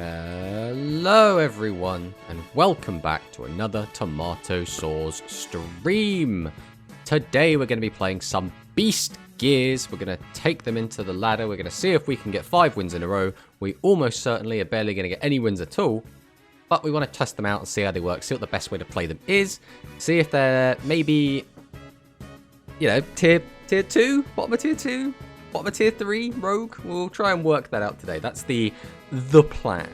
Hello everyone, and welcome back to another Tomato Sauce stream. Today we're going to be playing some Beast Gears. We're going to take them into the ladder. We're going to see if we can get 5 wins in a row. We almost certainly are barely going to get any wins at all, but we want to test them out and see how they work, see what the best way to play them is, see if they're maybe, you know, tier 2, bottom of tier 2, bottom of tier 3 rogue. We'll try and work that out today. That's the plan.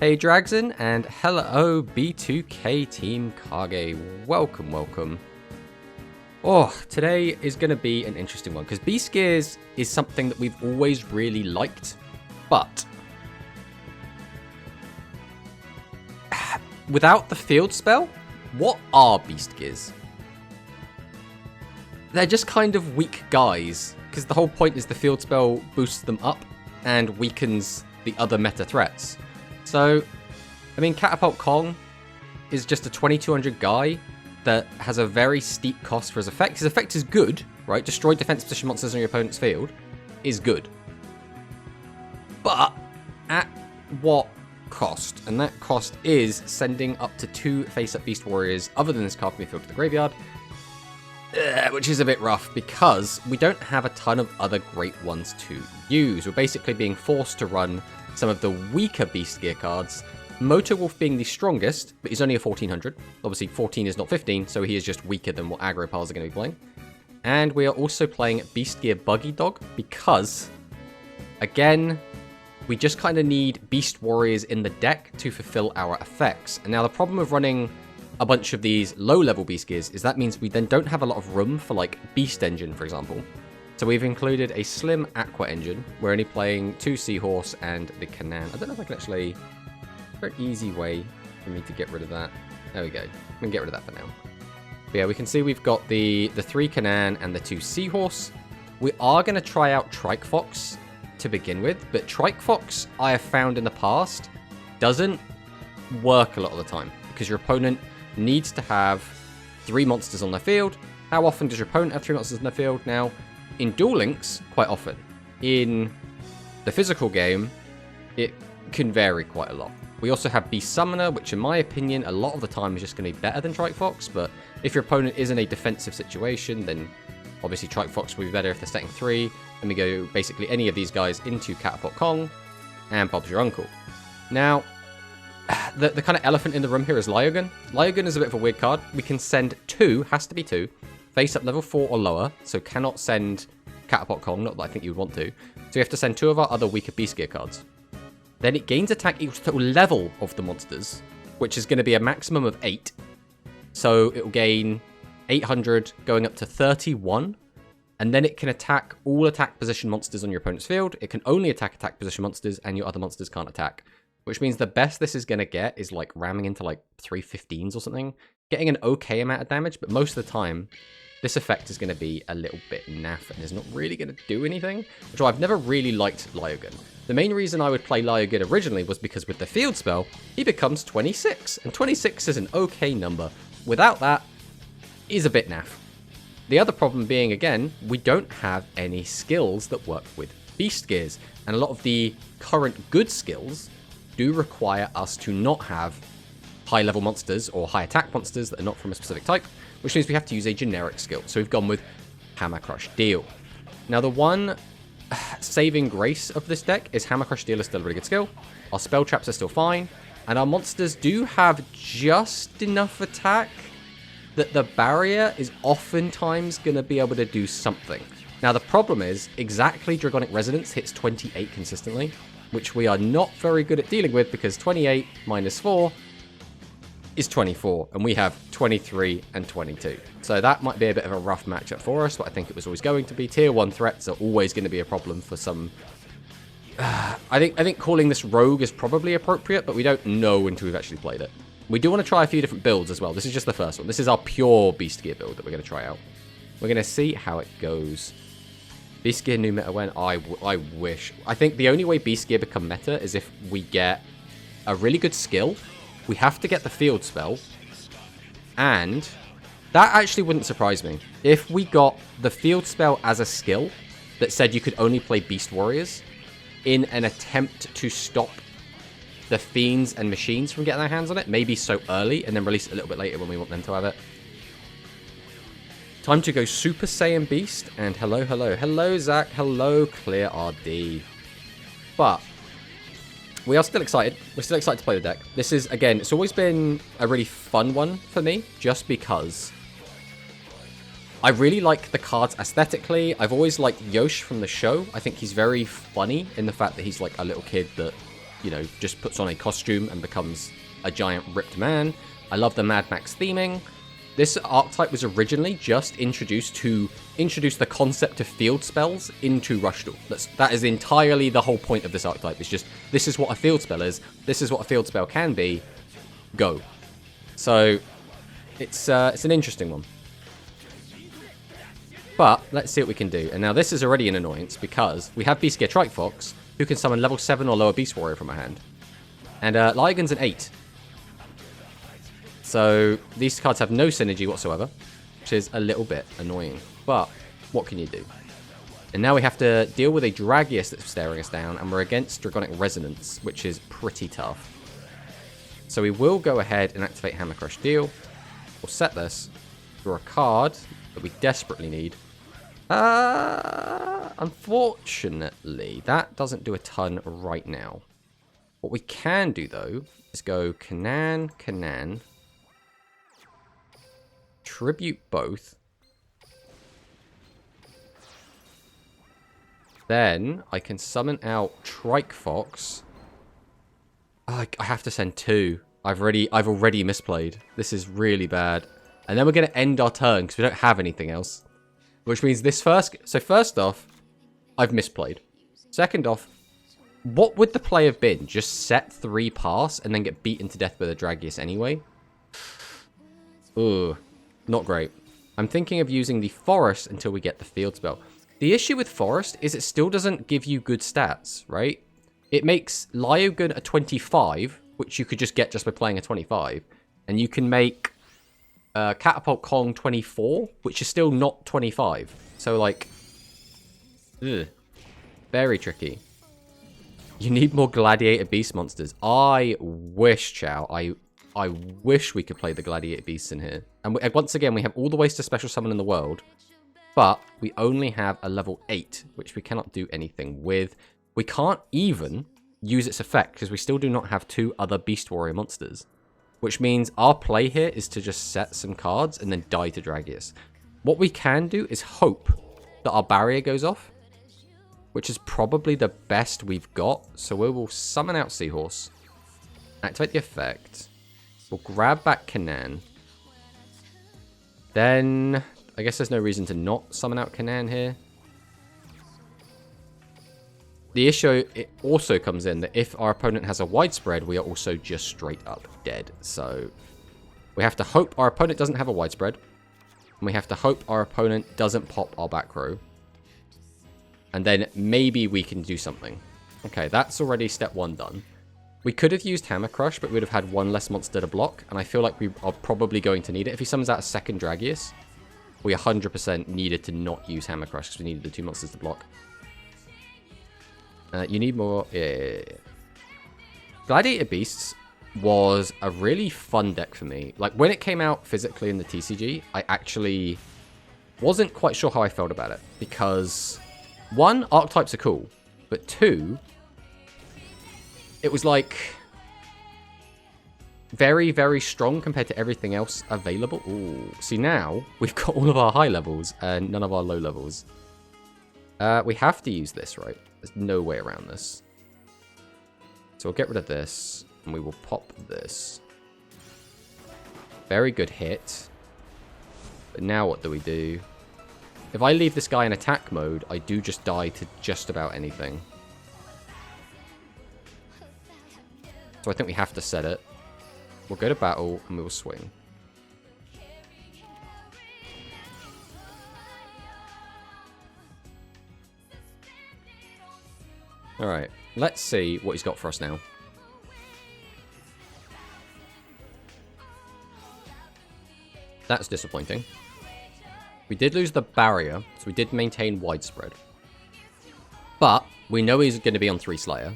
Hey Dragson, and hello B2K Team KoG. Welcome. Oh, today is going to be an interesting one, because Beast Gears is something that we've always really liked, but without the field spell, what are Beast Gears? They're just kind of weak guys, because the whole point is the field spell boosts them up and weakens the other meta threats. So, I mean, Catapult KoG is just a 2200 guy that has a very steep cost for his effect. His effect is good, right? Destroy defense position monsters on your opponent's field is good. But at what cost? And that cost is sending up to 2 face-up Beast Warriors other than this card from the field to the graveyard. Which is a bit rough because we don't have a ton of other great ones to use. We're basically being forced to run some of the weaker Beast Gear cards. Motor Wolf being the strongest, but he's only a 1400. Obviously 14 is not 15, so he is just weaker than what aggro piles are going to be playing. And we are also playing Beast Gear Buggy Dog because, again, we just kind of need Beast Warriors in the deck to fulfill our effects. And now the problem of running a bunch of these low-level Beast Gears is that means we then don't have a lot of room for, like, Beast Engine, for example. So we've included a slim Aqua Engine. We're only playing 2 Seahorse and the Canaan. I don't know if I can actually... Very easy way for me to get rid of that. There we go. We can get rid of that for now. But yeah, we can see we've got the 3 Canaan and the 2 Seahorse. We are going to try out Trike Fox to begin with, but Trike Fox, I have found in the past, doesn't work a lot of the time because your opponent needs to have 3 monsters on their field. How often does your opponent have 3 monsters on their field? Now, in Duel Links, quite often. In the physical game, it can vary quite a lot. We also have Beast Summoner, which in my opinion, a lot of the time is just going to be better than Trike Fox, but if your opponent is in a defensive situation, then obviously Trike Fox will be better if they're setting 3, and we go basically any of these guys into Catapult KoG, and Bob's your uncle. Now, the kind of elephant in the room here is Lyogun. Lyogun is a bit of a weird card. We can send 2, has to be 2, face up level 4 or lower, so cannot send Catapult KoG, not that I think you would want to. So we have to send 2 of our other weaker Beast Gear cards. Then it gains attack equal to the total level of the monsters, which is going to be a maximum of 8. So it will gain 800 going up to 31, and then it can attack all attack position monsters on your opponent's field. It can only attack position monsters, and your other monsters can't attack. Which means the best this is going to get is like ramming into like 315s or something. Getting an okay amount of damage, but most of the time, this effect is going to be a little bit naff and is not really going to do anything. Which is why I've never really liked Lyogun. The main reason I would play Lyogun originally was because with the field spell, he becomes 26. And 26 is an okay number. Without that, he's a bit naff. The other problem being, again, we don't have any skills that work with Beast Gears. And a lot of the current good skills do require us to not have high-level monsters or high-attack monsters that are not from a specific type, which means we have to use a generic skill. So we've gone with Hammer Crush Deal. Now, the one saving grace of this deck is Hammer Crush Deal is still a really good skill. Our spell traps are still fine, and our monsters do have just enough attack that the barrier is oftentimes going to be able to do something. Now, the problem is exactly Dragonic Resonance hits 28 consistently, which we are not very good at dealing with because 28 minus 4 is 24, and we have 23 and 22. So that might be a bit of a rough matchup for us, but I think it was always going to be. Tier 1 threats are always going to be a problem for some... I think calling this Rogue is probably appropriate, but we don't know until we've actually played it. We do want to try a few different builds as well. This is just the first one. This is our pure Beast Gear build that we're going to try out. We're going to see how it goes. Beast Gear new meta when? I wish. I think the only way Beast Gear become meta is if we get a really good skill. We have to get the field spell. And that actually wouldn't surprise me. If we got the field spell as a skill that said you could only play Beast Warriors in an attempt to stop the Fiends and Machines from getting their hands on it. Maybe so early, and then release it a little bit later when we want them to have it. Time to go Super Saiyan Beast, and hello, hello. Hello, Zach. Hello, Clear RD. But we are still excited. We're still excited to play the deck. This is, again, it's always been a really fun one for me, just because I really like the cards aesthetically. I've always liked Yosh from the show. I think he's very funny in the fact that he's like a little kid that, you know, just puts on a costume and becomes a giant ripped man. I love the Mad Max theming. This archetype was originally just introduced to introduce the concept of field spells into Rush Duel. That is entirely the whole point of this archetype. It's just, this is what a field spell is. This is what a field spell can be. Go. So, it's an interesting one. But, let's see what we can do. And now this is already an annoyance because we have Beast Gear Trike Fox, who can summon level 7 or lower Beast Warrior from our hand. And Lygan's an 8. So, these cards have no synergy whatsoever, which is a little bit annoying. But, what can you do? And now we have to deal with a Dragius that's staring us down, and we're against Dragonic Resonance, which is pretty tough. So we will go ahead and activate Hammer Crush Deal. We'll set this, draw a card that we desperately need. Unfortunately, that doesn't do a ton right now. What we can do, though, is go Kanan, tribute both. Then I can summon out Trike Fox. Oh, I have to send 2. I've already misplayed. This is really bad. And then we're going to end our turn because we don't have anything else. Which means this first... So first off, I've misplayed. Second off, what would the play have been? Just set 3 pass and then get beaten to death with a Dragius anyway? Ugh. Not great. I'm thinking of using the Forest until we get the field spell. The issue with Forest is it still doesn't give you good stats, right? It makes Lyogun a 25, which you could just get just by playing a 25. And you can make Catapult KoG 24, which is still not 25. So, like, ugh, very tricky. You need more Gladiator Beast monsters. I wish, Chow, I wish we could play the Gladiator Beasts in here. And once again, we have all the ways to special summon in the world. But we only have a level 8, which we cannot do anything with. We can't even use its effect, because we still do not have 2 other Beast Warrior monsters. Which means our play here is to just set some cards and then die to Dragius. What we can do is hope that our barrier goes off, which is probably the best we've got. So we will summon out Seahorse, activate the effect. We'll grab back Kanan. Then, I guess there's no reason to not summon out Kanan here. The issue, it also comes in that if our opponent has a widespread, we are also just straight up dead. So, we have to hope our opponent doesn't have a widespread. And we have to hope our opponent doesn't pop our back row. And then maybe we can do something. Okay, that's already step 1 done. We could have used Hammer Crush, but we would have had 1 less monster to block. And I feel like we are probably going to need it. If he summons out a second Dragius, we 100% needed to not use Hammer Crush because we needed the 2 monsters to block. You need more... Yeah. Gladiator Beasts was a really fun deck for me. Like, when it came out physically in the TCG, I actually wasn't quite sure how I felt about it. Because, 1, archetypes are cool. But 2, it was like very, very strong compared to everything else available. Ooh. See, now we've got all of our high levels and none of our low levels. We have to use this, right? There's no way around this. So we'll get rid of this, and we will pop this. Very good hit. But now what do we do? If I leave this guy in attack mode, I do just die to just about anything. So I think we have to set it. We'll go to battle, and we will swing. Alright, let's see what he's got for us now. That's disappointing. We did lose the barrier, so we did maintain widespread. But we know he's going to be on 3 Slayer.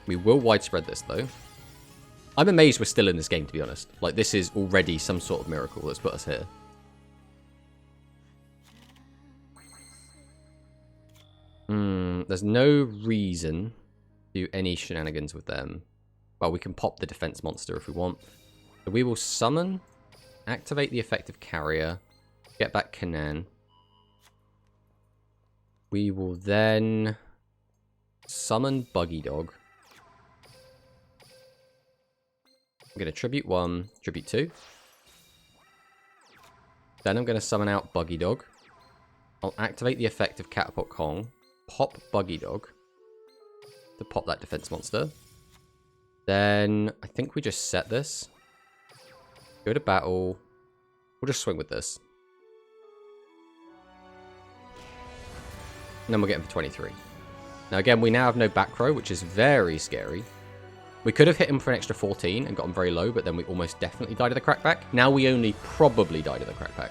We will widespread this, though. I'm amazed we're still in this game, to be honest. Like, this is already some sort of miracle that's put us here. There's no reason to do any shenanigans with them. Well, we can pop the defense monster if we want. So we will summon, activate the effective carrier, get back Kanan. We will then summon Buggy Dog. I'm going to Tribute 1, Tribute 2. Then I'm going to summon out Buggy Dog. I'll activate the effect of Catapult KoG. Pop Buggy Dog to pop that defense monster. Then I think we just set this. Go to battle. We'll just swing with this. And then we'll get him for 23. Now again, we now have no back row, which is very scary. We could have hit him for an extra 14 and got him very low, but then we almost definitely died of the crackback. Now we only probably died of the crackback.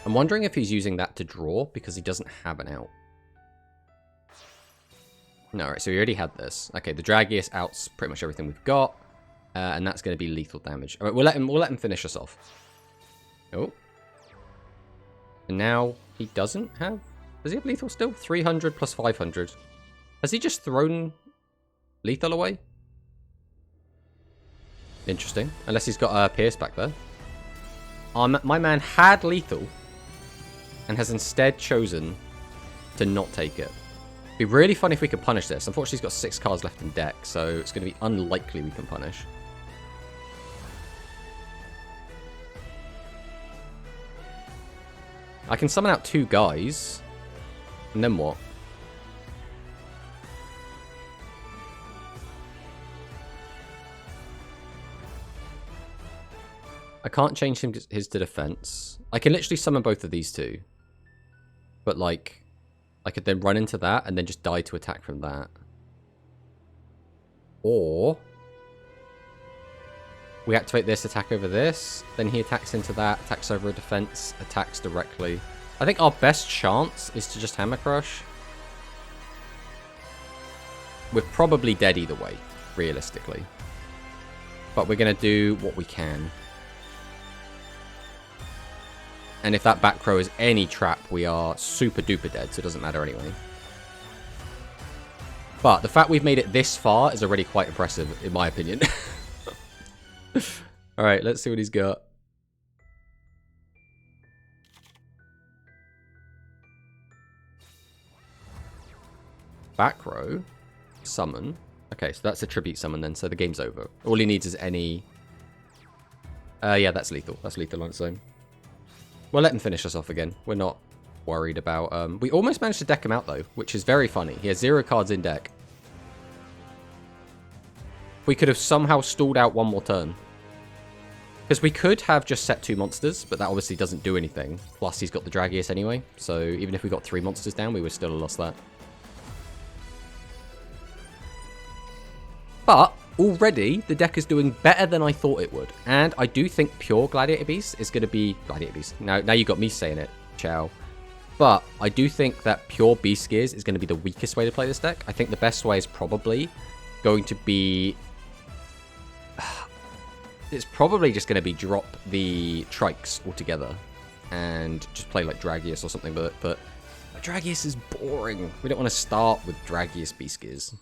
I'm wondering if he's using that to draw because he doesn't have an out. No, right, so we already had this. Okay, the Dragius outs pretty much everything we've got. And that's going to be lethal damage. All right, we'll let him finish us off. Oh. And now he doesn't have... Does he have lethal still? 300 plus 500. Has he just thrown lethal away? Interesting. Unless he's got Pierce back there. My man had lethal and has instead chosen to not take it. It'd be really fun if we could punish this. Unfortunately, he's got 6 cards left in deck, so it's going to be unlikely we can punish. I can summon out 2 guys. And then what? I can't change his to defense. I can literally summon both of these two. But, like, I could then run into that and then just die to attack from that. Or we activate this, attack over this. Then he attacks into that, attacks over a defense, attacks directly. I think our best chance is to just Hammer Crush. We're probably dead either way, realistically. But we're going to do what we can. And if that back row is any trap, we are super duper dead, so it doesn't matter anyway. But the fact we've made it this far is already quite impressive, in my opinion. Alright, let's see what he's got. Back row. Summon. Okay, so that's a tribute summon then, so the game's over. All he needs is any... yeah, that's lethal. That's lethal on its own. We'll let him finish us off again. We're not worried about... we almost managed to deck him out, though, which is very funny. He has 0 cards in deck. We could have somehow stalled out one more turn. Because we could have just set 2 monsters, but that obviously doesn't do anything. Plus, he's got the Dragius anyway, so even if we got 3 monsters down, we would still have lost that. But already, the deck is doing better than I thought it would. And I do think pure Gladiator Beast is going to be... Gladiator Beast. Now you got me saying it. Ciao. But I do think that pure Beast Gears is going to be the weakest way to play this deck. I think the best way is probably going to be... It's probably just going to be drop the Trikes altogether. And just play like Dragius or something with it. But Dragius is boring. We don't want to start with Dragius Beast Gears.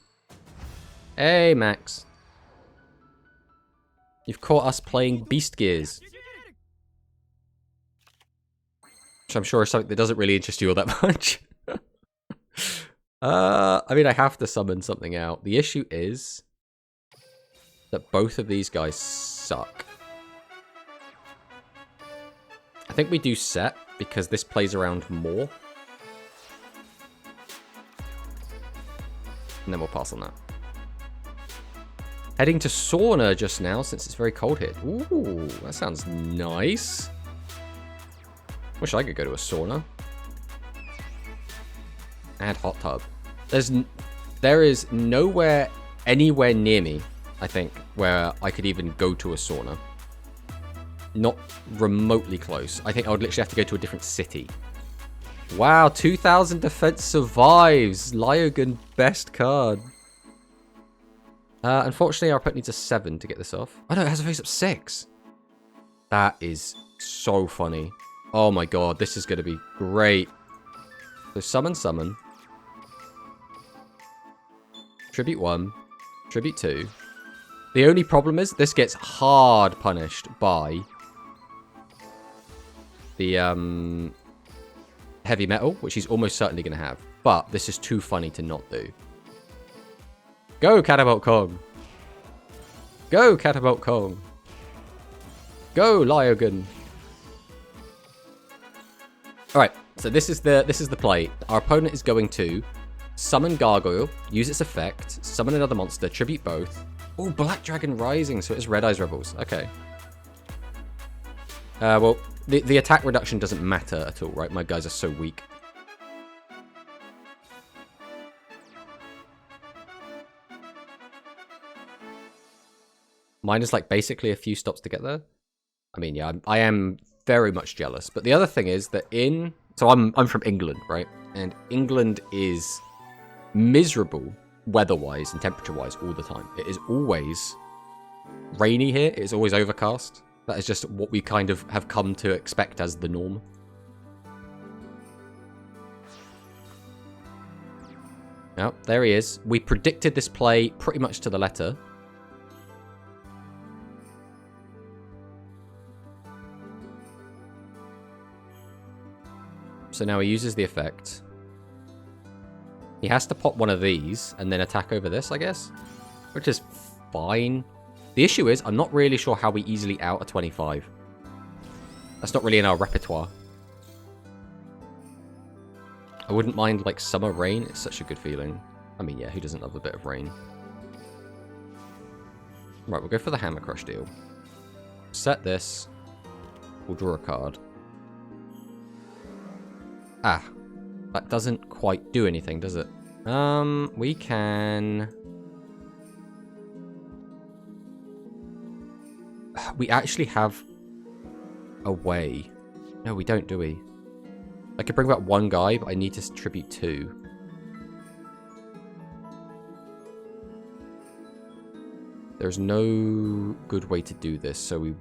Hey, Max. You've caught us playing Beast Gears. Which I'm sure is something that doesn't really interest you all that much. I mean, I have to summon something out. The issue is that both of these guys suck. I think we do set because this plays around more. And then we'll pass on that. Heading to sauna just now, since it's very cold here. Ooh, that sounds nice. Wish I could go to a sauna. Add hot tub. There is nowhere, anywhere near me, I think, where I could even go to a sauna. Not remotely close. I think I would literally have to go to a different city. Wow, 2000 defense survives. Lyogun, best card. Unfortunately, our opponent needs a 7 to get this off. Oh no, it has a face up 6. That is so funny. Oh my god, this is going to be great. So summon, summon. Tribute 1. Tribute 2. The only problem is this gets hard punished by the heavy metal, which he's almost certainly going to have. But this is too funny to not do. Go, Catapult KoG. Go, Catapult KoG. Go, Lyogun. Alright, so this is the play. Our opponent is going to summon Gargoyle, use its effect, summon another monster, tribute both. Oh, Black Dragon Rising, so it's Red Eyes Rebels. Okay. Well, the attack reduction doesn't matter at all, right? My guys are so weak. Mine is like basically a few stops to get there. I mean, yeah, I am very much jealous. But the other thing is that so I'm from England, right? And England is miserable weather-wise and temperature-wise all the time. It is always rainy here. It is always overcast. That is just what we kind of have come to expect as the norm. Oh, there he is. We predicted this play pretty much to the letter. So now he uses the effect. He has to pop one of these and then attack over this, I guess. Which is fine. The issue is, I'm not really sure how we easily out a 25. That's not really in our repertoire. I wouldn't mind, like, Summer Rain. It's such a good feeling. I mean, yeah, who doesn't love a bit of rain? Right, we'll go for the Hammer Crush deal. Set this. We'll draw a card. Ah, that doesn't quite do anything, does it? We can... We actually have a way. No, we don't, do we? I could bring back one guy, but I need to tribute 2. There's no good way to do this, so we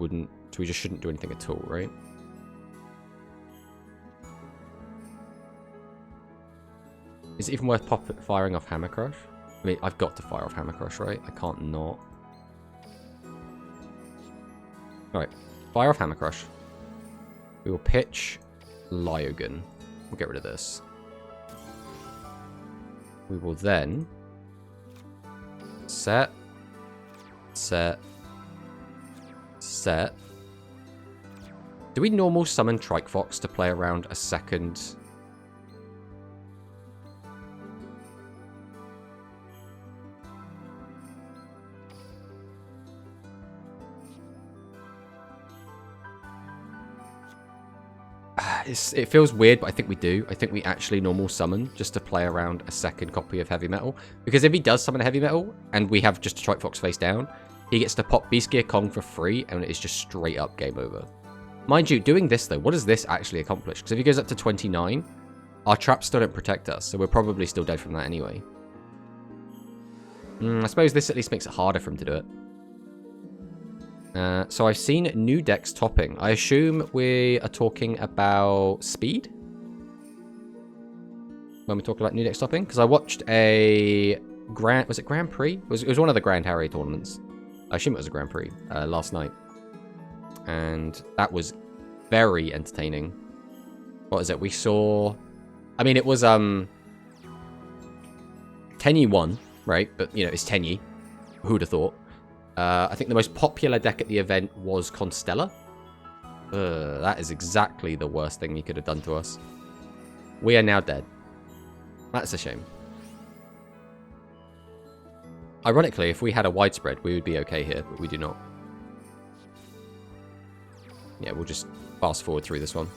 just shouldn't do anything at all, right? Is it even worth firing off Hammer Crush? I mean, I've got to fire off Hammer Crush, right? I can't not. Alright, fire off Hammer Crush. We will pitch Lyogun. We'll get rid of this. We will then set. Do we normal summon Trike Fox to play around a second? It feels weird, but I think we do. I think we actually normal summon just to play around a second copy of Heavy Metal. Because if he does summon a Heavy Metal, and we have just a Trike Fox face down, he gets to pop Beast Gear KoG for free, and it's just straight up game over. Mind you, doing this though, what does this actually accomplish? Because if he goes up to 29, our traps still don't protect us, so we're probably still dead from that anyway. I suppose this at least makes it harder for him to do it. So I've seen new decks topping. I assume we are talking about speed? When we talk about new decks topping? Because I watched a was it Grand Prix? It was one of the Grand Harry tournaments. I assume it was a Grand Prix last night. And that was very entertaining. What is it? We saw... I mean, it was... Tenyi won, right? But, you know, it's Tenyi. Who'd have thought? I think the most popular deck at the event was Constella. That is exactly the worst thing he could have done to us. We are now dead. That's a shame. Ironically, if we had a widespread, we would be okay here, but we do not. Yeah, we'll just fast forward through this one.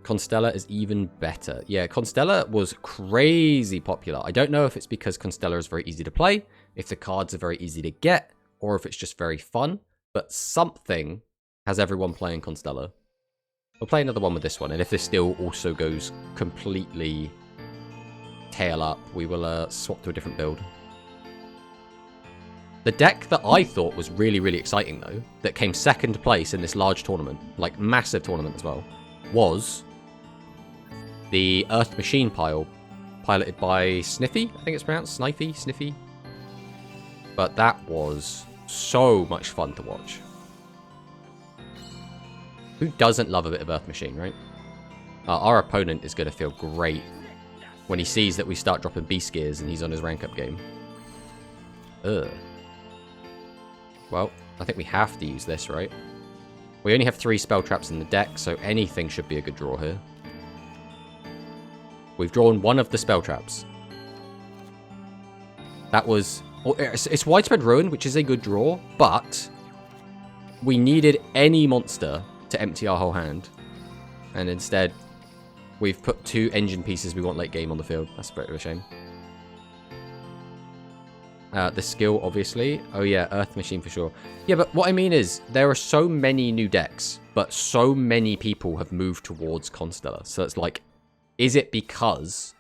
Constella is even better. Yeah, Constella was crazy popular. I don't know if it's because Constella is very easy to play, if the cards are very easy to get, or if it's just very fun, but something has everyone playing Constella. We'll play another one with this one, and if this still also goes completely tail up, we will swap to a different build. The deck that I thought was really, really exciting, though, that came second place in this large tournament, like massive tournament as well, was the Earth Machine pile, piloted by Sniffy, I think it's pronounced, Sniffy. But that was so much fun to watch. Who doesn't love a bit of Earth Machine, right? Our opponent is going to feel great when he sees that we start dropping beast gears and he's on his rank up game. Ugh. Well, I think we have to use this, right? We only have 3 spell traps in the deck, so anything should be a good draw here. We've drawn one of the spell traps. That was... It's Widespread Ruin, which is a good draw, but we needed any monster to empty our whole hand. And instead, we've put 2 engine pieces we want late game on the field. That's a bit of a shame. The skill, obviously. Oh yeah, Earth Machine for sure. Yeah, but what I mean is, there are so many new decks, but so many people have moved towards Constella. So it's like, is it because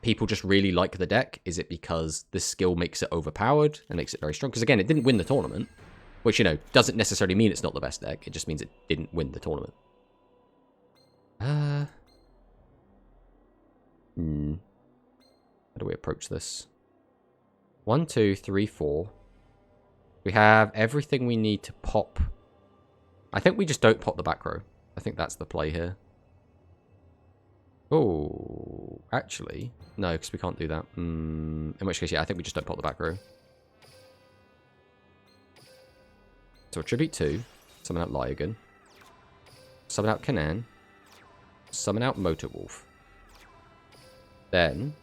people just really like the deck? Is it because the skill makes it overpowered and makes it very strong? Because again, it didn't win the tournament, which, you know, doesn't necessarily mean it's not the best deck. It just means it didn't win the tournament. How do we approach this? 1, 2, 3, 4. We have everything we need to pop. I think we just don't pop the back row. I think that's the play here. Oh, actually, no, because we can't do that. In which case, yeah, I think we just don't pop the back row. So Tribute 2, summon out Lyogan, summon out Kanan, summon out Motorwolf. Then,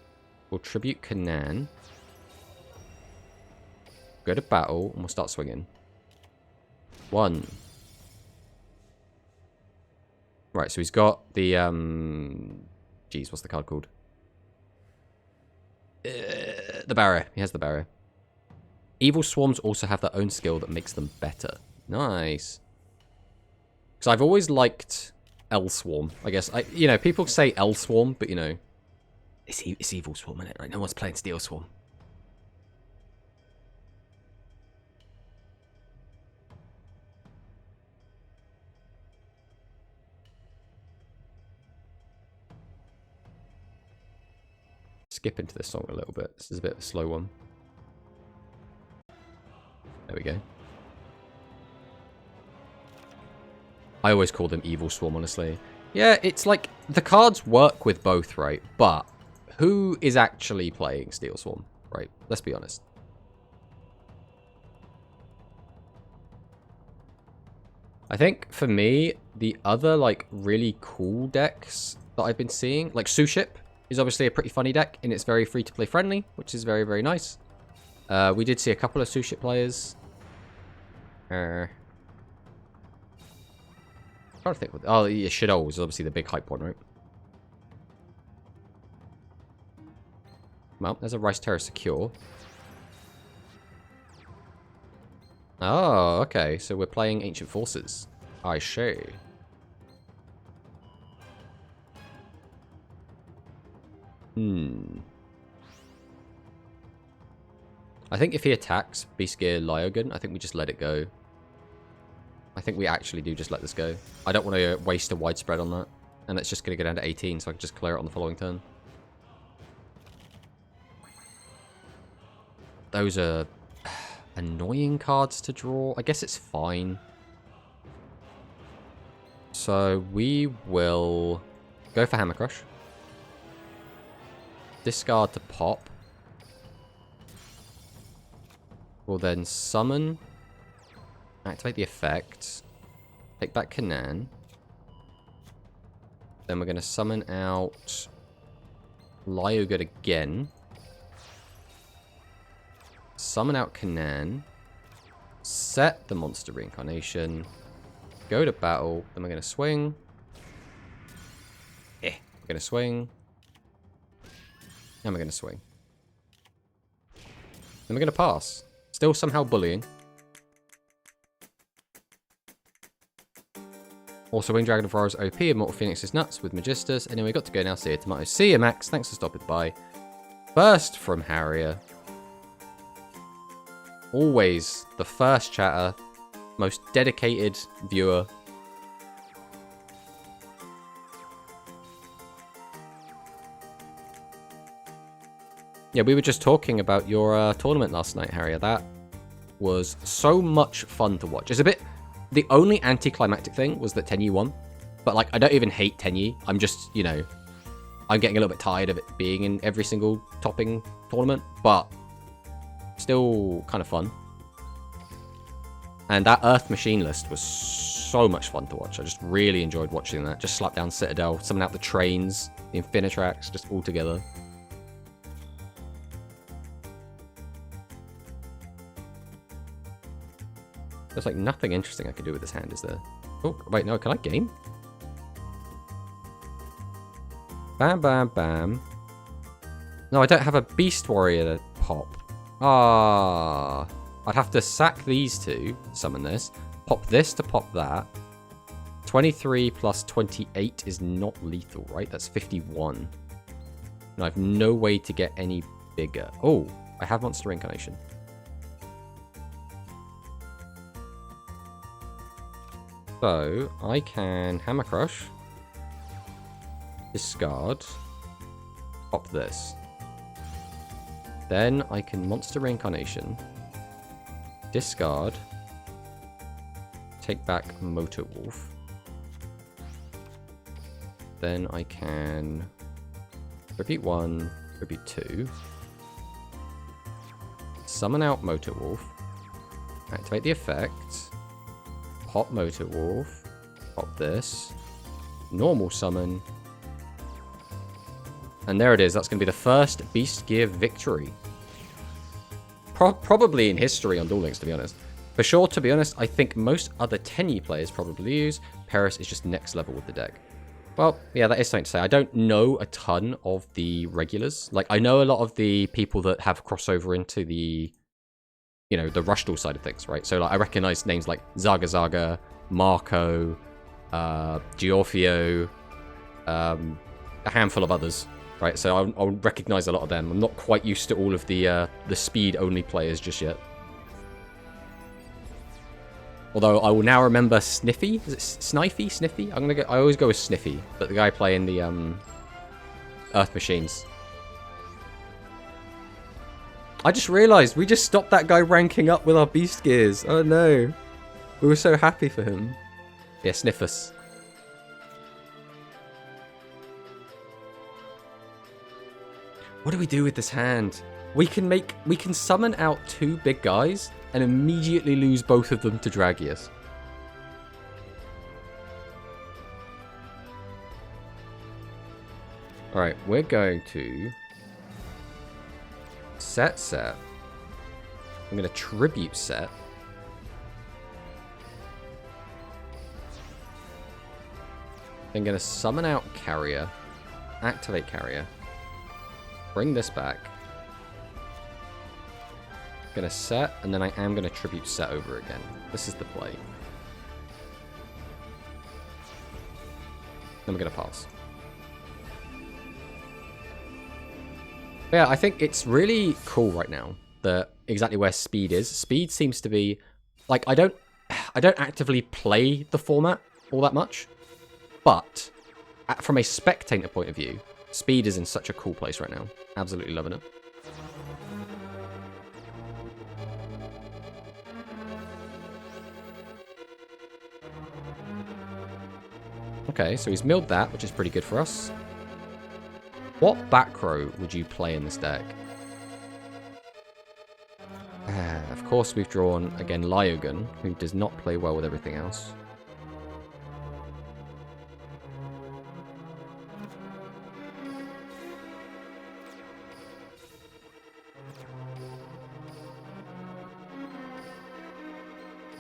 we'll Tribute Kanan, go to battle, and we'll start swinging. 1. Right, so he's got the, Jeez, what's the card called? The Barrier. He has the Barrier. Evil Swarms also have their own skill that makes them better. Nice. Because I've always liked L-Swarm. I guess, you know, people say L-Swarm, but, you know, it's Evil Swarm, isn't it? Right? No one's playing Steel Swarm. Skip into this song a little bit. This is a bit of a slow one. There we go. I always call them Evil Swarm, honestly. Yeah, it's like, the cards work with both, right? But who is actually playing Steel Swarm, right? Let's be honest. I think, for me, the other, like, really cool decks that I've been seeing, like Suship, is obviously a pretty funny deck, and it's very free-to-play friendly, which is very, very nice. We did see a couple of Suship players. I'm trying to think. Oh, yeah, Shadow is obviously the big hype one, right? Well, there's a Rice Terror Secure. Oh, okay. So we're playing Ancient Forces. I see. I think if he attacks Beast Gear Lyogan, I think we just let it go. I think we actually do just let this go. I don't want to waste a widespread on that. And it's just going to go down to 18, so I can just clear it on the following turn. Those are annoying cards to draw. I guess it's fine. So we will go for Hammer Crush. Discard to pop. We'll then summon. Activate the effect. Take back Kanan. Then we're going to summon out Lyogan again. Summon out Kanan. Set the monster reincarnation. Go to battle. Then we're going to swing. We're going to swing. And we're going to swing. And we're going to pass. Still somehow bullying. Also, Winged Dragon of Rora's OP, Immortal Phoenix is nuts with Magistus. Anyway, got to go now. See you, Tomato. See you, Max. Thanks for stopping by. First from Harrier. Always the first chatter. Most dedicated viewer. Yeah, we were just talking about your tournament last night, Harrier. That was so much fun to watch. It's a bit... The only anticlimactic thing was that Tenyi won. But, like, I don't even hate Tenyi. I'm just, you know... I'm getting a little bit tired of it being in every single topping tournament. But, still kind of fun. And that Earth Machine list was so much fun to watch. I just really enjoyed watching that. Just slap down Citadel, summon out the trains, the Infinitracks, just all together. There's like nothing interesting I can do with this hand, is there? Oh, wait, no, can I game? Bam, bam, bam. No, I don't have a Beast Warrior to pop. Ah, I'd have to sack these two, summon this, pop this to pop that. 23 plus 28 is not lethal, right? That's 51. And I have no way to get any bigger. Oh, I have Monster Incarnation. So, I can Hammer Crush, discard, pop this. Then I can Monster Reincarnation, discard, take back Motor Wolf. Then I can repeat 1, repeat 2, summon out Motor Wolf, activate the effect, pop Motor Wolf, pop this, normal summon, and there it is. That's going to be the first Beast Gear victory. Probably in history on Duel Links, to be honest. For sure, to be honest, I think most other Tenyi players probably use. Paris is just next level with the deck. Well, yeah, that is something to say. I don't know a ton of the regulars. Like, I know a lot of the people that have crossover into the, you know, the Rush Duel side of things, right? So, like, I recognize names like Zaga Zaga, Marco, Giorfio, a handful of others, right? So I'll recognize a lot of them. I'm not quite used to all of the speed-only players just yet. Although I will now remember Sniffy. Is it Snifey? Sniffy? I always go with Sniffy, but the guy playing the Earth Machines. I just realized we just stopped that guy ranking up with our Beast Gears. Oh no. We were so happy for him. Yeah, Sniffus. What do we do with this hand? We can summon out two big guys and immediately lose both of them to Dragius. Alright, we're going to set. I'm going to tribute set. I'm going to summon out Carrier, activate Carrier, bring this back. Going to set, and then I am going to tribute set over again. This is the play. Then we're going to pass. But yeah, I think it's really cool right now that exactly where speed is. Speed seems to be like I don't actively play the format all that much, but from a spectator point of view, speed is in such a cool place right now. Absolutely loving it. Okay, so he's milled that, which is pretty good for us. What back row would you play in this deck? Of course, we've drawn, again, Lyogun, who does not play well with everything else.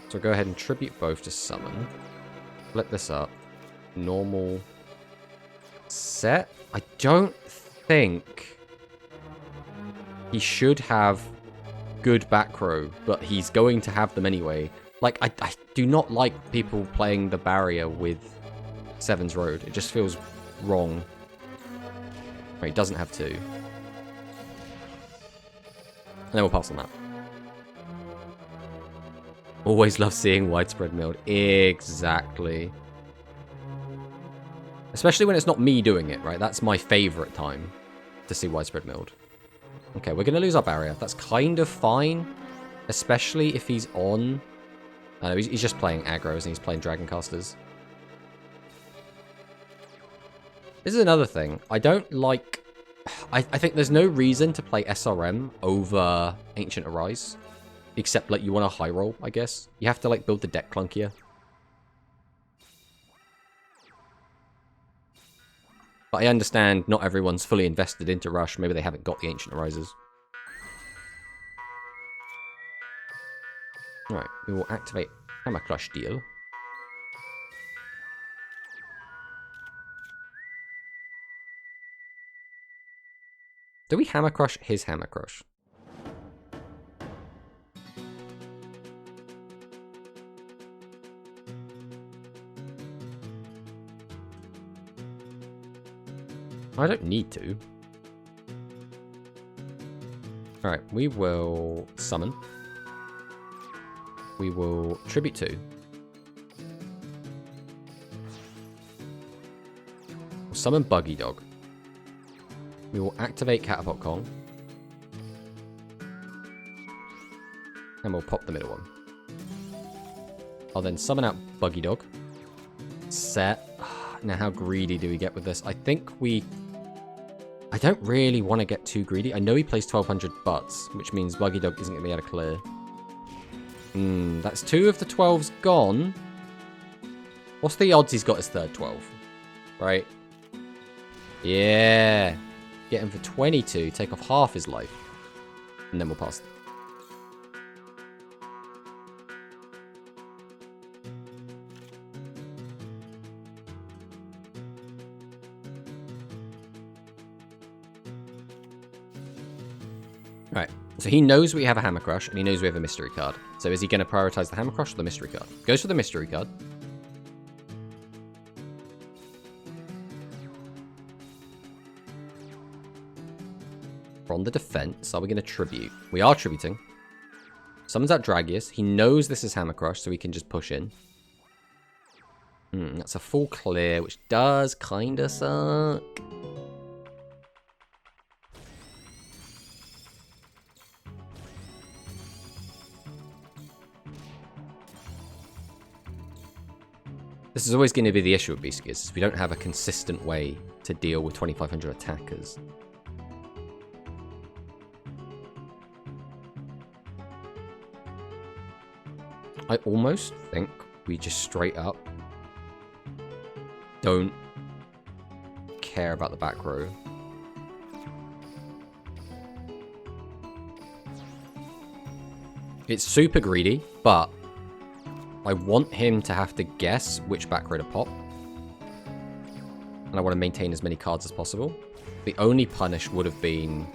So go ahead and tribute both to summon. Flip this up. Normal. Set? I don't think he should have good back row, but he's going to have them anyway. Like, I do not like people playing the barrier with Seven's Road. It just feels wrong. Right, he doesn't have 2. And then we'll pass on that. Always love seeing widespread milled. Exactly. Especially when it's not me doing it, right? That's my favorite time to see widespread milled. Okay, we're going to lose our barrier. That's kind of fine. Especially if he's on... I know, he's just playing aggro's and he's playing dragon casters. This is another thing. I don't like... I think there's no reason to play SRM over Ancient Arise. Except, like, you want a high roll, I guess. You have to, like, build the deck clunkier. But I understand not everyone's fully invested into Rush. Maybe they haven't got the Ancient Arises. Alright, we will activate Hammer Crush Deal. Do we Hammer Crush his Hammer Crush? I don't need to. Alright, we will summon. We will tribute 2. We'll summon Buggy Dog. We will activate Catapult KoG. And we'll pop the middle one. I'll then summon out Buggy Dog. Set. Now, how greedy do we get with this? I think we... I don't really want to get too greedy. I know he plays 1200 butts, which means Buggy Dog isn't going to be able to clear. That's 2 of the 12s gone. What's the odds he's got his third 12? Right? Yeah. Get him for 22. Take off half his life. And then we'll pass. Right. So he knows we have a Hammer Crush, and he knows we have a Mystery card. So is he going to prioritize the Hammer Crush or the Mystery card? Goes for the Mystery card. From the defense, are we going to tribute? We are tributing. Summons out Dragius. He knows this is Hammer Crush, so we can just push in. That's a full clear, which does kind of suck. This is always going to be the issue with Beast Gears, is we don't have a consistent way to deal with 2500 attackers. I almost think we just straight up don't care about the back row. It's super greedy, but I want him to have to guess which back row to pop. And I want to maintain as many cards as possible. The only punish would have been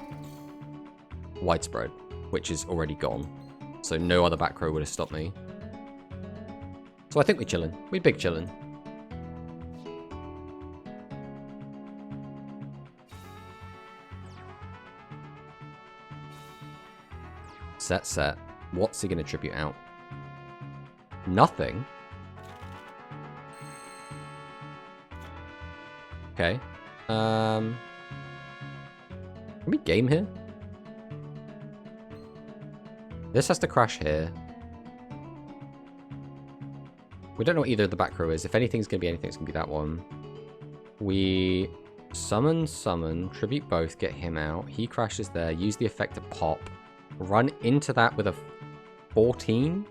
widespread, which is already gone. So no other back row would have stopped me. So I think we're chilling. We're big chilling. Set. What's he going to tribute out? Nothing? Okay. Can we game here? This has to crash here. We don't know what either of the back row is. If anything's going to be anything, it's going to be that one. We summon, tribute both, get him out. He crashes there, use the effect to pop. Run into that with a 14,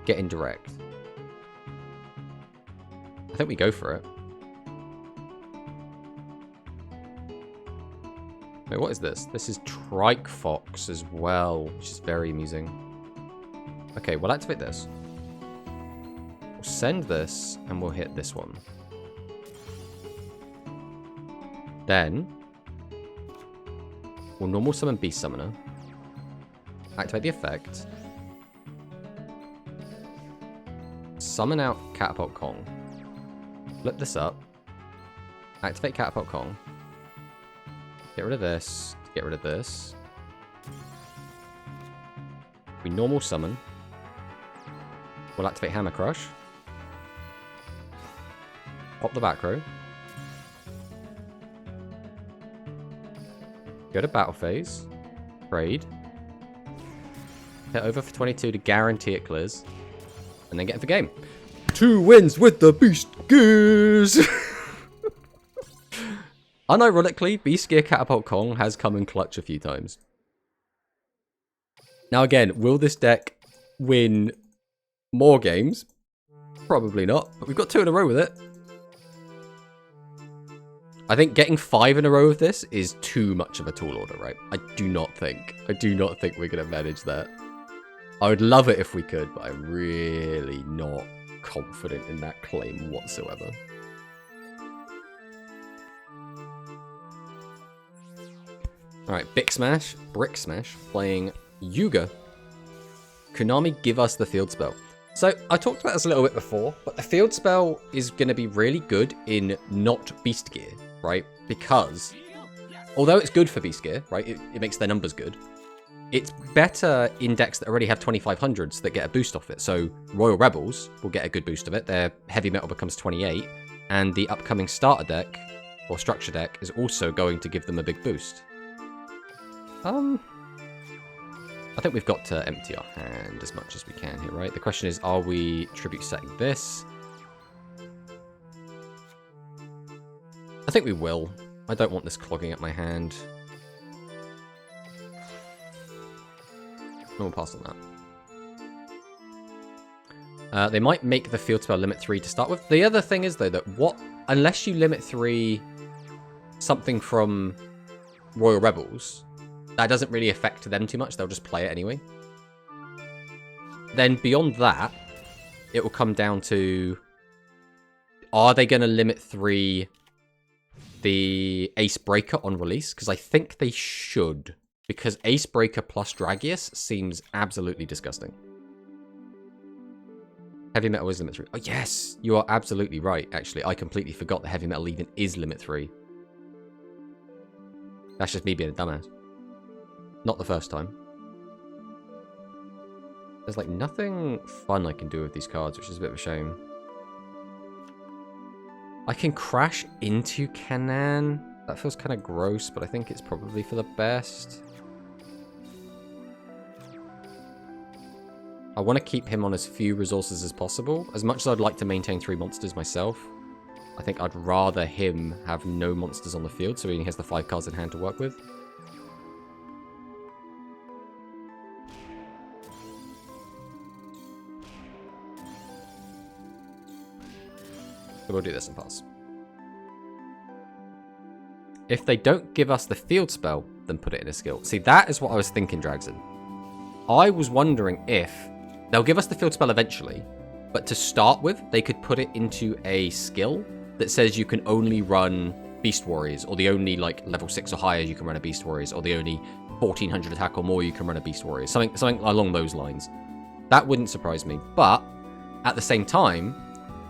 get indirect. I think we go for it. Wait, what is this? This is Trike Fox as well, which is very amusing. Okay, we'll activate this. We'll send this, and we'll hit this one. Then we'll normal summon Beast Summoner. Activate the effect. Summon out Catapult Kong. Flip this up. Activate Catapult Kong. Get rid of this. Get rid of this. We normal summon. We'll activate Hammer Crush. Pop the back row. Go to battle phase. Trade. Hit over for 22 to guarantee it clears. And then get into the game. 2 wins with the Beast Gears! Unironically, Beast Gear Catapult Kong has come in clutch a few times. Now again, will this deck win more games? Probably not, but we've got 2 in a row with it. I think getting 5 in a row of this is too much of a tall order, right? I do not think we're going to manage that. I would love it if we could, but I'm really not confident in that claim whatsoever. Alright, Brick Smash, playing Yuga. Konami, give us the field spell. So, I talked about this a little bit before, but the field spell is going to be really good in not Beast Gear, right? Because, although it's good for Beast Gear, right, it makes their numbers good, it's better in decks that already have 2500s that get a boost off it. So, Royal Rebels will get a good boost of it. Their heavy metal becomes 28, and the upcoming starter deck, or structure deck, is also going to give them a big boost. I think we've got to empty our hand as much as we can here, right? The question is, are we tribute setting this? I think we will. I don't want this clogging up my hand. No, we'll pass on that. They might make the field spell limit 3 to start with. The other thing is, though, that unless you limit 3 something from Royal Rebels, that doesn't really affect them too much. They'll just play it anyway. Then beyond that, it will come down to, are they going to limit 3 the Ace Breaker on release? Because I think they should. Because Ace Breaker plus Dragius seems absolutely disgusting. Heavy Metal is limit 3. Oh, yes! You are absolutely right, actually. I completely forgot the Heavy Metal even is limit 3. That's just me being a dumbass. Not the first time. There's like nothing fun I can do with these cards, which is a bit of a shame. I can crash into Kanan. That feels kind of gross, but I think it's probably for the best. I want to keep him on as few resources as possible. As much as I'd like to maintain 3 monsters myself, I think I'd rather him have no monsters on the field, so he has the 5 cards in hand to work with. So we'll do this and pass. If they don't give us the field spell, then put it in a skill. See, that is what I was thinking, Dragson. I was wondering if they'll give us the field spell eventually, but to start with, they could put it into a skill that says you can only run Beast Warriors, or the only like level 6 or higher you can run a Beast Warriors, or the only 1400 attack or more you can run a Beast Warriors. Something along those lines. That wouldn't surprise me. But at the same time,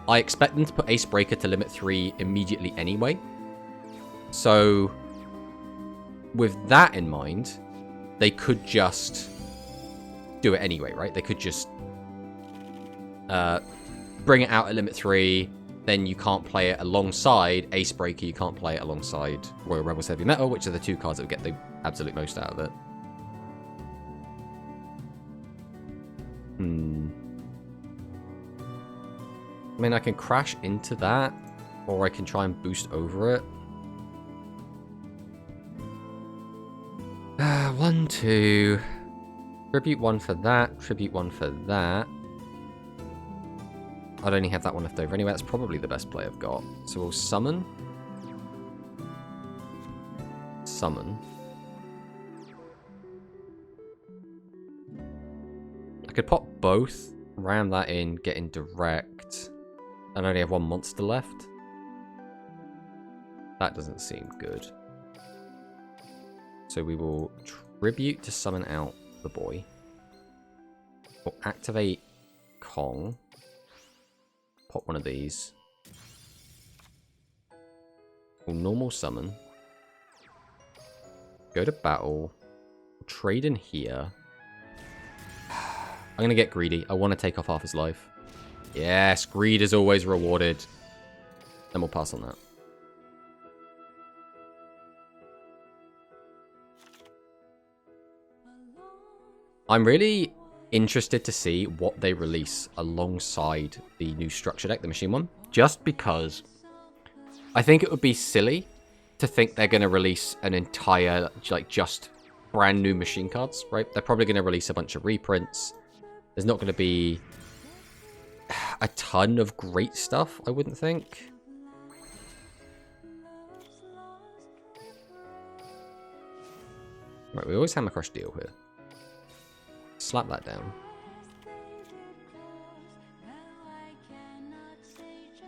I expect them to put Ace Breaker to limit 3 immediately anyway. So, with that in mind, they could just do it anyway, right? They could just bring it out at limit 3, then you can't play it alongside Ace Breaker, you can't play it alongside Royal Rebels Heavy Metal, which are the 2 cards that would get the absolute most out of it. I mean, I can crash into that, or I can try and boost over it. 1, 2. Tribute 1 for that, tribute 1 for that. I'd only have that one left over anyway. That's probably the best play I've got. So we'll summon. Summon. I could pop both, ram that in, get in direct, and only have 1 monster left. That doesn't seem good. So we will tribute to summon out the boy. We'll activate KoG. Pop one of these. We'll normal summon. Go to battle. We'll trade in here. I'm going to get greedy. I want to take off half his life. Yes, greed is always rewarded. Then we'll pass on that. I'm really interested to see what they release alongside the new structure deck, the machine one. Just because I think it would be silly to think they're going to release an entire, like, just brand new machine cards, right? They're probably going to release a bunch of reprints. There's not going to be a ton of great stuff, I wouldn't think. Right, we always Hammer Crush deal here. Slap that down.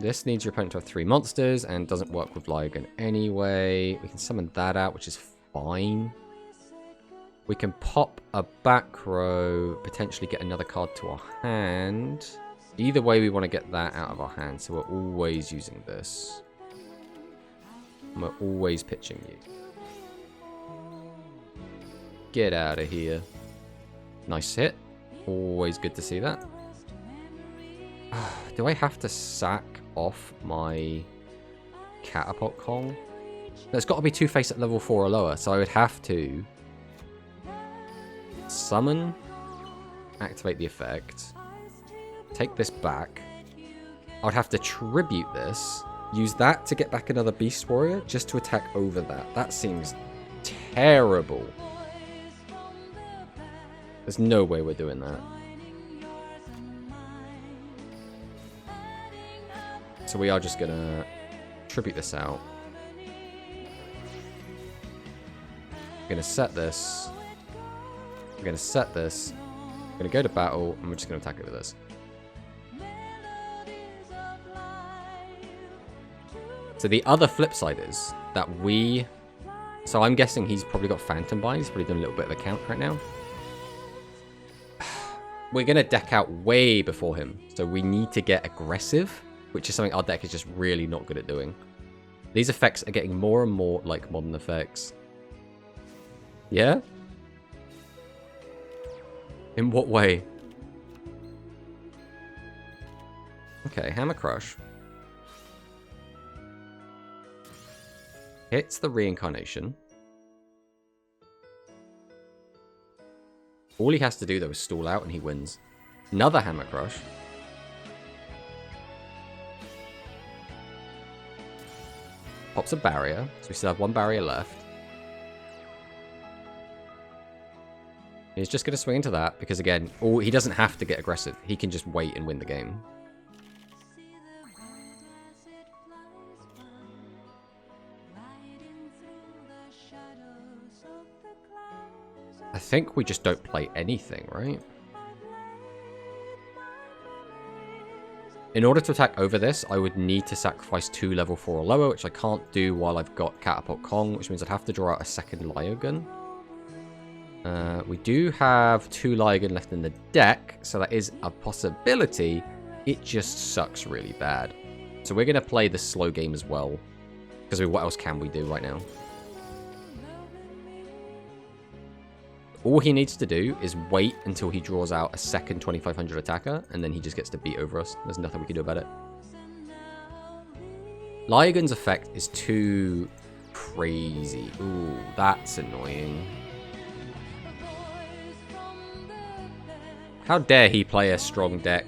This needs your opponent to have 3 monsters and doesn't work with Lygon anyway. We can summon that out, which is fine. We can pop a back row, potentially get another card to our hand. Either way, we want to get that out of our hand, so we're always using this. And we're always pitching you. Get out of here. Nice hit. Always good to see that. Do I have to sack off my Catapult KoG? There's got to be 2 face at level 4 or lower, so I would have to summon, activate the effect, take this back. I would have to tribute this, use that to get back another Beast Warrior just to attack over that. That seems terrible. There's no way we're doing that. So we are just going to tribute this out. We're going to set this. We're going to set this. We're going to go to battle, and we're just going to attack it with this. So the other flip side is that we... So I'm guessing he's probably got Phantom Bind. He's probably doing a little bit of a count right now. We're going to deck out way before him. So we need to get aggressive, which is something our deck is just really not good at doing. These effects are getting more and more like modern effects. Yeah? In what way? Okay, Hammer Crush. Hits the reincarnation. All he has to do, though, is stall out and he wins. Another Hammer Crush. Pops a barrier, so we still have 1 barrier left. He's just going to swing into that, because again, he doesn't have to get aggressive. He can just wait and win the game. I think we just don't play anything, right? In order to attack over this, I would need to sacrifice 2 level 4 or lower, which I can't do while I've got Catapult KoG, which means I'd have to draw out a second Lygon. We do have 2 Lygon left in the deck, so that is a possibility. It just sucks really bad. So we're going to play the slow game as well, because what else can we do right now? All he needs to do is wait until he draws out a second 2500 attacker, and then he just gets to beat over us. There's nothing we can do about it. Lygon's effect is too crazy. Ooh, that's annoying. How dare he play a strong deck?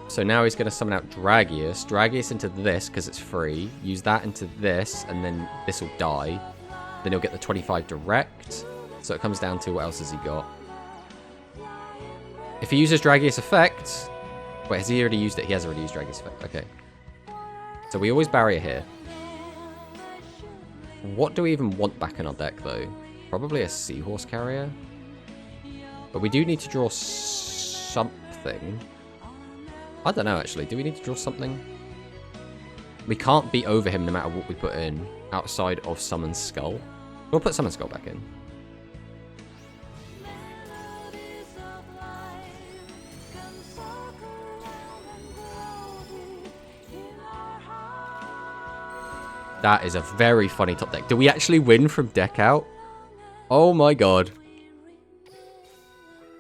So now he's going to summon out Dragius. Dragius into this because it's free. Use that into this, and then this will die. Then he'll get the 25 direct. So it comes down to what else has he got. If he uses Dragius effect... Wait, has he already used it? He has already used Dragius effect. Okay. So we always barrier here. What do we even want back in our deck, though? probably a Seahorse Carrier. But we do need to draw something. I don't know, actually. Do we need to draw something? We can't be over him no matter what we put in outside of Summon Skull. We'll put Summon Skull back in. That is a very funny top deck. Do we actually win from deck out? Oh my god.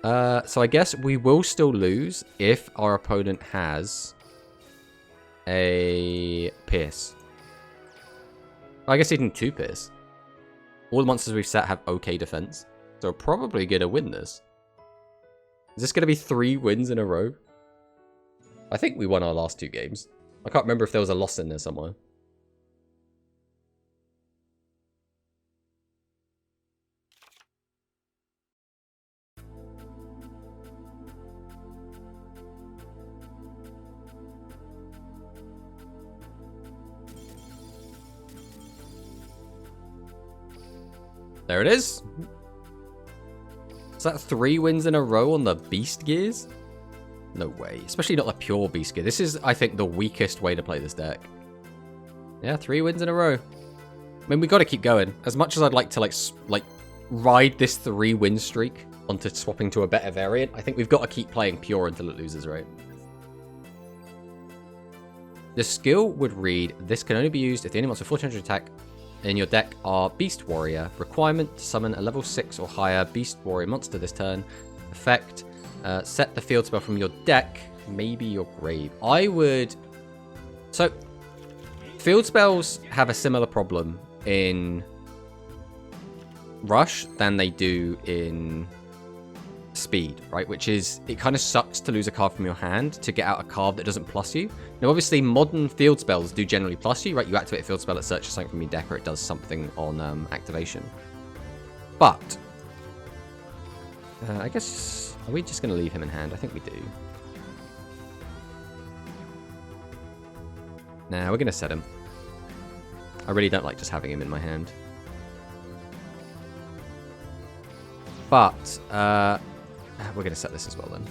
So I guess we will still lose if our opponent has a Pierce. I guess he need 2 Pierce. All the monsters we've set have okay defense. So we're probably going to win this. Is this going to be 3 wins in a row? I think we won our last 2 games. I can't remember if there was a loss in there somewhere. There it is. Is that 3 wins in a row on the Beast Gears? No way. Especially not the pure Beast Gear. This is, I think, the weakest way to play this deck. Yeah, 3 wins in a row. I mean, we got to keep going. As much as I'd like to, like ride this 3-win streak onto swapping to a better variant, I think we've got to keep playing pure until it loses, right? The skill would read, this can only be used if the enemy monster with 1400 attack in your deck are Beast Warrior. Requirement to summon a level 6 or higher Beast Warrior monster this turn. Effect, set the field spell from your deck, maybe your grave. I would... So, field spells have a similar problem in Rush than they do in Speed, right? Which is, it kind of sucks to lose a card from your hand to get out a card that doesn't plus you. Now, obviously, modern field spells do generally plus you, right? You activate a field spell, it searches something from your deck, or it does something on activation. But, I guess, are we just going to leave him in hand? I think we do. Nah, we're going to set him. I really don't like just having him in my hand. But, we're going to set this as well then.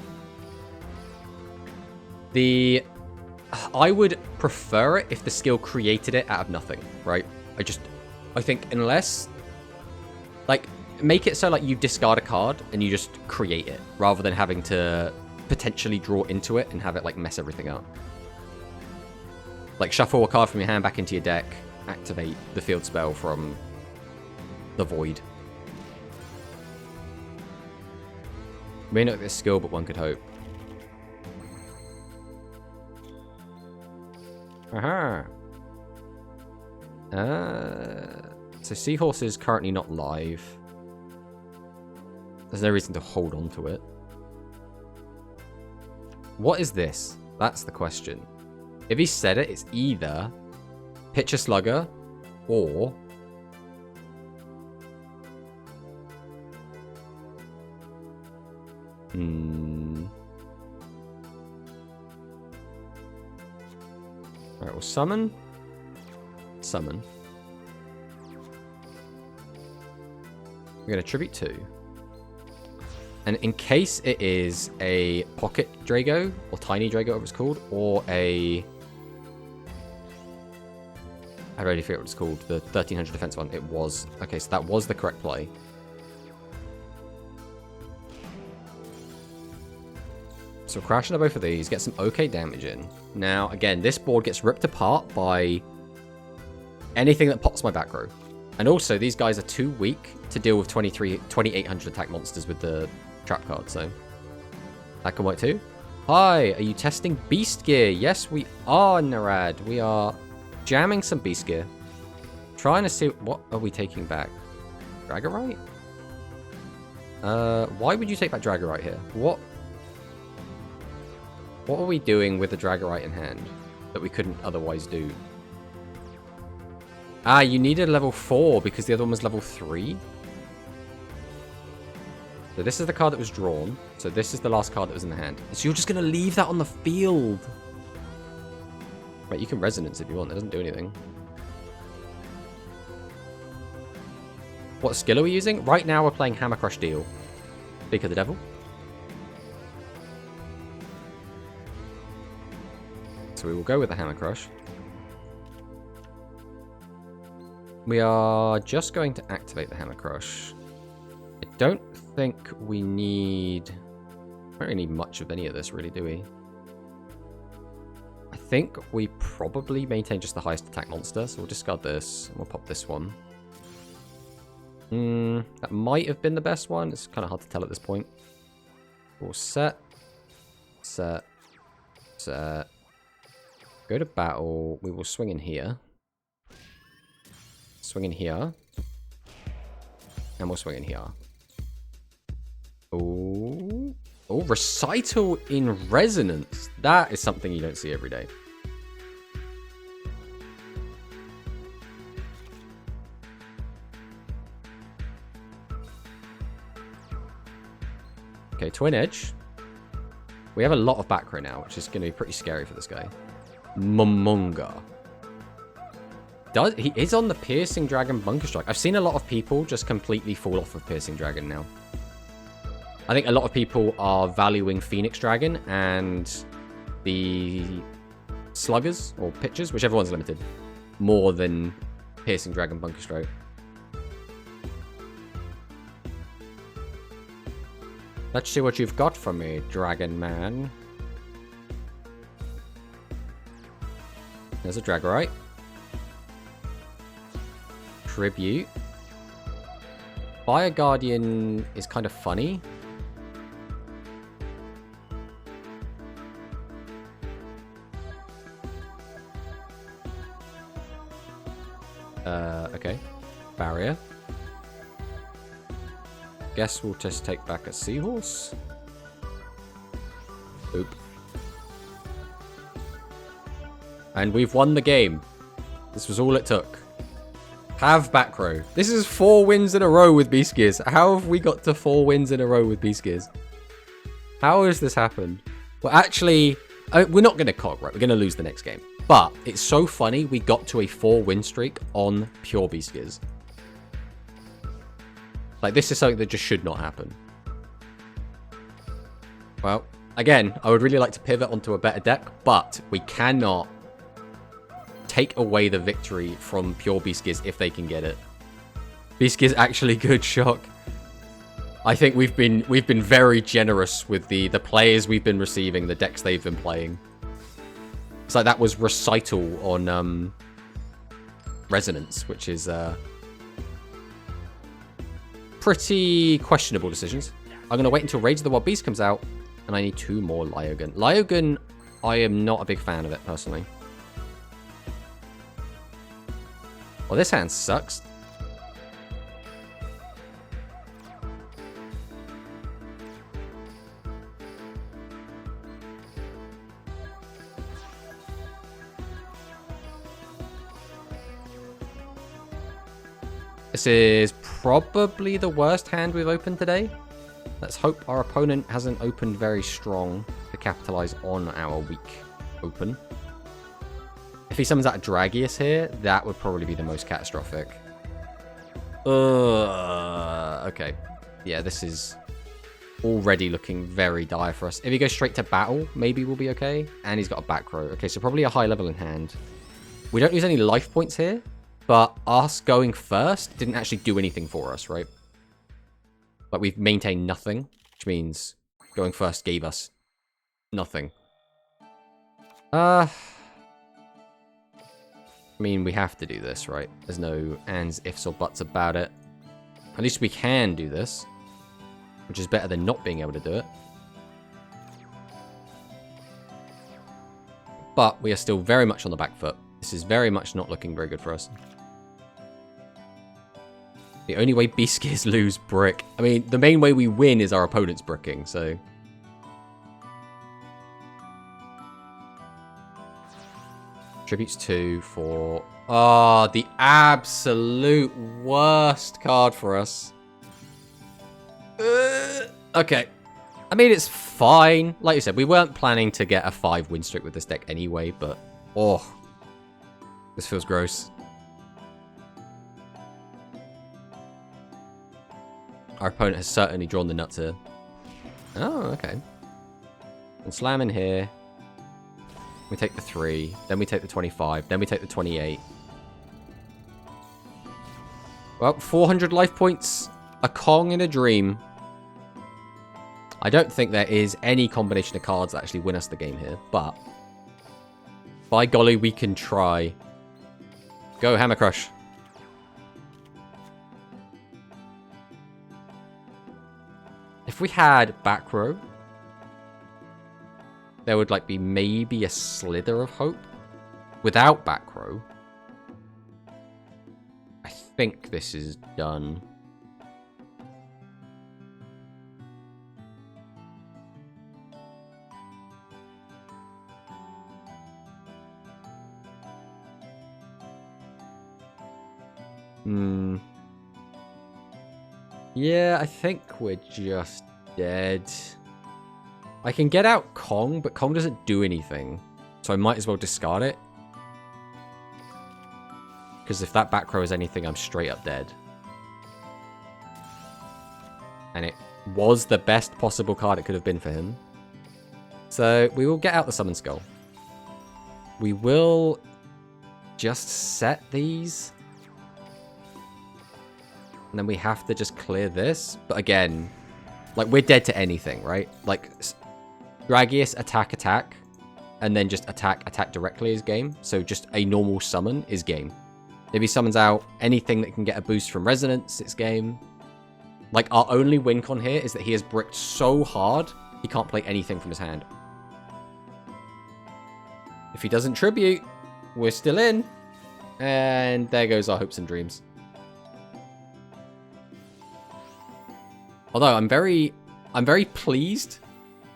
I would prefer it if the skill created it out of nothing, right? I think unless, like, make it so like you discard a card and you just create it rather than having to potentially draw into it and have it like mess everything up. Like shuffle a card from your hand back into your deck, activate the field spell from the void. May not get this skill, but one could hope. Aha. So Seahorse is currently not live. There's no reason to hold on to it. What is this? That's the question. If he said it, it's either Pitcher Slugger or Alright, we'll summon. Summon. We're going to tribute 2. And in case it is a Pocket Drago, or Tiny Drago, whatever it's called, or a... I already forget what it's called, the 1300 defense one. It was. Okay, so that was the correct play. So we're crashing both of these, get some okay damage in. Now, again, this board gets ripped apart by anything that pops my back row. And also, these guys are too weak to deal with 2800 attack monsters with the trap card, so that can work too. Hi, are you testing Beast Gear? Yes, we are, Narad. We are jamming some Beast Gear. Trying to see, what are we taking back? Dragorite? Why would you take back Dragorite here? What are we doing with the Dragorite in hand that we couldn't otherwise do? Ah, you needed a level 4 because the other one was level 3. So this is the card that was drawn. So this is the last card that was in the hand. So you're just going to leave that on the field. Right, you can Resonance if you want. It doesn't do anything. What skill are we using? Right now we're playing Hammer Crush Deal. Speak of the devil. So we will go with the Hammer Crush. We are just going to activate the Hammer Crush. I don't think we need... We don't really need much of any of this, really, do we? I think we probably maintain just the highest attack monster, so we'll discard this, and we'll pop this one. That might have been the best one. It's kind of hard to tell at this point. We'll set. Set. Set. Go to battle. We will swing in here. Swing in here. And we'll swing in here. Oh. Oh, Recital in Resonance. That is something you don't see every day. Okay, Twin Edge. We have a lot of back row now, which is going to be pretty scary for this guy. Momonga. He is on the Piercing Dragon Bunker Strike. I've seen a lot of people just completely fall off of Piercing Dragon now. I think a lot of people are valuing Phoenix Dragon and the Sluggers, or Pitchers, whichever one's limited, more than Piercing Dragon Bunker Strike. Let's see what you've got for me, Dragon Man. There's a Dragorite. Tribute. Fire Guardian is kind of funny. Okay. Barrier. Guess we'll just take back a Seahorse. Oop. And we've won the game. This was all it took. Have back row. This is 4 wins in a row with Beast Gears. How have we got to 4 wins in a row with Beast Gears? How has this happened? Well, actually, we're not going to KoG, right? We're going to lose the next game. But it's so funny we got to a 4-win streak on pure Beast Gears. Like, this is something that just should not happen. Well, again, I would really like to pivot onto a better deck, but we cannot take away the victory from pure Beast Gears if they can get it. Beast Gears actually good, Shock. I think we've been very generous with the players we've been receiving, the decks they've been playing. It's like that was Recital on Resonance, which is pretty questionable decisions. I'm going to wait until Rage of the Wild Beast comes out, and I need 2 more Lyogun. Lyogun, I am not a big fan of it, personally. Well, this hand sucks. This is probably the worst hand we've opened today. Let's hope our opponent hasn't opened very strong to capitalize on our weak open. If he summons out a Dragius here, that would probably be the most catastrophic. Okay. Yeah, this is already looking very dire for us. If he goes straight to battle, maybe we'll be okay. And he's got a back row. Okay, so probably a high level in hand. We don't lose any life points here. But us going first didn't actually do anything for us, right? Like, we've maintained nothing, which means going first gave us nothing. I mean, we have to do this, right? There's no ands, ifs, or buts about it. At least we can do this, which is better than not being able to do it. But we are still very much on the back foot. This is very much not looking very good for us. The only way Beast Gears lose brick. I mean, the main way we win is our opponent's bricking, so. Tributes 2 for... Oh, the absolute worst card for us. Okay. I mean, it's fine. Like you said, we weren't planning to get a 5-win streak with this deck anyway, but... Oh. This feels gross. our opponent has certainly drawn the nuts here. Oh, okay. And slam in here. We take the 3, then we take the 25, then we take the 28. Well, 400 life points, a Kong in a dream. I don't think there is any combination of cards that actually win us the game here, but by golly, we can try. Go, Hammer Crush. If we had back row, there would like be maybe a slither of hope. Without back row, I think this is done. Yeah, I think we're just dead. I can get out Kong, but Kong doesn't do anything. So I might as well discard it. Because if that back row is anything, I'm straight up dead. And it was the best possible card it could have been for him. So we will get out the Summon Skull. We will just set these. And then we have to just clear this. But again, like, we're dead to anything, right? Like, Dragius, attack, and then just attack directly is game. So just a normal summon is game. If he summons out anything that can get a boost from Resonance, it's game. Like, our only win con here is that he has bricked so hard, he can't play anything from his hand. If he doesn't tribute, we're still in. And there goes our hopes and dreams. Although I'm very pleased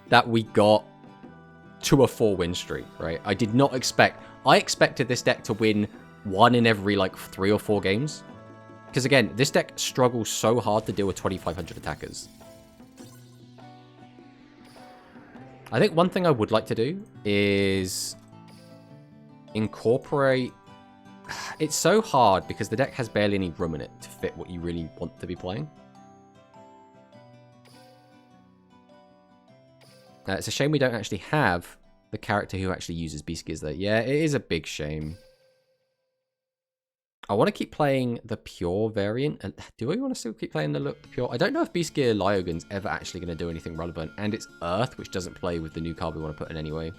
that we got to a 4-win streak, right? I did not expect... I expected this deck to win 1 in every, like, 3 or 4 games. Because, again, this deck struggles so hard to deal with 2,500 attackers. I think one thing I would like to do is incorporate... It's so hard because the deck has barely any room in it to fit what you really want to be playing. It's a shame we don't actually have the character who actually uses Beast Gears, though. Yeah, it is a big shame. I want to keep playing the pure variant. Do I want to still keep playing the pure? I don't know if Beast Gear Lyogun's ever actually going to do anything relevant. And it's Earth, which doesn't play with the new card we want to put in anyway.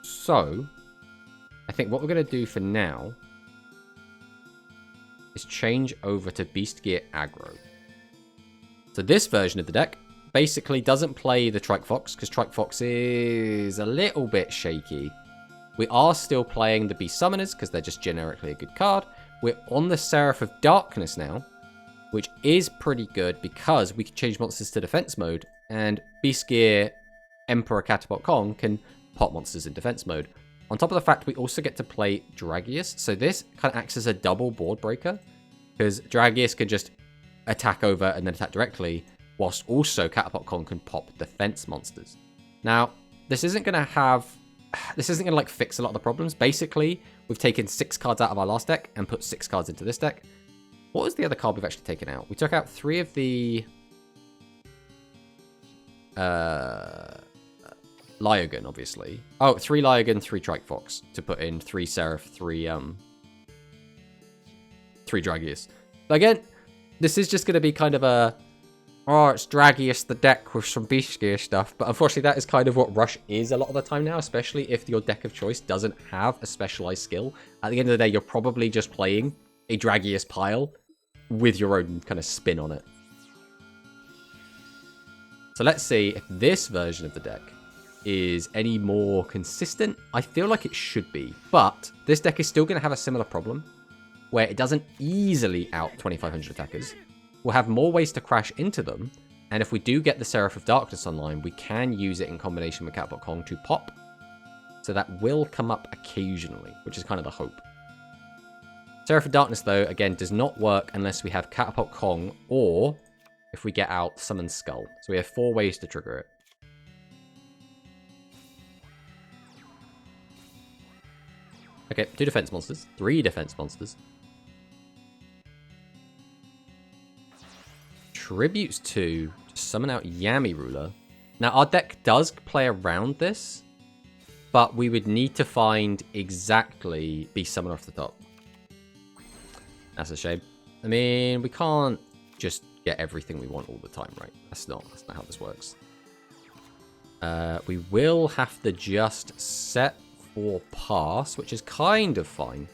So, I think what we're going to do for now is change over to Beast Gear Aggro. So this version of the deck basically doesn't play the Trike Fox, because Trike Fox is a little bit shaky. We are still playing the Beast Summoners, because they're just generically a good card. We're on the Seraph of Darkness now, which is pretty good, because we can change monsters to defense mode, and Beast Gear Emperor Catapult Kong can pop monsters in defense mode. On top of the fact, we also get to play Dragius, so this kind of acts as a double board breaker, because Dragius can just attack over and then attack directly, whilst also Catapult Kong can pop defense monsters. Now, this isn't going to like fix a lot of the problems. Basically, we've taken 6 cards out of our last deck and put 6 cards into this deck. What was the other card we've actually taken out? We took out 3 of the Lyogun, obviously. Oh, 3 Lyogun, 3 Trike Fox to put in 3 Seraph, 3 Dragius. But again, this is just going to be kind of a... Oh, it's Dragius the deck with some Beast Gear stuff. But unfortunately, that is kind of what Rush is a lot of the time now, especially if your deck of choice doesn't have a specialized skill. At the end of the day, you're probably just playing a Dragius pile with your own kind of spin on it. So let's see if this version of the deck is any more consistent. I feel like it should be. But this deck is still going to have a similar problem, where it doesn't easily out 2,500 attackers. We'll have more ways to crash into them, and if we do get the Seraph of Darkness online, we can use it in combination with Catapult Kong to pop. So that will come up occasionally, which is kind of the hope. Seraph of Darkness, though, again, does not work unless we have Catapult Kong, or if we get out Summon Skull. So we have 4 ways to trigger it. Okay, 2 defense monsters, 3 defense monsters. Tributes to summon out Yami Ruler. Now, our deck does play around this, but we would need to find exactly Beast Summon off the top. That's a shame. I mean, we can't just get everything we want all the time, right? That's not how this works. We will have to just set for pass, which is kind of fine.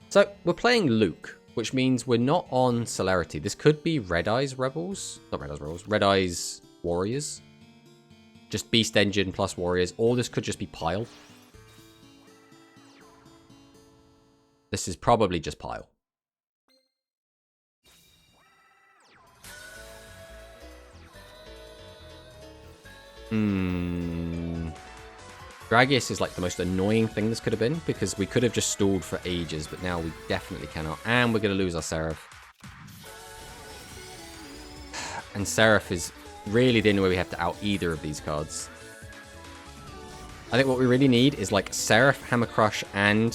So, we're playing Luke, which means we're not on Celerity. This could be Red Eyes Rebels. Not Red Eyes Rebels. Red Eyes Warriors. Just Beast Engine plus Warriors. Or this could just be Pile. This is probably just Pile. Dragius is like the most annoying thing this could have been, because we could have just stalled for ages, but now we definitely cannot. And we're going to lose our Seraph. And Seraph is really the only way we have to out either of these cards. I think what we really need is like Seraph, Hammer Crush, and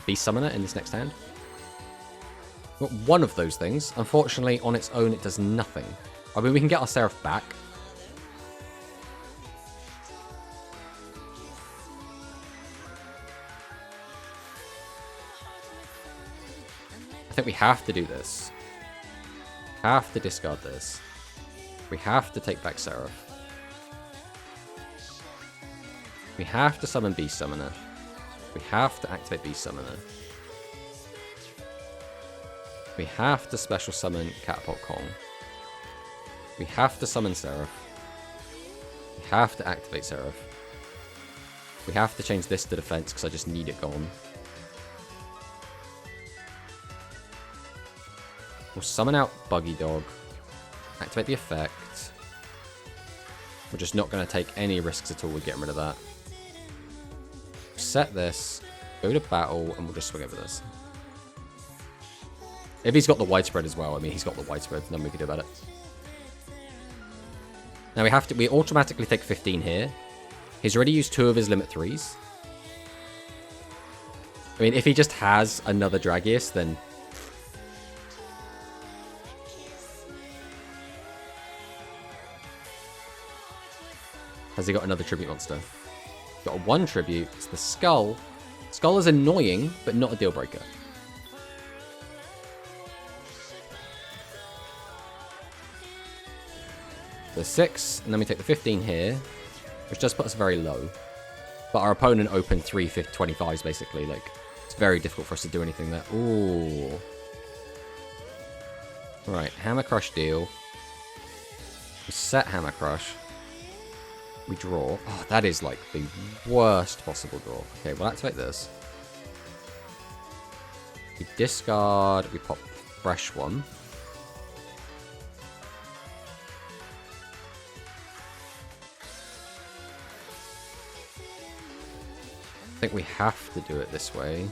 Beast Summoner in this next hand. But one of those things. Unfortunately, on its own, it does nothing. I mean, we can get our Seraph back. I think we have to do this. Have to discard this. We have to take back Seraph. We have to summon Beast Summoner. We have to activate Beast Summoner. We have to special summon Catapult KoG. We have to summon Seraph. We have to activate Seraph. We have to change this to defense because I just need it gone. We'll summon out Buggy Dog. Activate the effect. We're just not going to take any risks at all with getting rid of that. Set this. Go to battle, and we'll just swing over this. If he's got the widespread as well, I mean, he's got the widespread, nothing we can do about it. Now we automatically take 15 here. He's already used 2 of his limit 3s. I mean, if he just has another Dragius, then... Has he got another tribute monster? Got a 1 tribute. It's the Skull. Skull is annoying, but not a deal breaker. The 6, and then we take the 15 here, which does put us very low. But our opponent opened 3 25s basically. Like, it's very difficult for us to do anything there. Ooh. Right, Hammer Crush deal. We set Hammer Crush. We draw. Oh, that is like the worst possible draw. Okay, we'll activate this. We discard. We pop fresh one. I think we have to do it this way.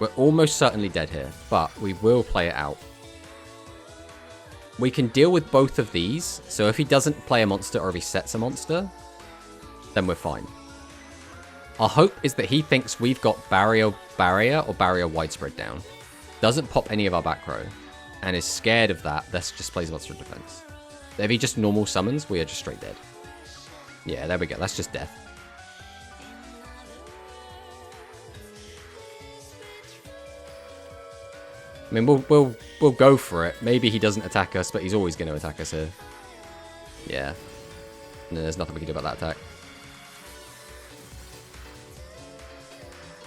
We're almost certainly dead here, but we will play it out. We can deal with both of these, so if he doesn't play a monster or if he sets a monster, then we're fine. Our hope is that he thinks we've got barrier or barrier widespread down. Doesn't pop any of our back row, and is scared of that. This just plays monster defense. If he just normal summons, we are just straight dead. Yeah, there we go. That's just death. I mean, we'll go for it. Maybe he doesn't attack us, but he's always going to attack us here. Yeah. And there's nothing we can do about that attack.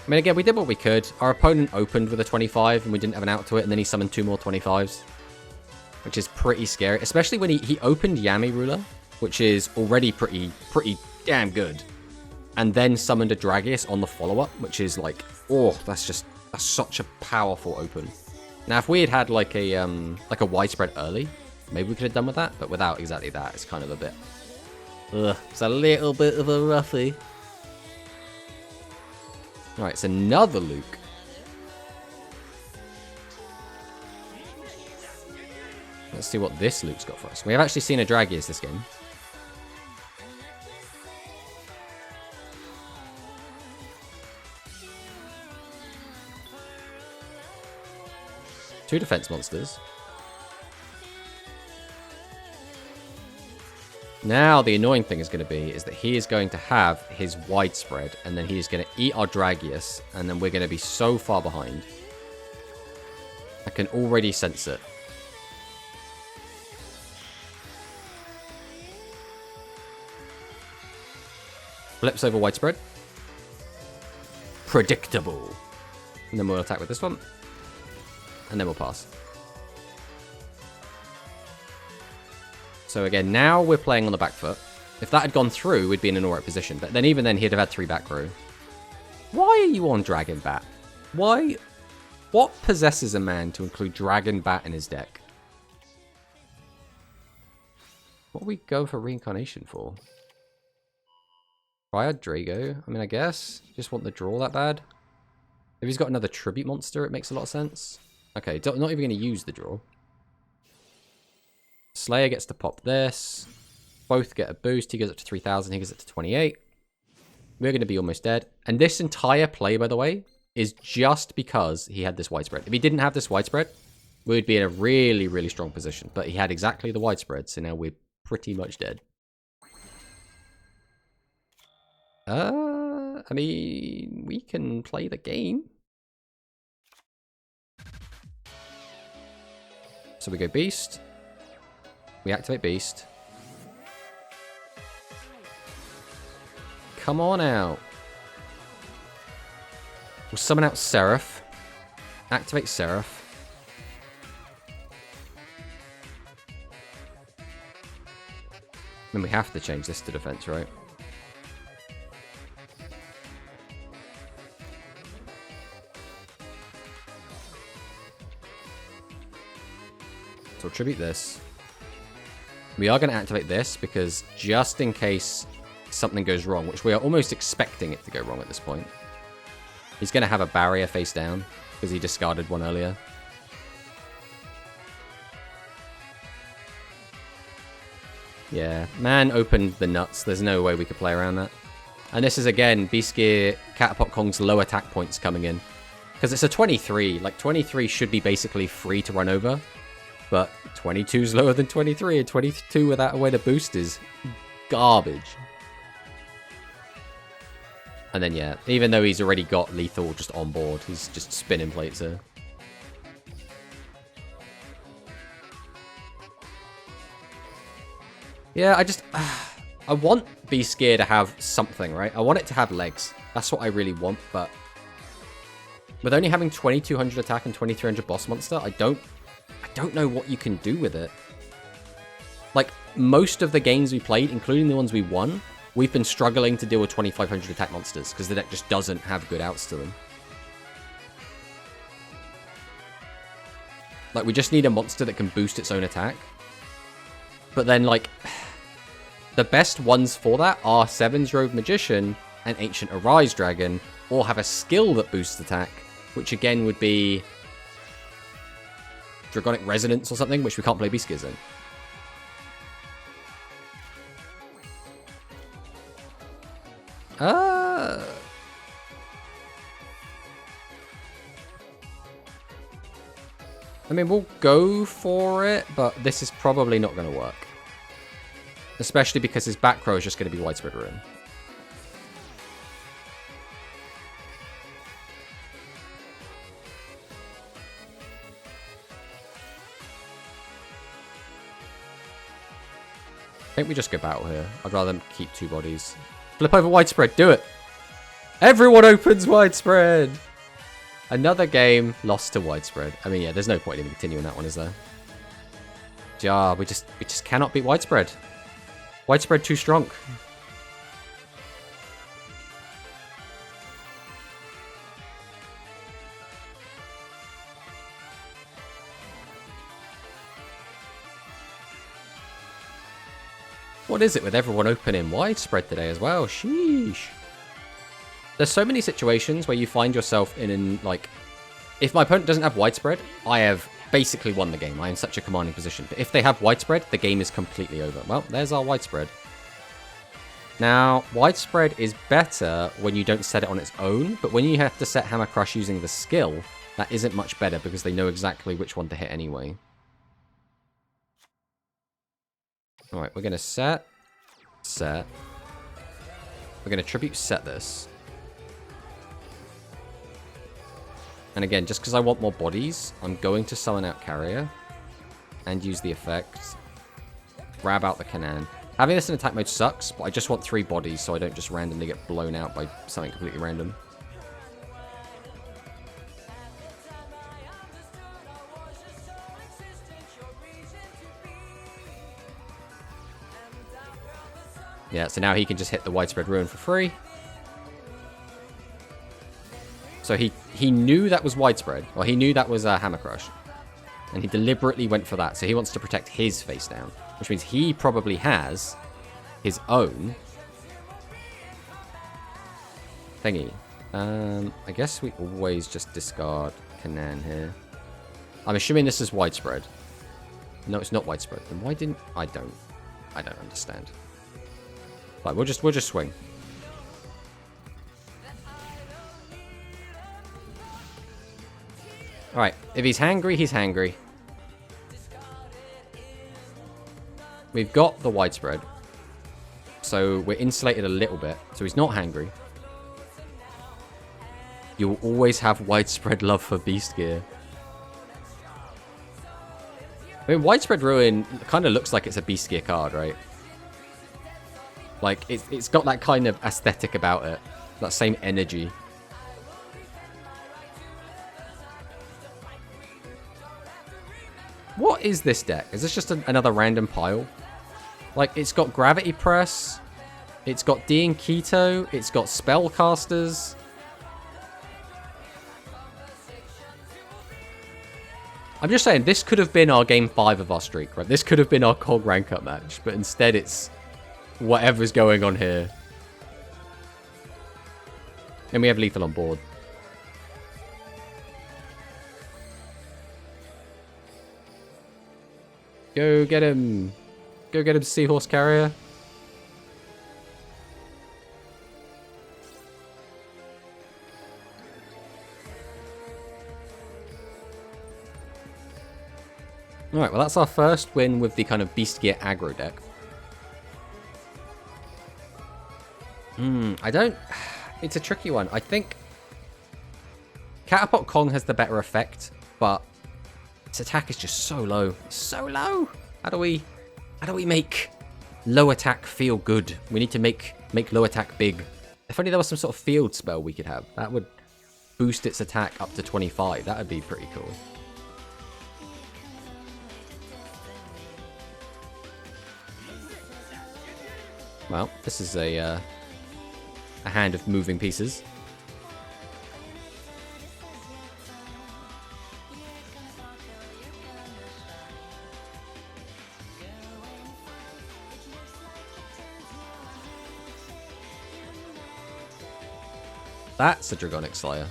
I mean, again, we did what we could. Our opponent opened with a 25, and we didn't have an out to it, and then he summoned 2 more 25s. Which is pretty scary, especially when he opened Yami Ruler, which is already pretty damn good. And then summoned a Dragius on the follow-up, which is like, oh, that's such a powerful open. Now, if we had had like a widespread early, maybe we could have done with that, but without exactly that, it's kind of a bit... Ugh, it's a little bit of a roughie. Alright, it's another Luke. Let's see what this Luke's got for us. We have actually seen a Dragius this game. 2 defense monsters. Now, the annoying thing is going to be is that he is going to have his widespread, and then he is going to eat our Dragius, and then we're going to be so far behind. I can already sense it. Flips over widespread. Predictable. And then we'll attack with this one. And then we'll pass. So again, now we're playing on the back foot. If that had gone through, we'd be in an alright position. But then even then, he'd have had 3 back row. Why are you on Dragon Bat? Why? What possesses a man to include Dragon Bat in his deck? What are we going for Reincarnation for? Triad Drago? I mean, I guess. Just want the draw that bad. If he's got another Tribute monster, it makes a lot of sense. Okay, not even going to use the draw. Slayer gets to pop this. Both get a boost. He goes up to 3,000. He goes up to 28. We're going to be almost dead. And this entire play, by the way, is just because he had this widespread. If he didn't have this widespread, we would be in a really, really strong position. But he had exactly the widespread, so now we're pretty much dead. I mean, we can play the game. So we go Beast. We activate Beast. Come on out. We'll summon out Seraph. Activate Seraph. Then we have to change this to defense, right? So we'll tribute this. We are going to activate this because just in case something goes wrong, which we are almost expecting it to go wrong at this point. He's going to have a barrier face down because he discarded one earlier. Yeah, man opened the nuts. There's no way we could play around that. And this is, again, Beast Gear, Catapult Kong's low attack points coming in. Because it's a 23. Like, 23 should be basically free to run over. But 22 is lower than 23, and 22 without a way to boost is garbage. And then, yeah, even though he's already got lethal just on board, he's just spinning plates here. Yeah, I want Beast Gear to have something, right? I want it to have legs. That's what I really want, but with only having 2200 attack and 2300 boss monster, I don't know what you can do with it. Like, most of the games we played, including the ones we won, we've been struggling to deal with 2500 attack monsters because the deck just doesn't have good outs to them. Like, we just need a monster that can boost its own attack. But then, like, the best ones for that are Seven's Rogue Magician and Ancient Arise Dragon, or have a skill that boosts attack, which again would be Dragonic Resonance or something, which we can't play Beast Gears in. I mean, we'll go for it, but this is probably not going to work. Especially because his back row is just going to be Widespread Ruin. I think we just go battle here. I'd rather keep 2 bodies. Flip over Widespread. Do it. Everyone opens Widespread. Another game lost to Widespread. I mean, yeah, there's no point in even continuing that one, is there? Yeah, we just cannot beat Widespread. Widespread too strong. What is it with everyone opening Widespread today as well? Sheesh. There's so many situations where you find yourself in, like, if my opponent doesn't have Widespread, I have basically won the game. I am in such a commanding position. But if they have Widespread, the game is completely over. Well, there's our Widespread. Now, Widespread is better when you don't set it on its own, but when you have to set Hammer Crush using the skill, that isn't much better because they know exactly which one to hit anyway. Alright, we're going to set. Set. We're going to tribute set this. And again, just because I want more bodies, I'm going to summon out Carrier. And use the effect. Grab out the Canaan. Having this in attack mode sucks, but I just want 3 bodies so I don't just randomly get blown out by something completely random. Yeah, so now he can just hit the Widespread Ruin for free. So he knew that was Widespread. Well, he knew that was Hammer Crush. And he deliberately went for that. So he wants to protect his face down. Which means he probably has his own thingy. I guess we always just discard Canaan here. I'm assuming this is Widespread. No, it's not Widespread. Then why didn't... I don't understand. Right, we'll just swing. Alright, if he's hangry, he's hangry. We've got the Widespread. So we're insulated a little bit. So he's not hangry. You will always have Widespread love for Beast Gear. I mean, Widespread Ruin kind of looks like it's a Beast Gear card, right? Like, it's got that kind of aesthetic about it. That same energy. What is this deck? Is this just another random pile? Like, it's got Gravity Press. It's got D and Keto. It's got Spellcasters. I'm just saying, this could have been our game 5 of our streak, right? This could have been our KoG rank up match. But instead, it's whatever's going on here. And we have Lethal on board. Go get him. Go get him, Seahorse Carrier. Alright, well that's our first win with the kind of Beast Gear aggro deck. I don't... It's a tricky one. I think Catapult KoG has the better effect, but its attack is just so low. It's so low! How do we make low attack feel good? We need to make low attack big. If only there was some sort of field spell we could have. That would boost its attack up to 25. That would be pretty cool. Well, this is a hand of moving pieces. That's a Dragonic Slayer.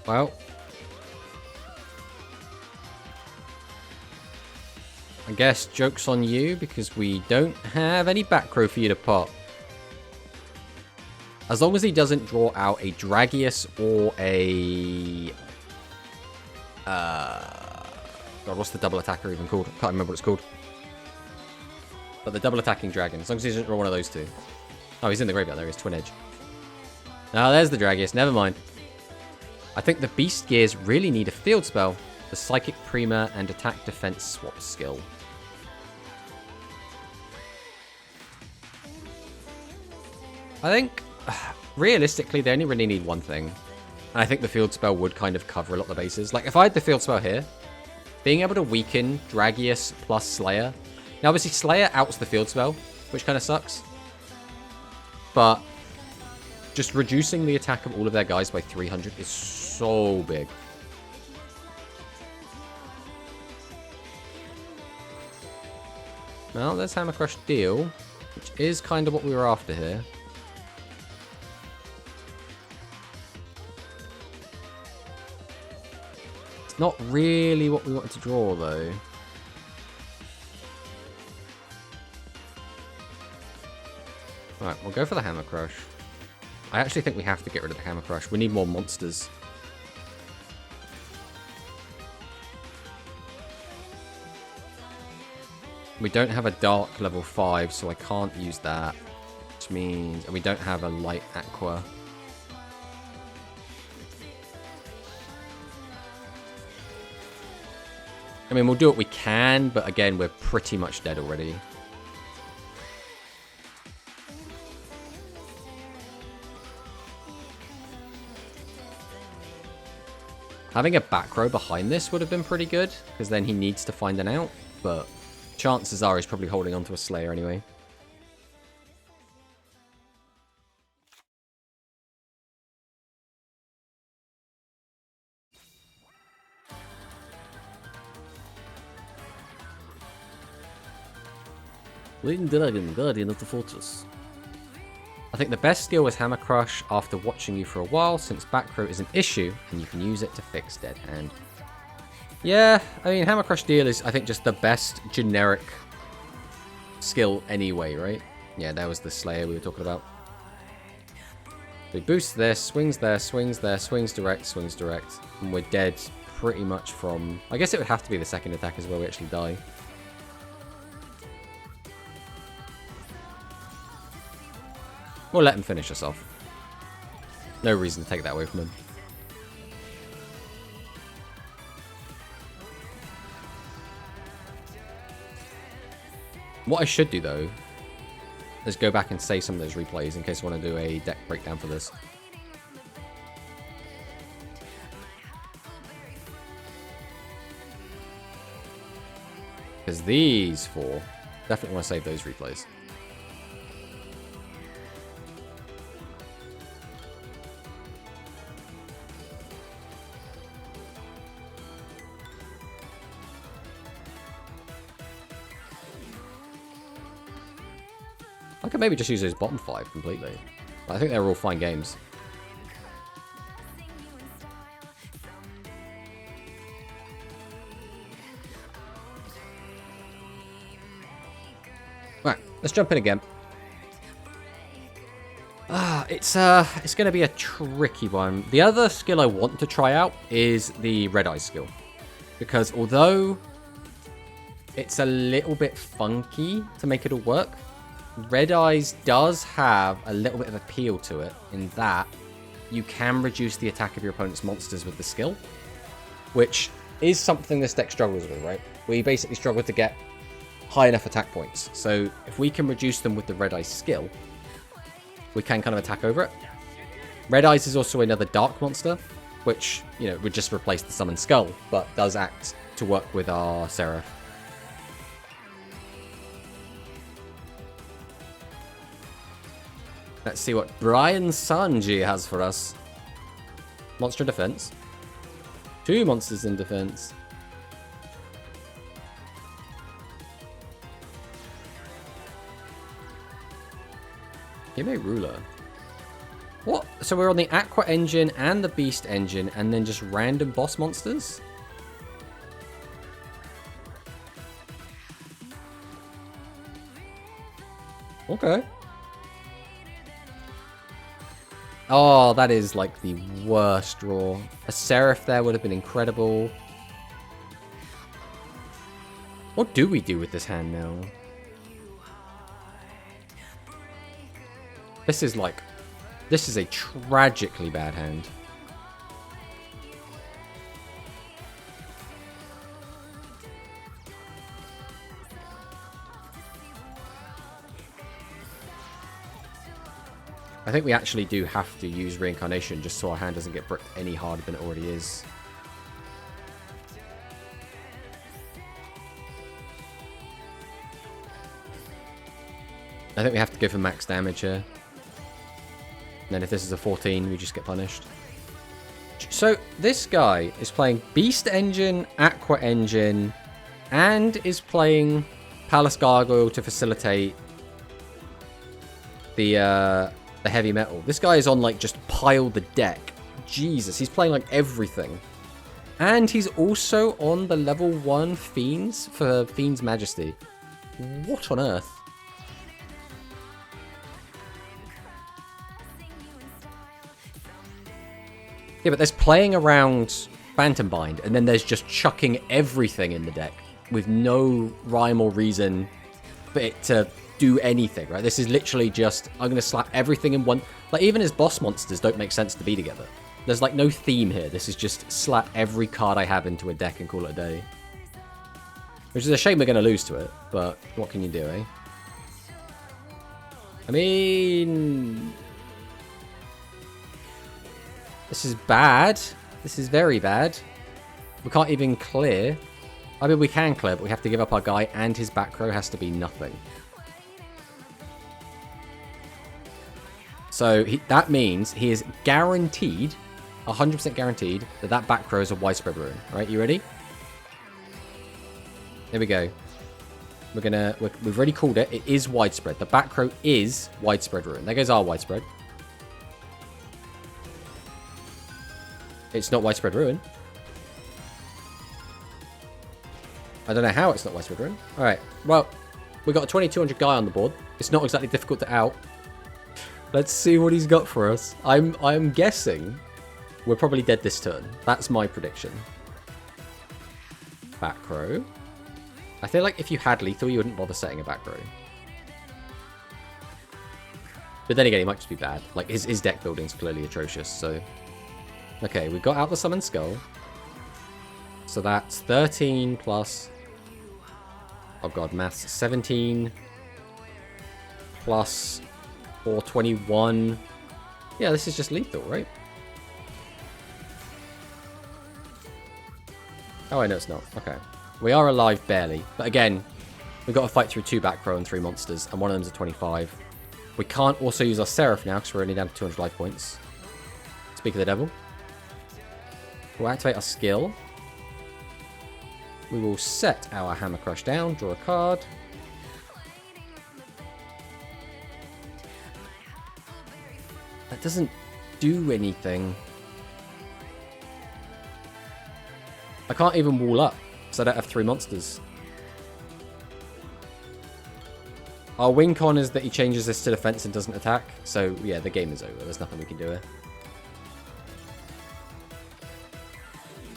Well, I guess joke's on you because we don't have any back row for you to pop. As long as he doesn't draw out a Dragius or a... God, what's the double attacker even called? I can't remember what it's called. But the double attacking dragon. As long as he doesn't draw one of those two. Oh, he's in the graveyard. There he is. Twin Edge. Oh, there's the Dragius. Never mind. I think the Beast Gears really need a field spell. The Psychic Prima and Attack Defense swap skill. I think, realistically, they only really need one thing. And I think the field spell would kind of cover a lot of the bases. Like, if I had the field spell here, being able to weaken Dragius plus Slayer. Now, obviously, Slayer outs the field spell, which kind of sucks. But just reducing the attack of all of their guys by 300 is so big. Well, there's Hammer Crush Deal, which is kind of what we were after here. It's not really what we wanted to draw, though. Alright, we'll go for the Hammer Crush. I actually think we have to get rid of the Hammer Crush. We need more monsters. We don't have a Dark level 5, so I can't use that. Which means... And we don't have a Light Aqua. I mean, we'll do what we can, but again, we're pretty much dead already. Having a back row behind this would have been pretty good, because then he needs to find an out, but chances are he's probably holding onto a Slayer anyway. Leading Dragon, Guardian of the Fortress. I think the best skill is Hammer Crush after watching you for a while, since back row is an issue, and you can use it to fix Dead Hand. Yeah, I mean, Hammer Crush Deal is, I think, just the best generic skill anyway, right? Yeah, there was the Slayer we were talking about. We boost this, swings there, swings there, swings direct, and we're dead pretty much from... I guess it would have to be the second attack as well, we actually die. We'll let him finish us off. No reason to take that away from him. What I should do, though, is go back and save some of those replays in case I want to do a deck breakdown for this. Because these four, definitely want to save those replays. I could maybe just use those bottom 5 completely. I think they're all fine games. Right, let's jump in again. It's going to be a tricky one. The other skill I want to try out is the Red Eye skill. Because although it's a little bit funky to make it all work, Red Eyes does have a little bit of appeal to it in that you can reduce the attack of your opponent's monsters with the skill, which is something this deck struggles with, right? We basically struggle to get high enough attack points. So if we can reduce them with the Red Eyes skill, we can kind of attack over it. Red Eyes is also another dark monster, which, you know, would just replace the Summon Skull, but does act to work with our Seraph. Let's see what Brian Sanji has for us. Monster defense. 2 monsters in defense. Give me a ruler. What? So we're on the Aqua engine and the Beast engine and then just random boss monsters? Okay. Oh, that is like the worst draw. A Seraph there would have been incredible. What do we do with this hand now? This is like... This is a tragically bad hand. I think we actually do have to use Reincarnation just so our hand doesn't get bricked any harder than it already is. I think we have to go for max damage here. And then if this is a 14, we just get punished. So this guy is playing Beast Engine, Aqua Engine, and is playing Palace Gargoyle to facilitate the heavy metal. This guy is on like just pile the deck. Jesus, he's playing like everything. And he's also on the level 1 Fiends for Fiend's Majesty. What on earth? Yeah, but there's playing around Phantom Bind, and then there's just chucking everything in the deck with no rhyme or reason for it to do anything, right? This is literally just, I'm going to slap everything in one. Like, even his boss monsters don't make sense to be together. There's, like, no theme here. This is just slap every card I have into a deck and call it a day. Which is a shame we're going to lose to it, but what can you do, eh? I mean... This is bad. This is very bad. We can't even clear. I mean, we can clear, but we have to give up our guy, and his back row has to be nothing. So that means he is guaranteed, 100% guaranteed, that back row is a widespread ruin. Right, you ready? There we go. We've already called it. It is widespread. The back row is widespread ruin. There goes our widespread. It's not widespread ruin. I don't know how it's not widespread ruin. Alright, well, we got a 2200 guy on the board. It's not exactly difficult to out. Let's see what he's got for us. I'm guessing we're probably dead this turn. That's my prediction. Back row. I feel like if you had lethal, you wouldn't bother setting a back row. But then again, he might just be bad. Like, his deck building's clearly atrocious, so... Okay, we got out the Summon Skull. So that's 13 plus... Oh god, maths. 17 plus 421. Yeah, this is just lethal, right? Oh, I know it's not. Okay. We are alive barely. But again, we've got to fight through 2 back row and 3 monsters, and one of them's a 25. We can't also use our Seraph now because we're only down to 200 life points. Speak of the devil. We'll activate our skill. We will set our Hammer Crush down, draw a card. That doesn't do anything. I can't even wall up, because I don't have 3 monsters. Our win con is that he changes this to defense and doesn't attack. So, yeah, the game is over. There's nothing we can do here.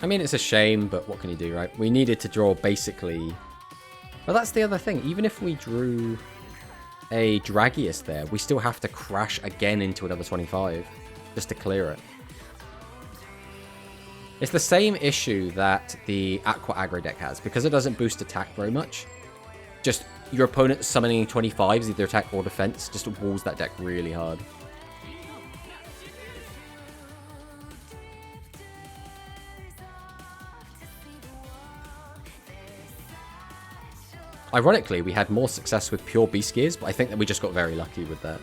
I mean, it's a shame, but what can you do, right? We needed to draw basically... Well, that's the other thing. Even if we drew a Dragius there, we still have to crash again into another 25 just to clear it. It's the same issue that the Aqua aggro deck has. Because it doesn't boost attack very much, just your opponent summoning 25s, either attack or defense, just walls that deck really hard. Ironically, we had more success with pure Beast Gears, but I think that we just got very lucky with that.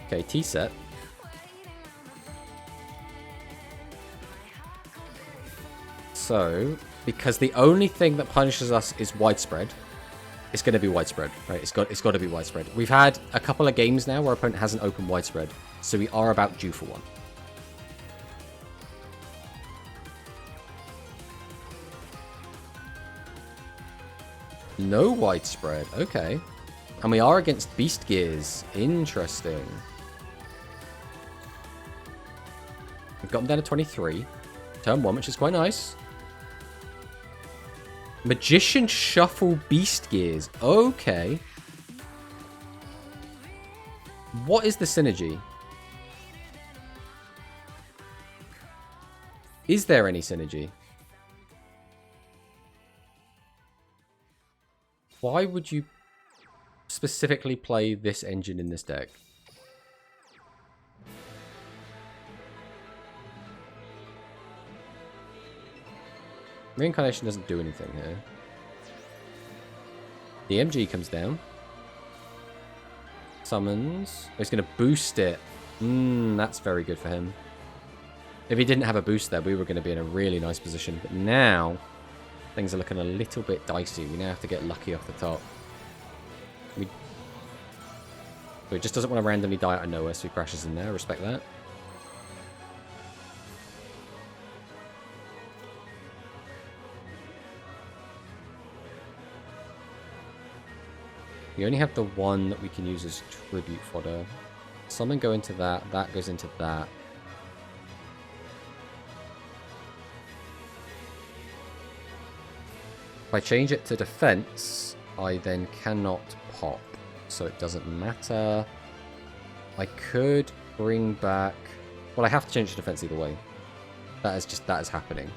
Okay, T-set. So, because the only thing that punishes us is widespread, it's going to be widespread, right? It's got to be widespread. We've had a couple of games now where our opponent hasn't opened widespread, so we are about due for one. No widespread, okay. And we are against Beast Gears. Interesting. We've got them down to 23. Turn 1, which is quite nice. Magician Shuffle Beast Gears. Okay. What is the synergy? Is there any synergy? Why would you specifically play this engine in this deck? Reincarnation doesn't do anything here. The MG comes down. Summons. Oh, he's going to boost it. That's very good for him. If he didn't have a boost there, we were going to be in a really nice position. But now, things are looking a little bit dicey. We now have to get lucky off the top. So he just doesn't want to randomly die out of nowhere, so he crashes in there. Respect that. We only have the one that we can use as tribute fodder. Summon go into that. That goes into that. If I change it to defense, I then cannot pop. So it doesn't matter. I could bring back... Well, I have to change to defense either way. That is happening.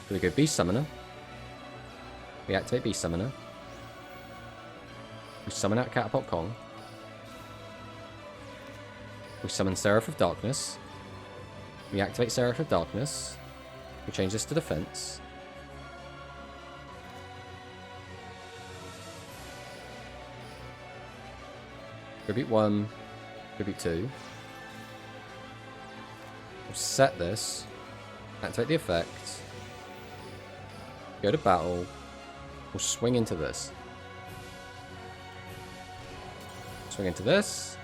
So we go Beast Summoner. We activate Beast Summoner. We summon out Catapult KoG. We summon Seraph of Darkness. We activate Seraph of Darkness. We change this to defense. Tribute 1, Tribute 2. We'll set this. Activate the effect. Go to battle. We'll swing into this. Swing into this.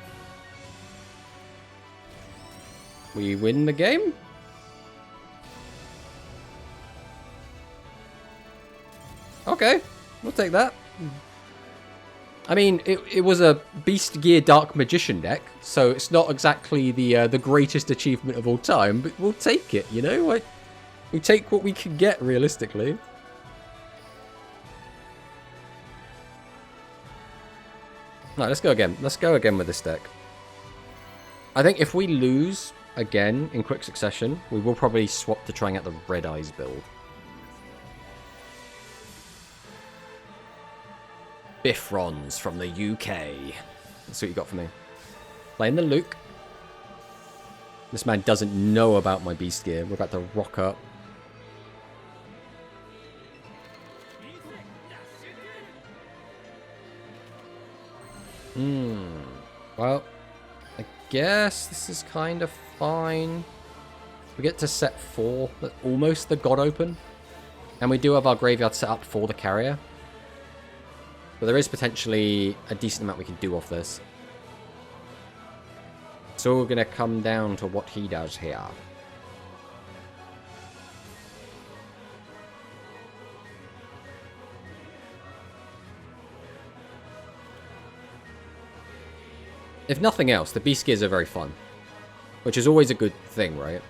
We win the game? Okay, we'll take that. I mean, it was a Beast Gear Dark Magician deck, so it's not exactly the greatest achievement of all time, but we'll take it, you know? Like, we take what we can get, realistically. Right, let's go again. Let's go again with this deck. I think if we lose again in quick succession, we will probably swap to trying out the Red Eyes build. Bifrons from the UK. That's what you got for me. Playing the Luke. This man doesn't know about my Beast Gear. We're about to rock up. Well, I guess this is kind of fine. We get to set 4. That's almost the God Open. And we do have our graveyard set up for the carrier. But there is potentially a decent amount we can do off this. It's all going to come down to what he does here. If nothing else, the Beast Gears are very fun. Which is always a good thing, right?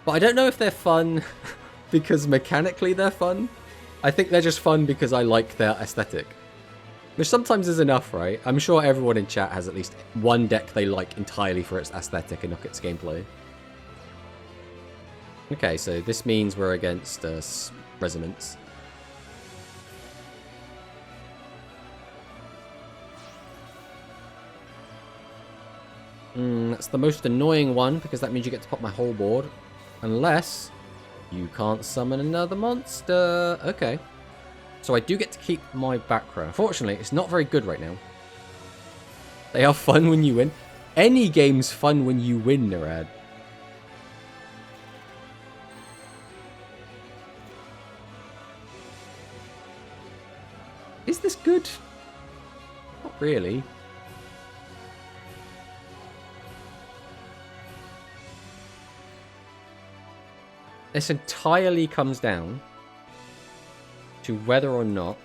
But I don't know if they're fun because mechanically they're fun. I think they're just fun because I like their aesthetic. Which sometimes is enough, right? I'm sure everyone in chat has at least one deck they like entirely for its aesthetic and not its gameplay. Okay, so this means we're against Resonance. That's the most annoying one, because that means you get to pop my whole board. Unless you can't summon another monster. Okay. So I do get to keep my back row. Unfortunately, it's not very good right now. They are fun when you win. Any game's fun when you win, Narad. Is this good? Not really. This entirely comes down to whether or not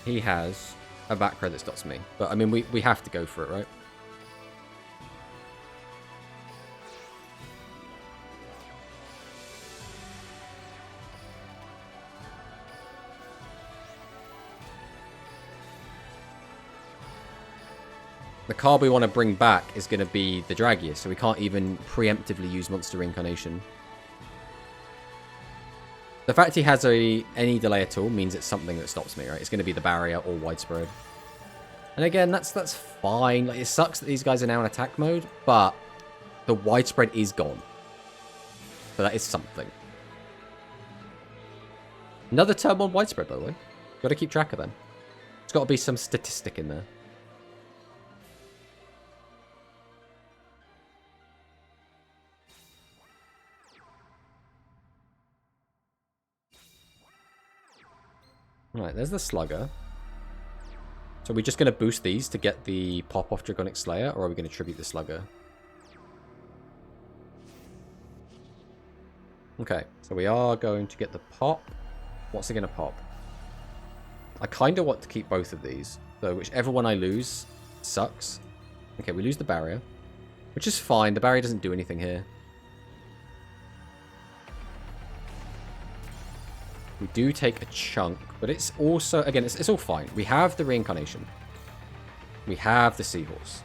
he has a back row that stops me. But, I mean, we have to go for it, right? The card we want to bring back is going to be the Dragia, so we can't even preemptively use Monster Reincarnation. The fact he has any delay at all means it's something that stops me, right? It's going to be the barrier or widespread. And again, that's fine. Like, it sucks that these guys are now in attack mode, but the widespread is gone. So that is something. Another turn 1 widespread, by the way. Got to keep track of them. There's got to be some statistic in there. Right, there's the Slugger. So are we just going to boost these to get the pop off Dragonic Slayer, or are we going to tribute the Slugger? Okay, so we are going to get the pop. What's it going to pop? I kind of want to keep both of these. So whichever one I lose sucks. Okay, we lose the barrier. Which is fine. The barrier doesn't do anything here. We do take a chunk. But it's also... Again, it's all fine. We have the reincarnation. We have the seahorse.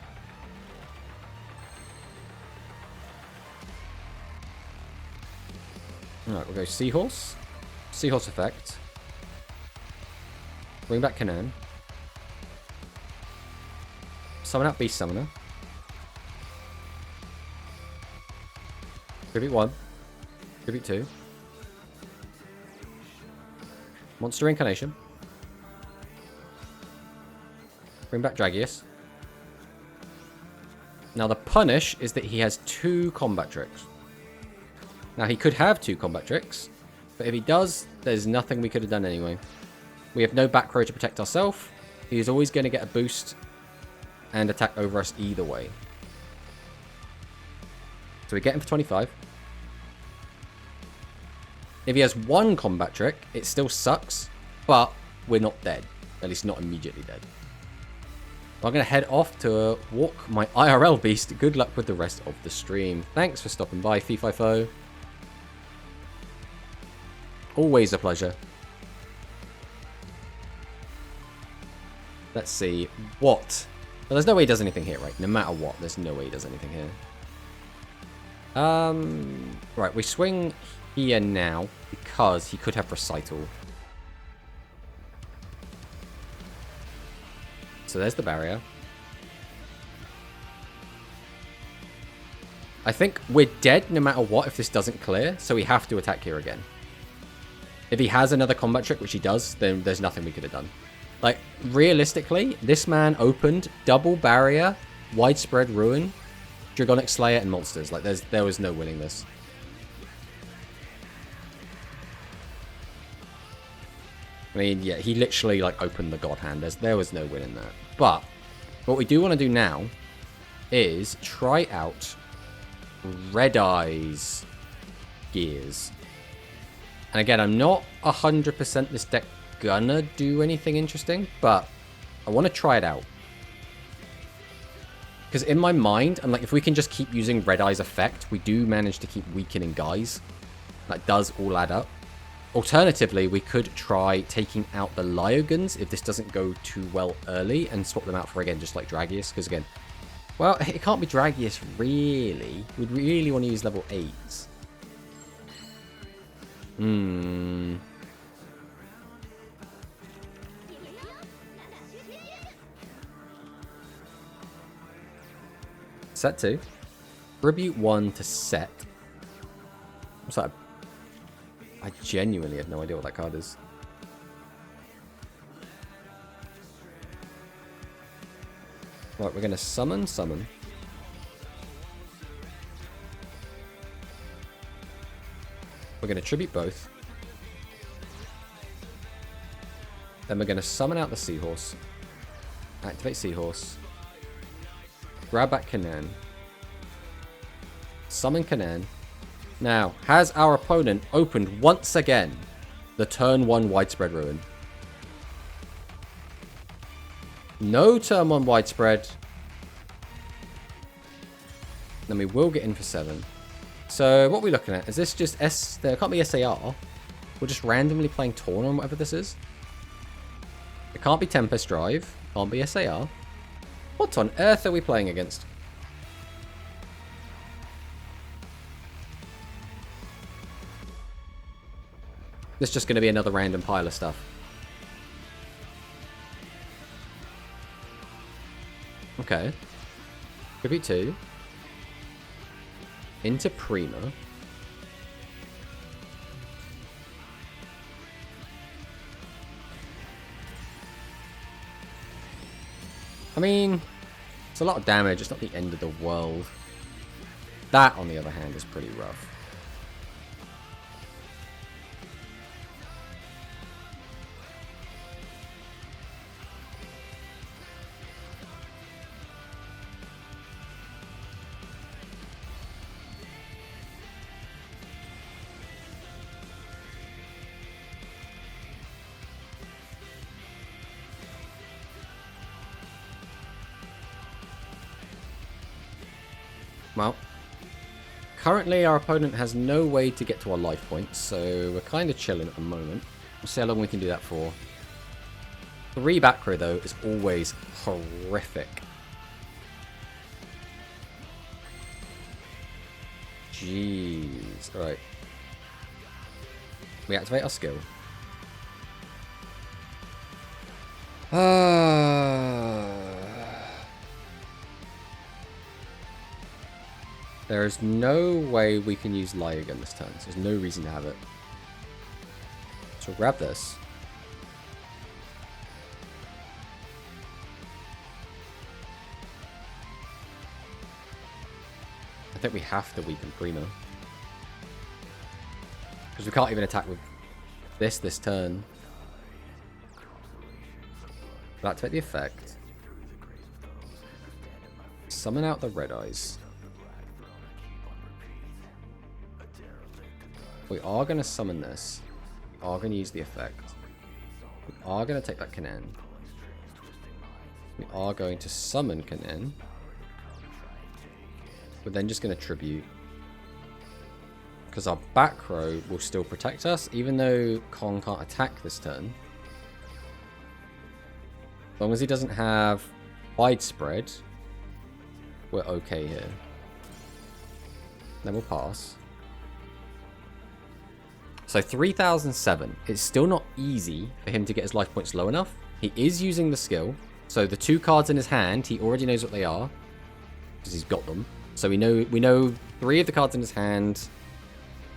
Alright, we'll go seahorse. Seahorse effect. Bring back Canaan. Summon out Beast Summoner. Tribute 1. Tribute 2. Monster Incarnation. Bring back Dragius. Now the punish is that he has 2 combat tricks. Now he could have 2 combat tricks, but if he does, there's nothing we could have done anyway. We have no back row to protect ourselves. He is always going to get a boost and attack over us either way. So we get him for 25. If he has 1 combat trick, it still sucks, but we're not dead. At least not immediately dead. I'm going to head off to walk my IRL beast. Good luck with the rest of the stream. Thanks for stopping by, FIFO. Always a pleasure. Let's see. What? Well, there's no way he does anything here, right? No matter what, there's no way he does anything here. Right, we swing here now because he could have Recital. So there's the barrier. I think we're dead no matter what if this doesn't clear, so we have to attack here again. If he has another combat trick, which he does, then there's nothing we could have done. Like, realistically, this man opened double barrier, widespread ruin, Dragonic Slayer, and monsters. Like, there was no winning this. I mean, yeah, he literally, like, opened the God Hand. There was no winning that. But, what we do want to do now is try out Red Eye's gears. And again, I'm not 100% this deck gonna do anything interesting, but I want to try it out. Because in my mind, I'm like, if we can just keep using Red Eye's effect, we do manage to keep weakening guys. That does all add up. Alternatively, we could try taking out the Lyogans if this doesn't go too well early and swap them out for, again, just like Dragius. Because again, well, it can't be Dragius, really. We'd really want to use level 8s. Set 2. Tribute 1 to set. What's that? I genuinely have no idea what that card is. Right, we're going to summon. We're going to tribute both. Then we're going to summon out the Seahorse. Activate Seahorse. Grab back Canaan. Summon Canaan. Now, has our opponent opened once again the turn 1 widespread ruin? No turn 1 widespread. Then we will get in for 7. So, what are we looking at? Is this just S... There can't be SAR. We're just randomly playing Torn on whatever this is. It can't be Tempest Drive. Can't be SAR. What on earth are we playing against? This is just going to be another random pile of stuff. Okay. Tribute 2. Into Prima. I mean, it's a lot of damage. It's not the end of the world. That, on the other hand, is pretty rough. Well, currently our opponent has no way to get to our life points, so we're kind of chilling at the moment. We'll see how long we can do that for. 3 back row, though, is always horrific. Jeez. Alright. We activate our skill. There is no way we can use Lie again this turn, so there's no reason to have it. So we'll grab this. I think we have to weaken Prima. Because we can't even attack with this turn. We'll activate the effect. Summon out the Red Eyes. We are going to summon this. We are going to use the effect. We are going to take that Kanen. We are going to summon Kanen. We're then just going to tribute. Because our back row will still protect us, even though KoG can't attack this turn. As long as he doesn't have widespread, we're okay here. Then we'll pass. So 3007. It's still not easy for him to get his life points low enough. He is using the skill. So the 2 cards in his hand, he already knows what they are. Because he's got them. So we know 3 of the cards in his hand.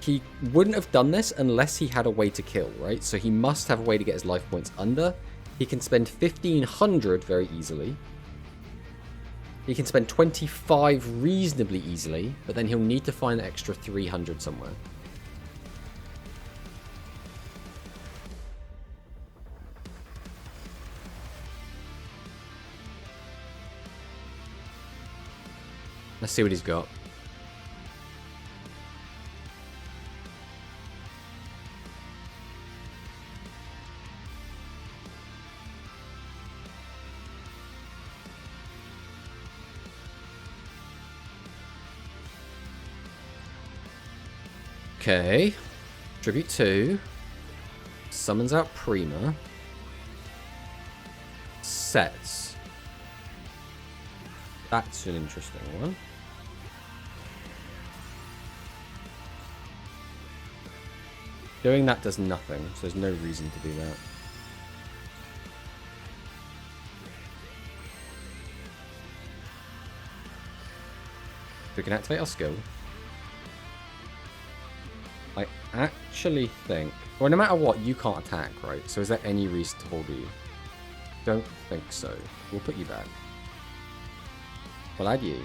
He wouldn't have done this unless he had a way to kill, right? So he must have a way to get his life points under. He can spend 1500 very easily. He can spend 25 reasonably easily, but then he'll need to find an extra 300 somewhere. Let's see what he's got. Okay. Tribute 2. Summons out Prima. Sets. That's an interesting one. Doing that does nothing, so there's no reason to do that. We can activate our skill. I actually think... Well, no matter what, you can't attack, right? So is there any reason to hold you? Don't think so. We'll put you back. We'll add you.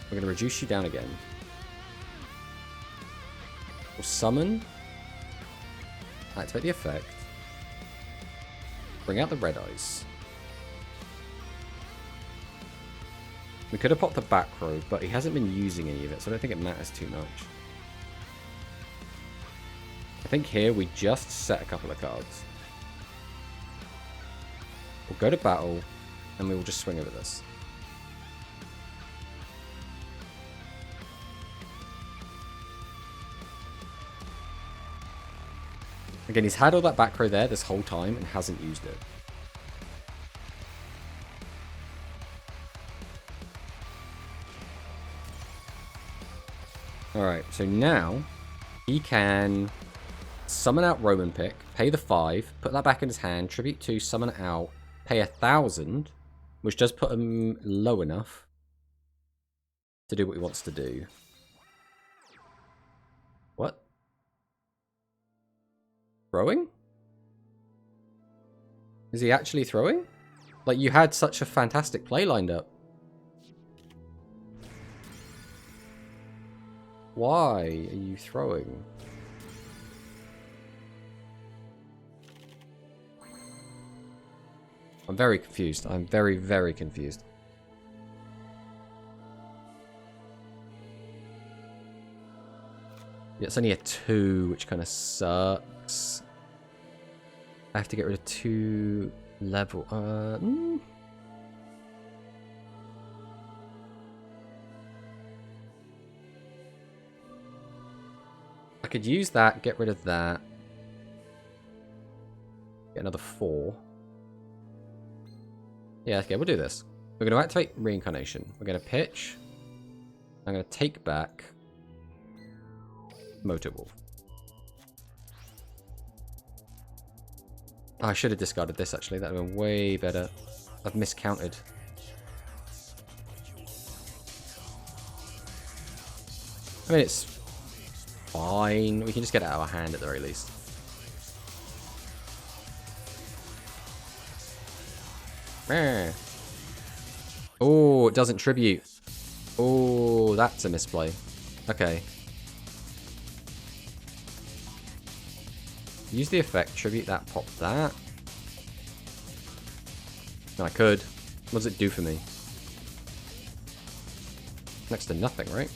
We're going to reduce you down again. We'll summon. Activate the effect. Bring out the Red Eyes. We could have popped the back row, but he hasn't been using any of it, so I don't think it matters too much. I think here we just set a couple of cards. We'll go to battle, and we will just swing over this. Again, he's had all that back row there this whole time and hasn't used it. Alright, so now he can summon out Roman Pick, pay the 5, put that back in his hand, tribute 2, summon it out, pay 1000, which does put him low enough to do what he wants to do. What? Throwing? Is he actually throwing? Like, you had such a fantastic play lined up. Why are you throwing? I'm very confused. I'm very, very confused. Yeah, it's only a 2, which kind of sucks. I have to get rid of 2 level. could use that, get rid of that. Get another 4. Yeah, okay, we'll do this. We're going to activate Reincarnation. We're going to pitch. I'm going to take back Motor Wolf. Oh, I should have discarded this, actually. That would have been way better. I've miscounted. I mean, it's fine. We can just get it out of our hand at the very least. Oh, it doesn't tribute. Oh, that's a misplay. Okay. Use the effect, tribute that, pop that. No, I could. What does it do for me? Next to nothing, right?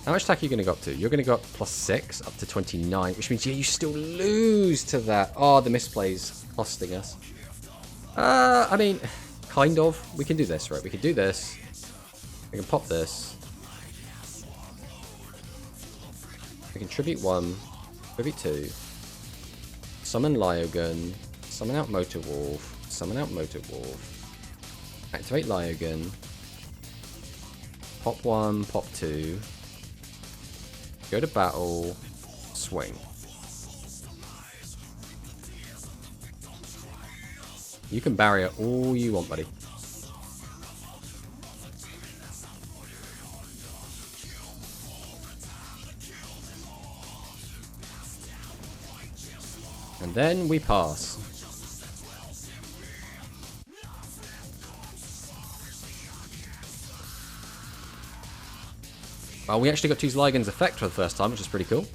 How much attack are you going to go up to? You're going to go up +6, up to 29, which means, yeah, you still lose to that. Oh, the misplay's costing us. I mean, kind of. We can do this, right? We can do this. We can pop this. We can tribute 1, tribute 2, summon Lyogun, summon out Motor Wolf, summon out Motor Wolf, activate Lyogun, pop 1, pop 2, go to battle, swing. You can barrier all you want, buddy. And then we pass. Well, we actually got to use Lygan's effect for the first time, which is pretty cool.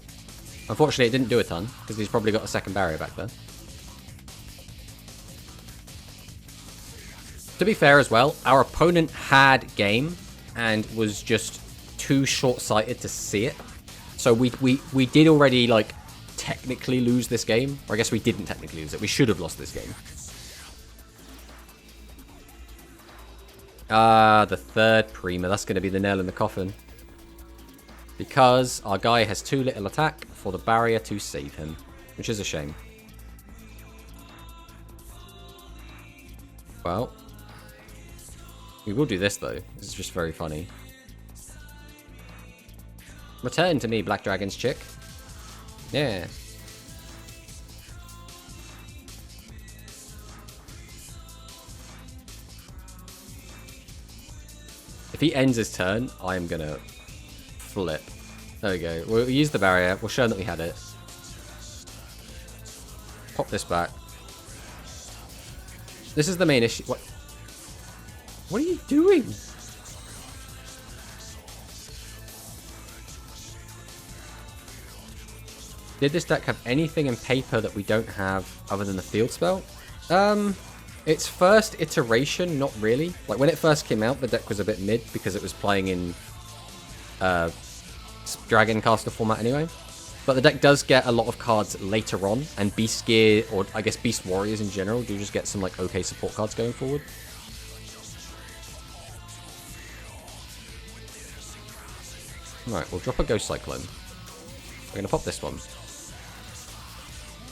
Unfortunately, it didn't do a ton, because he's probably got a second barrier back there. To be fair as well, our opponent had game and was just too short-sighted to see it. So we did already, like, technically lose this game. Or I guess we didn't technically lose it. We should have lost this game. The third Prima. That's going to be the nail in the coffin. Because our guy has too little attack for the barrier to save him. Which is a shame. Well. We will do this, though. This is just very funny. Return to me, Black Dragon's chick. Yeah. If he ends his turn, I am gonna flip. There we go. We'll use the barrier. We'll show him that we had it. Pop this back. This is the main issue. What? What are you doing? Did this deck have anything in paper that we don't have other than the field spell? Its first iteration, not really. Like, when it first came out, the deck was a bit mid because it was playing in Dragon Caster format anyway. But the deck does get a lot of cards later on, and Beast Gear, or I guess Beast Warriors in general, do just get some, like, okay support cards going forward. Alright, we'll drop a Ghost Cyclone. We're going to pop this one.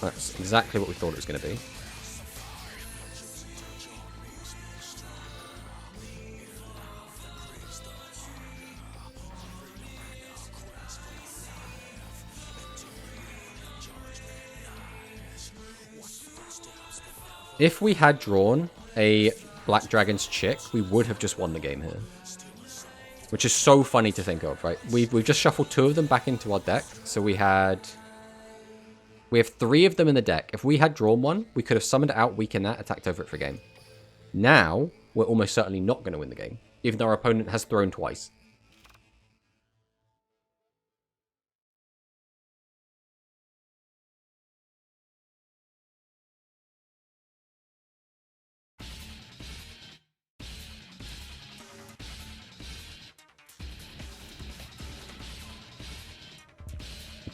That's exactly what we thought it was going to be. If we had drawn a Black Dragon's chick, we would have just won the game here. Which is so funny to think of, right? We've just shuffled 2 of them back into our deck. So we have 3 of them in the deck. If we had drawn one, we could have summoned it out, weakened that, attacked over it for a game. Now, we're almost certainly not going to win the game, even though our opponent has thrown twice.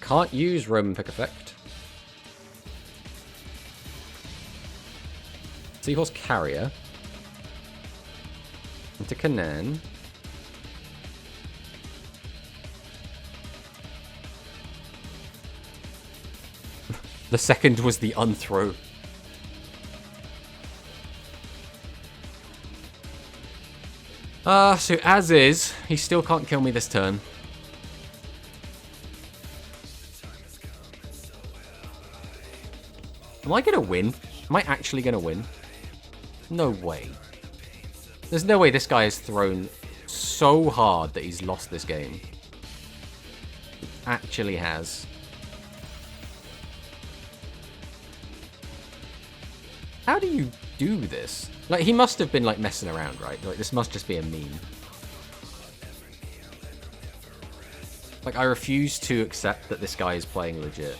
Can't use Roman Pick effect. Seahorse Carrier. Into Canaan. The second was the unthrow. So as is, he still can't kill me this turn. Am I gonna win? Am I actually gonna win? No way. There's no way this guy has thrown so hard that he's lost this game. He actually has. How do you do this? Like, he must have been, like, messing around, right? Like, this must just be a meme. Like, I refuse to accept that this guy is playing legit.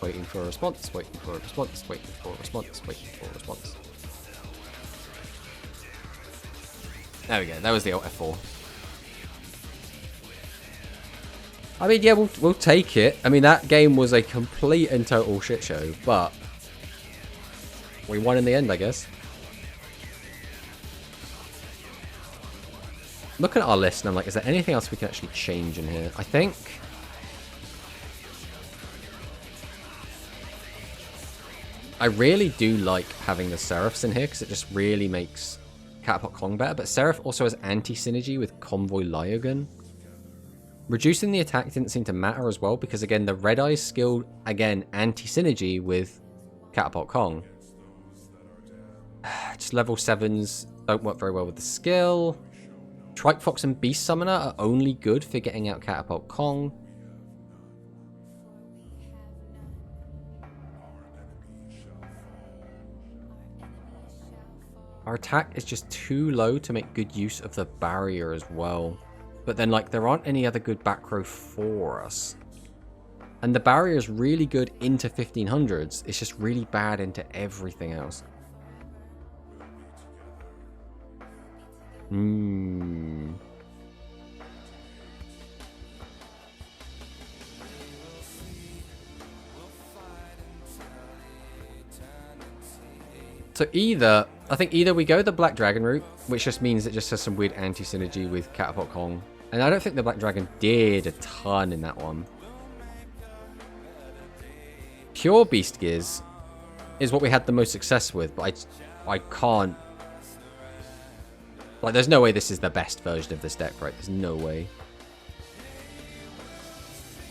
Waiting for a response, waiting for a response, waiting for a response, waiting for a response. There we go, that was the alt F4. I mean, yeah, we'll take it. I mean, that game was a complete and total shit show, but we won in the end, I guess. Looking at our list, and I'm like, is there anything else we can actually change in here? I think... I really do like having the Seraphs in here, because it just really makes Catapult KoG better. But Seraph also has anti-synergy with Convoy Lyogun. Reducing the attack didn't seem to matter as well, because again, the Red Eyes skill, again, anti-synergy with Catapult KoG. Just level 7s don't work very well with the skill. Trike Fox and Beast Summoner are only good for getting out Catapult KoG. Our attack is just too low to make good use of the barrier as well. But then, like, there aren't any other good back row for us. And the barrier is really good into 1500s. It's just really bad into everything else. So either... I think either we go the Black Dragon route, which just means it just has some weird anti-synergy with Catapult KoG. And I don't think the Black Dragon did a ton in that one. Pure Beast Gears is what we had the most success with, but I can't... Like, there's no way this is the best version of this deck, right? There's no way.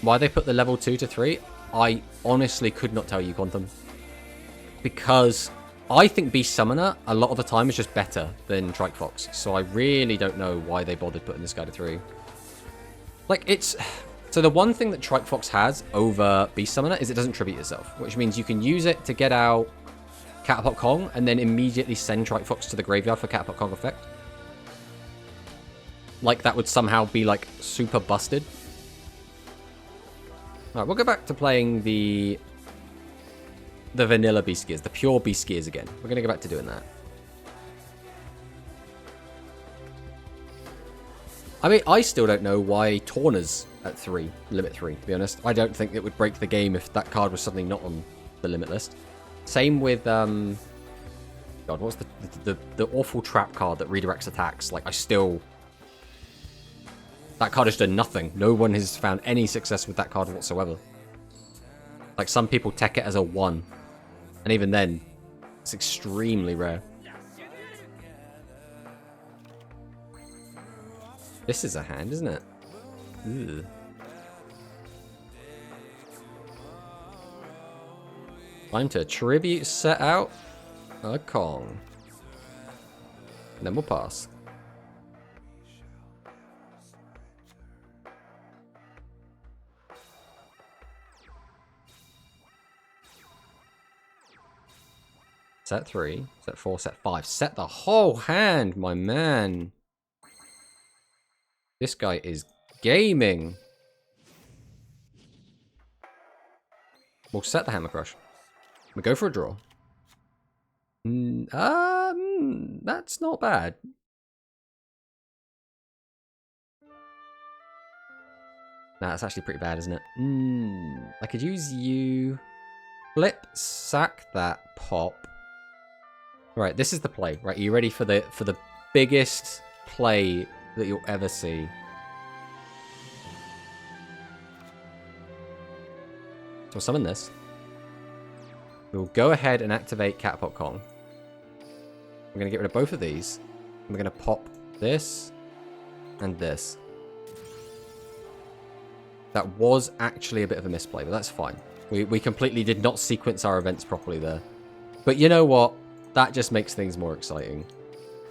Why they put the level 2 to 3? I honestly could not tell you, Quantum. Because... I think Beast Summoner, a lot of the time, is just better than Trike Fox. So I really don't know why they bothered putting this guy to 3. Like, it's... So the one thing that Trike Fox has over Beast Summoner is it doesn't tribute itself. Which means you can use it to get out Catapult KoG and then immediately send Trike Fox to the graveyard for Catapult KoG effect. Like, that would somehow be, like, super busted. Alright, we'll go back to playing the vanilla Beast Gears, the pure Beast Gears again. We're going to go back to doing that. I mean, I still don't know why Torna's at 3, limit 3, to be honest. I don't think it would break the game if that card was suddenly not on the limit list. Same with, God, what's the awful trap card that redirects attacks? Like, I still... That card has done nothing. No one has found any success with that card whatsoever. Like, some people tech it as a 1. And even then, it's extremely rare. This is a hand, isn't it? Ugh. Time to tribute set out a KoG. And then we'll pass. Set 3, set 4, set 5. Set the whole hand, my man. This guy is gaming. We'll set the Hammer Crush. We go for a draw. That's not bad. Nah, that's actually pretty bad, isn't it? I could use you. Flip, sack that, pop. Right, this is the play. Right, are you ready for the biggest play that you'll ever see? So we'll summon this. We'll go ahead and activate Catapult KoG. We're going to get rid of both of these. And we're going to pop this and this. That was actually a bit of a misplay, but that's fine. We completely did not sequence our events properly there. But you know what? That just makes things more exciting.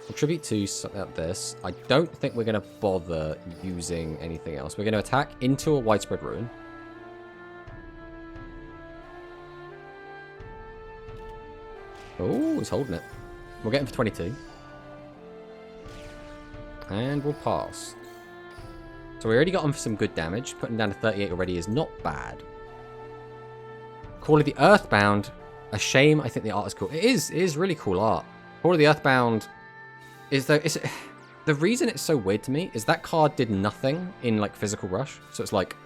Contribute to this. I don't think we're going to bother using anything else. We're going to attack into a widespread ruin. Oh, he's holding it. We'll get him for 22. And we'll pass. So we already got him for some good damage. Putting down to 38 already is not bad. Call of the Earthbound. A shame. I think the art is cool. It is really cool art. Call of the Earthbound is the reason it's so weird to me is that card did nothing in like Physical Rush. So it's like,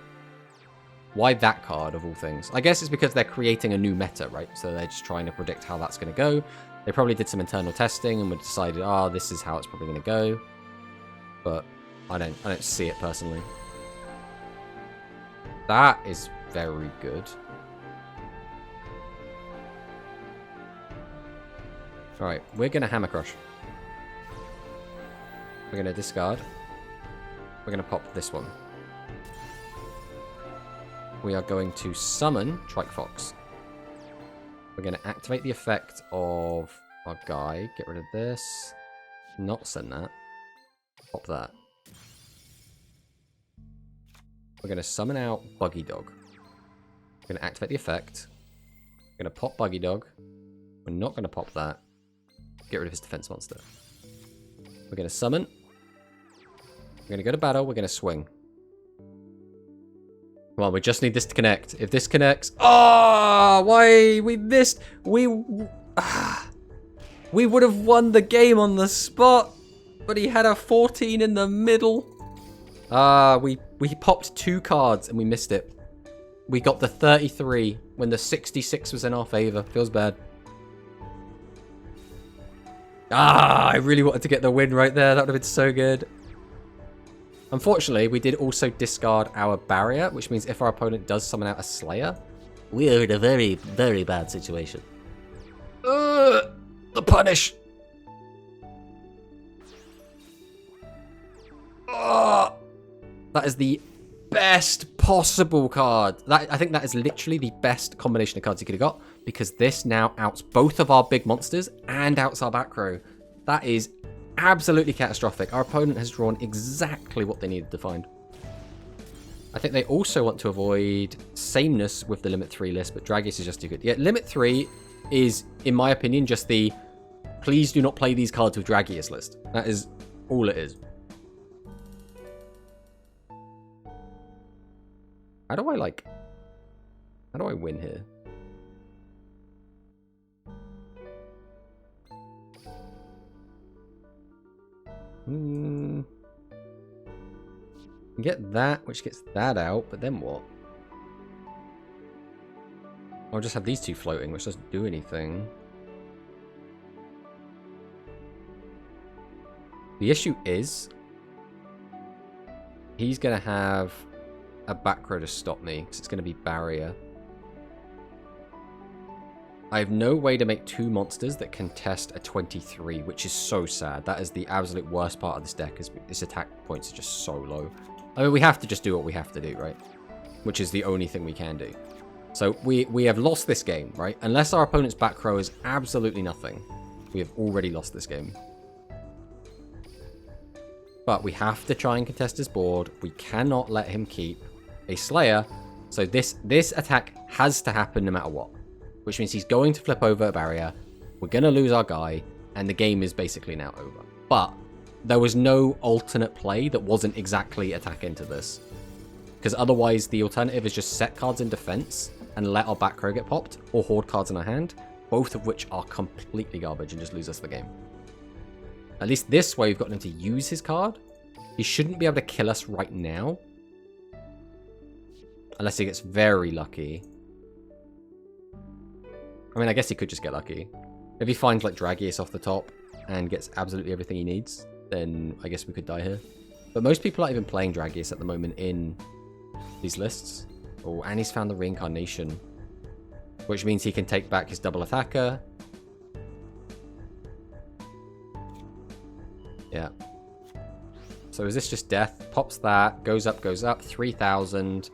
why that card of all things? I guess it's because they're creating a new meta, right? So they're just trying to predict how that's going to go. They probably did some internal testing and would decided, this is how it's probably going to go. But I don't see it personally. That is very good. Alright, we're going to Hammer Crush. We're going to discard. We're going to pop this one. We are going to summon Trike Fox. We're going to activate the effect of our guy. Get rid of this. Not send that. Pop that. We're going to summon out Buggy Dog. We're going to activate the effect. We're going to pop Buggy Dog. We're not going to pop that. Get rid of his defense monster. We're going to summon. We're going to go to battle. We're going to swing. Come on, we just need this to connect. If this connects... Oh, why? We missed. We would have won the game on the spot. But he had a 14 in the middle. We popped 2 cards and we missed it. We got the 33 when the 66 was in our favor. Feels bad. I really wanted to get the win right there. That would have been so good. Unfortunately, we did also discard our barrier, which means if our opponent does summon out a Slayer, we are in a very, very bad situation. The punish. That is the best possible card. I think that is literally the best combination of cards you could have got, because this now outs both of our big monsters and outs our back row. That is absolutely catastrophic. Our opponent has drawn exactly what they needed to find. I think they also want to avoid sameness with the Limit 3 list, but Dragius is just too good. Yeah, Limit 3 is, in my opinion, just the please do not play these cards with Dragius list. That is all it is. How do I win here? Get that, which gets that out, but then what? I'll just have these 2 floating, which doesn't do anything. The issue is he's going to have a back row to stop me, because it's going to be barrier. I have no way to make 2 monsters that can test a 23, which is so sad. That is the absolute worst part of this deck, is its attack points are just so low. I mean, we have to just do what we have to do, right? Which is the only thing we can do. So we have lost this game, right? Unless our opponent's back row is absolutely nothing, we have already lost this game. But we have to try and contest his board. We cannot let him keep a Slayer. So this attack has to happen no matter what. Which means he's going to flip over a barrier. We're going to lose our guy. And the game is basically now over. But there was no alternate play that wasn't exactly attack into this. Because otherwise the alternative is just set cards in defense and let our back row get popped. Or hoard cards in our hand. Both of which are completely garbage and just lose us the game. At least this way we've gotten him to use his card. He shouldn't be able to kill us right now. Unless he gets very lucky. I mean, I guess he could just get lucky. If he finds like Dragius off the top and gets absolutely everything he needs, then I guess we could die here. But most people aren't even playing Dragius at the moment in these lists. Oh, and he's found the reincarnation, which means he can take back his double attacker. Yeah. So is this just death? Pops that, goes up, 3,000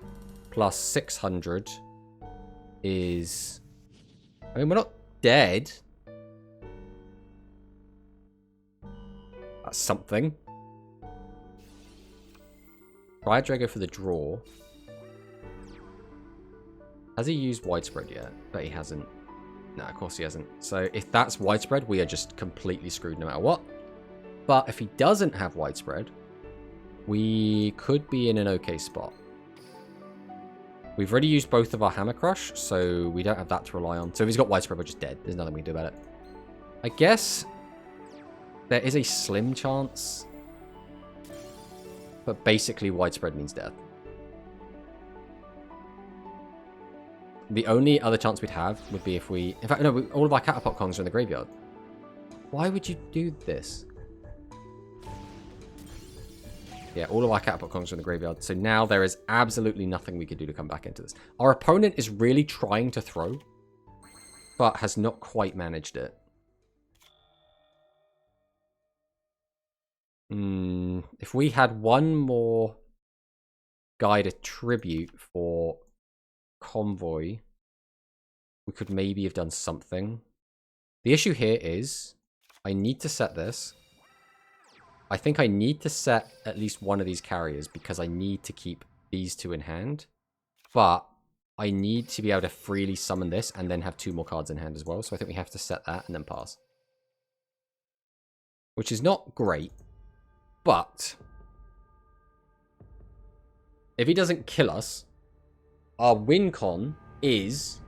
plus 600 is... I mean, we're not dead. That's something. Try Drago for the draw. Has he used widespread yet? But he hasn't. No, of course he hasn't. So if that's widespread, we are just completely screwed no matter what. But if he doesn't have widespread, we could be in an okay spot. We've already used both of our Hammer Crush, so we don't have that to rely on. So if he's got widespread, we're just dead. There's nothing we can do about it. I guess there is a slim chance, but basically widespread means death. The only other chance we'd have would be if we... In fact, no, all of our Catapult Kongs are in the graveyard. Why would you do this? Yeah, all of our Catapult Kongs are in the graveyard. So now there is absolutely nothing we could do to come back into this. Our opponent is really trying to throw, but has not quite managed it. If we had one more guide attribute for Convoy, we could maybe have done something. The issue here is I need to set this. I think I need to set at least one of these carriers because I need to keep these two in hand. But I need to be able to freely summon this and then have two more cards in hand as well. So I think we have to set that and then pass. Which is not great. But if he doesn't kill us, our win con is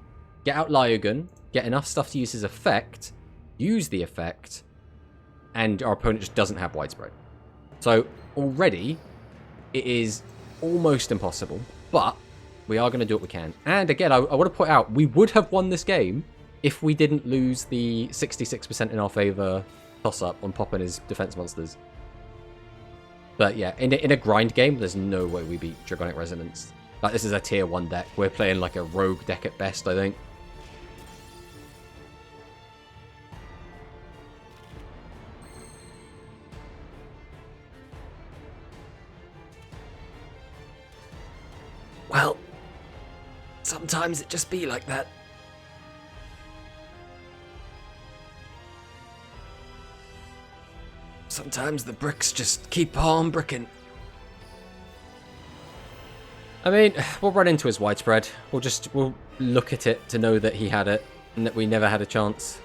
get out Lyogun, get enough stuff to use his effect, use the effect, and our opponent just doesn't have widespread. So already it is almost impossible, but we are going to do what we can. And again, I want to point out, we would have won this game if we didn't lose the 66% in our favor toss-up on Pop and his defense monsters. But yeah, in a grind game, there's no way we beat Dragonic Resonance. Like, this is a tier 1 deck. We're playing like a rogue deck at best, I think. Well, sometimes it just be like that. Sometimes the bricks just keep on bricking. I mean, we'll run into his widespread. We'll look at it to know that he had it and that we never had a chance.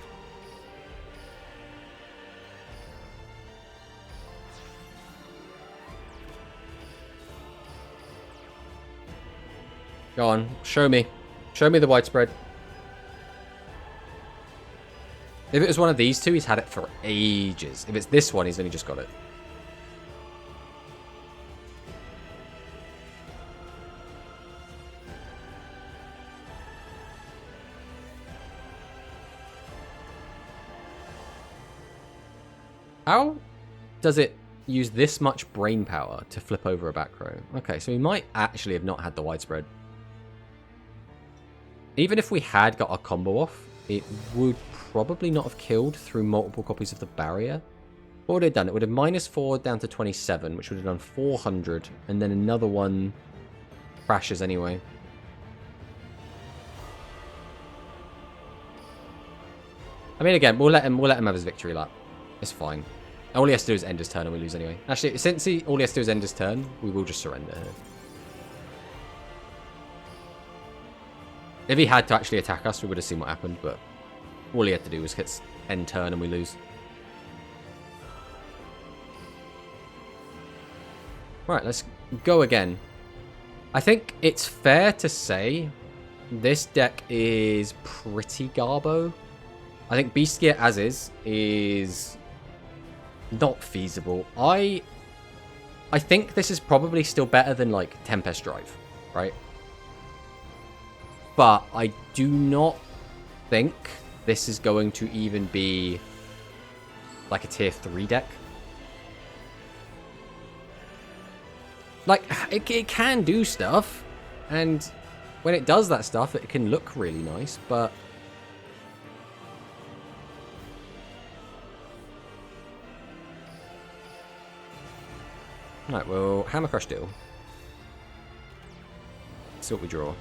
Go on, show me. Show me the widespread. If it was one of these two, he's had it for ages. If it's this one, he's only just got it. How does it use this much brain power to flip over a back row? Okay, so he might actually have not had the widespread. Even if we had got our combo off, it would probably not have killed through multiple copies of the barrier. What would it have done? It would have -4 down to 27, which would have done 400, and then another one crashes anyway. I mean, again, we'll let him have his victory lap. It's fine. All he has to do is end his turn and we lose anyway. Actually, since all he has to do is end his turn, we will just surrender here. If he had to actually attack us, we would have seen what happened, but all he had to do was hit end turn and we lose. Right, let's go again. I think it's fair to say this deck is pretty garbo. I think Beast Gear as is not feasible. I think this is probably still better than like Tempest Drive, right? But I do not think this is going to even be like a tier 3 deck. Like, it can do stuff, and when it does that stuff, it can look really nice, but... Right, well, Hammer Crush deal. See what we draw.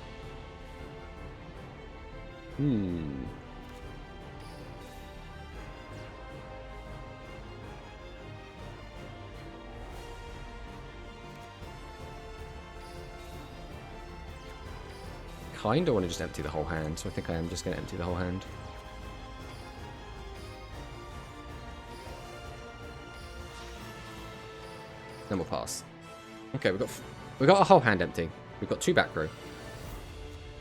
Kinda want to just empty the whole hand, so I think I am just going to empty the whole hand. Then we'll pass. Okay, we got a whole hand empty. We've got 2 back row.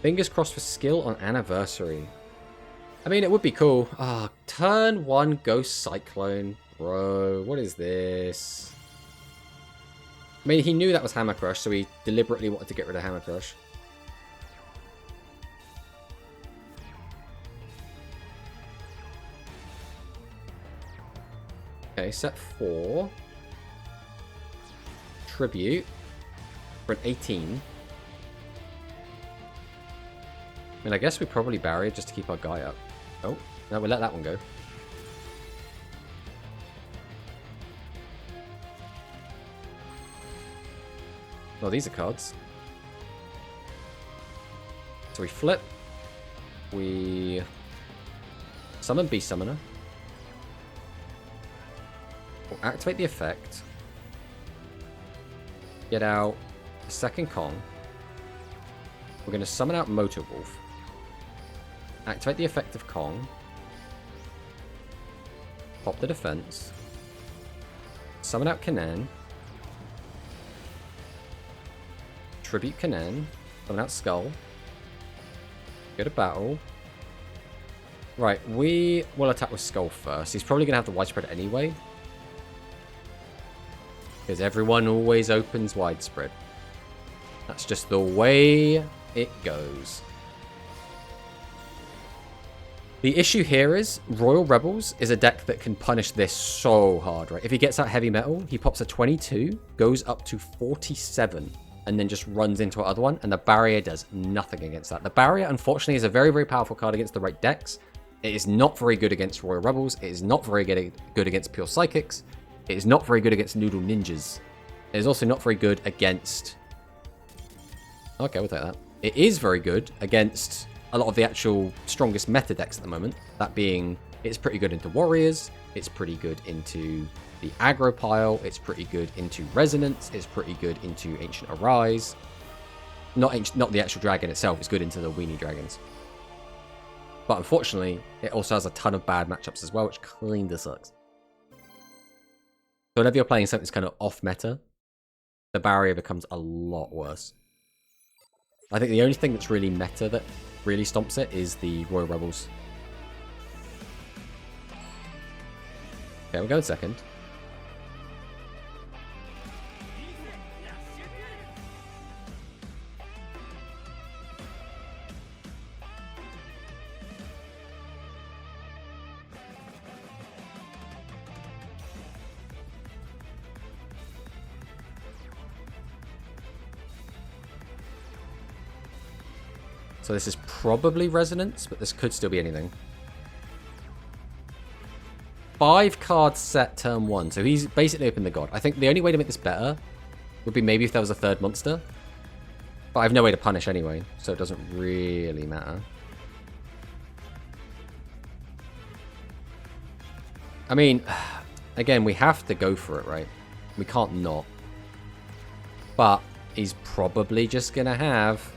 Fingers crossed for skill on Anniversary. I mean, it would be cool. Ah, turn 1 Ghost Cyclone. Bro, what is this? I mean, he knew that was Hammer Crush, so he deliberately wanted to get rid of Hammer Crush. Okay, set 4. Tribute for an 18. I mean, I guess we probably barrier just to keep our guy up. Oh, no, we'll let that one go. Oh, these are cards. So we flip. We summon Beast Summoner. We'll activate the effect. Get out a second KoG. We're going to summon out Motor Wolf. Activate the effect of KoG. Pop the defense. Summon out Kanan. Tribute Kanan. Summon out Skull. Go to battle. Right, we will attack with Skull first. He's probably going to have the widespread anyway. Because everyone always opens widespread. That's just the way it goes. The issue here is Royal Rebels is a deck that can punish this so hard, right? If he gets out heavy metal, he pops a 22, goes up to 47, and then just runs into our other one, and the barrier does nothing against that. The barrier, unfortunately, is a very, very powerful card against the right decks. It is not very good against Royal Rebels. It is not very good against Pure Psychics. It is not very good against Noodle Ninjas. It is also not very good against... Okay, we'll take that. It is very good against a lot of the actual strongest meta decks at the moment. That being, it's pretty good into Warriors. It's pretty good into the aggro pile. It's pretty good into Resonance. It's pretty good into Ancient Arise. Not the actual dragon itself. It's good into the weenie dragons. But unfortunately, it also has a ton of bad matchups as well, which kinda sucks. So whenever you're playing something that's kind of off meta, the barrier becomes a lot worse. I think the only thing that's really meta that really stomps it is the Royal Rebels. Okay, we're going second. So this is probably Resonance, but this could still be anything. 5 cards set turn 1, so he's basically opened the god. I think the only way to make this better would be maybe if there was a third monster. But I have no way to punish anyway, so it doesn't really matter. I mean, again, we have to go for it, right? We can't not. But he's probably just going to have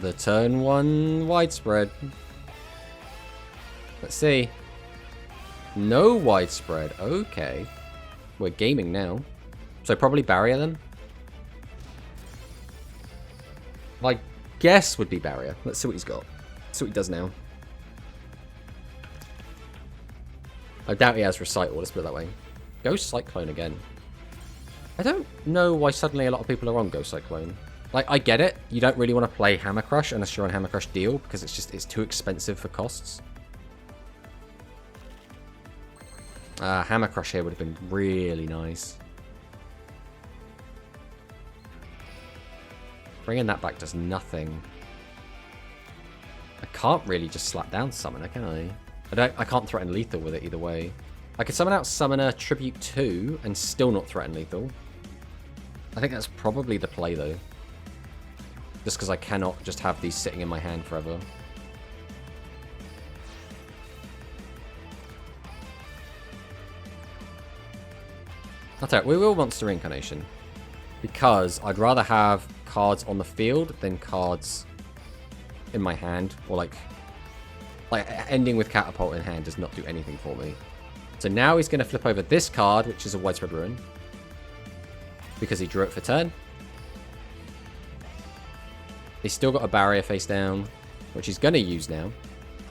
the turn 1 widespread. Let's see. No widespread. Okay. We're gaming now. So probably barrier then. My guess would be barrier. Let's see what he's got. Let's see what he does now. I doubt he has Recital. Let's put it that way. Ghost Cyclone again. I don't know why suddenly a lot of people are on Ghost Cyclone. Like, I get it. You don't really want to play Hammer Crush unless you're on Hammer Crush deal because it's too expensive for costs. Hammer Crush here would have been really nice. Bringing that back does nothing. I can't really just slap down Summoner, can I? I can't threaten lethal with it either way. I could summon out Summoner, Tribute 2, and still not threaten lethal. I think that's probably the play, though. Just because I cannot just have these sitting in my hand forever. I'll tell you, we will Monster Reincarnation. Because I'd rather have cards on the field than cards in my hand. Or like ending with Catapult in hand does not do anything for me. So now he's going to flip over this card, which is a Widespread Ruin. Because he drew it for turn. He's still got a barrier face down, which he's going to use now.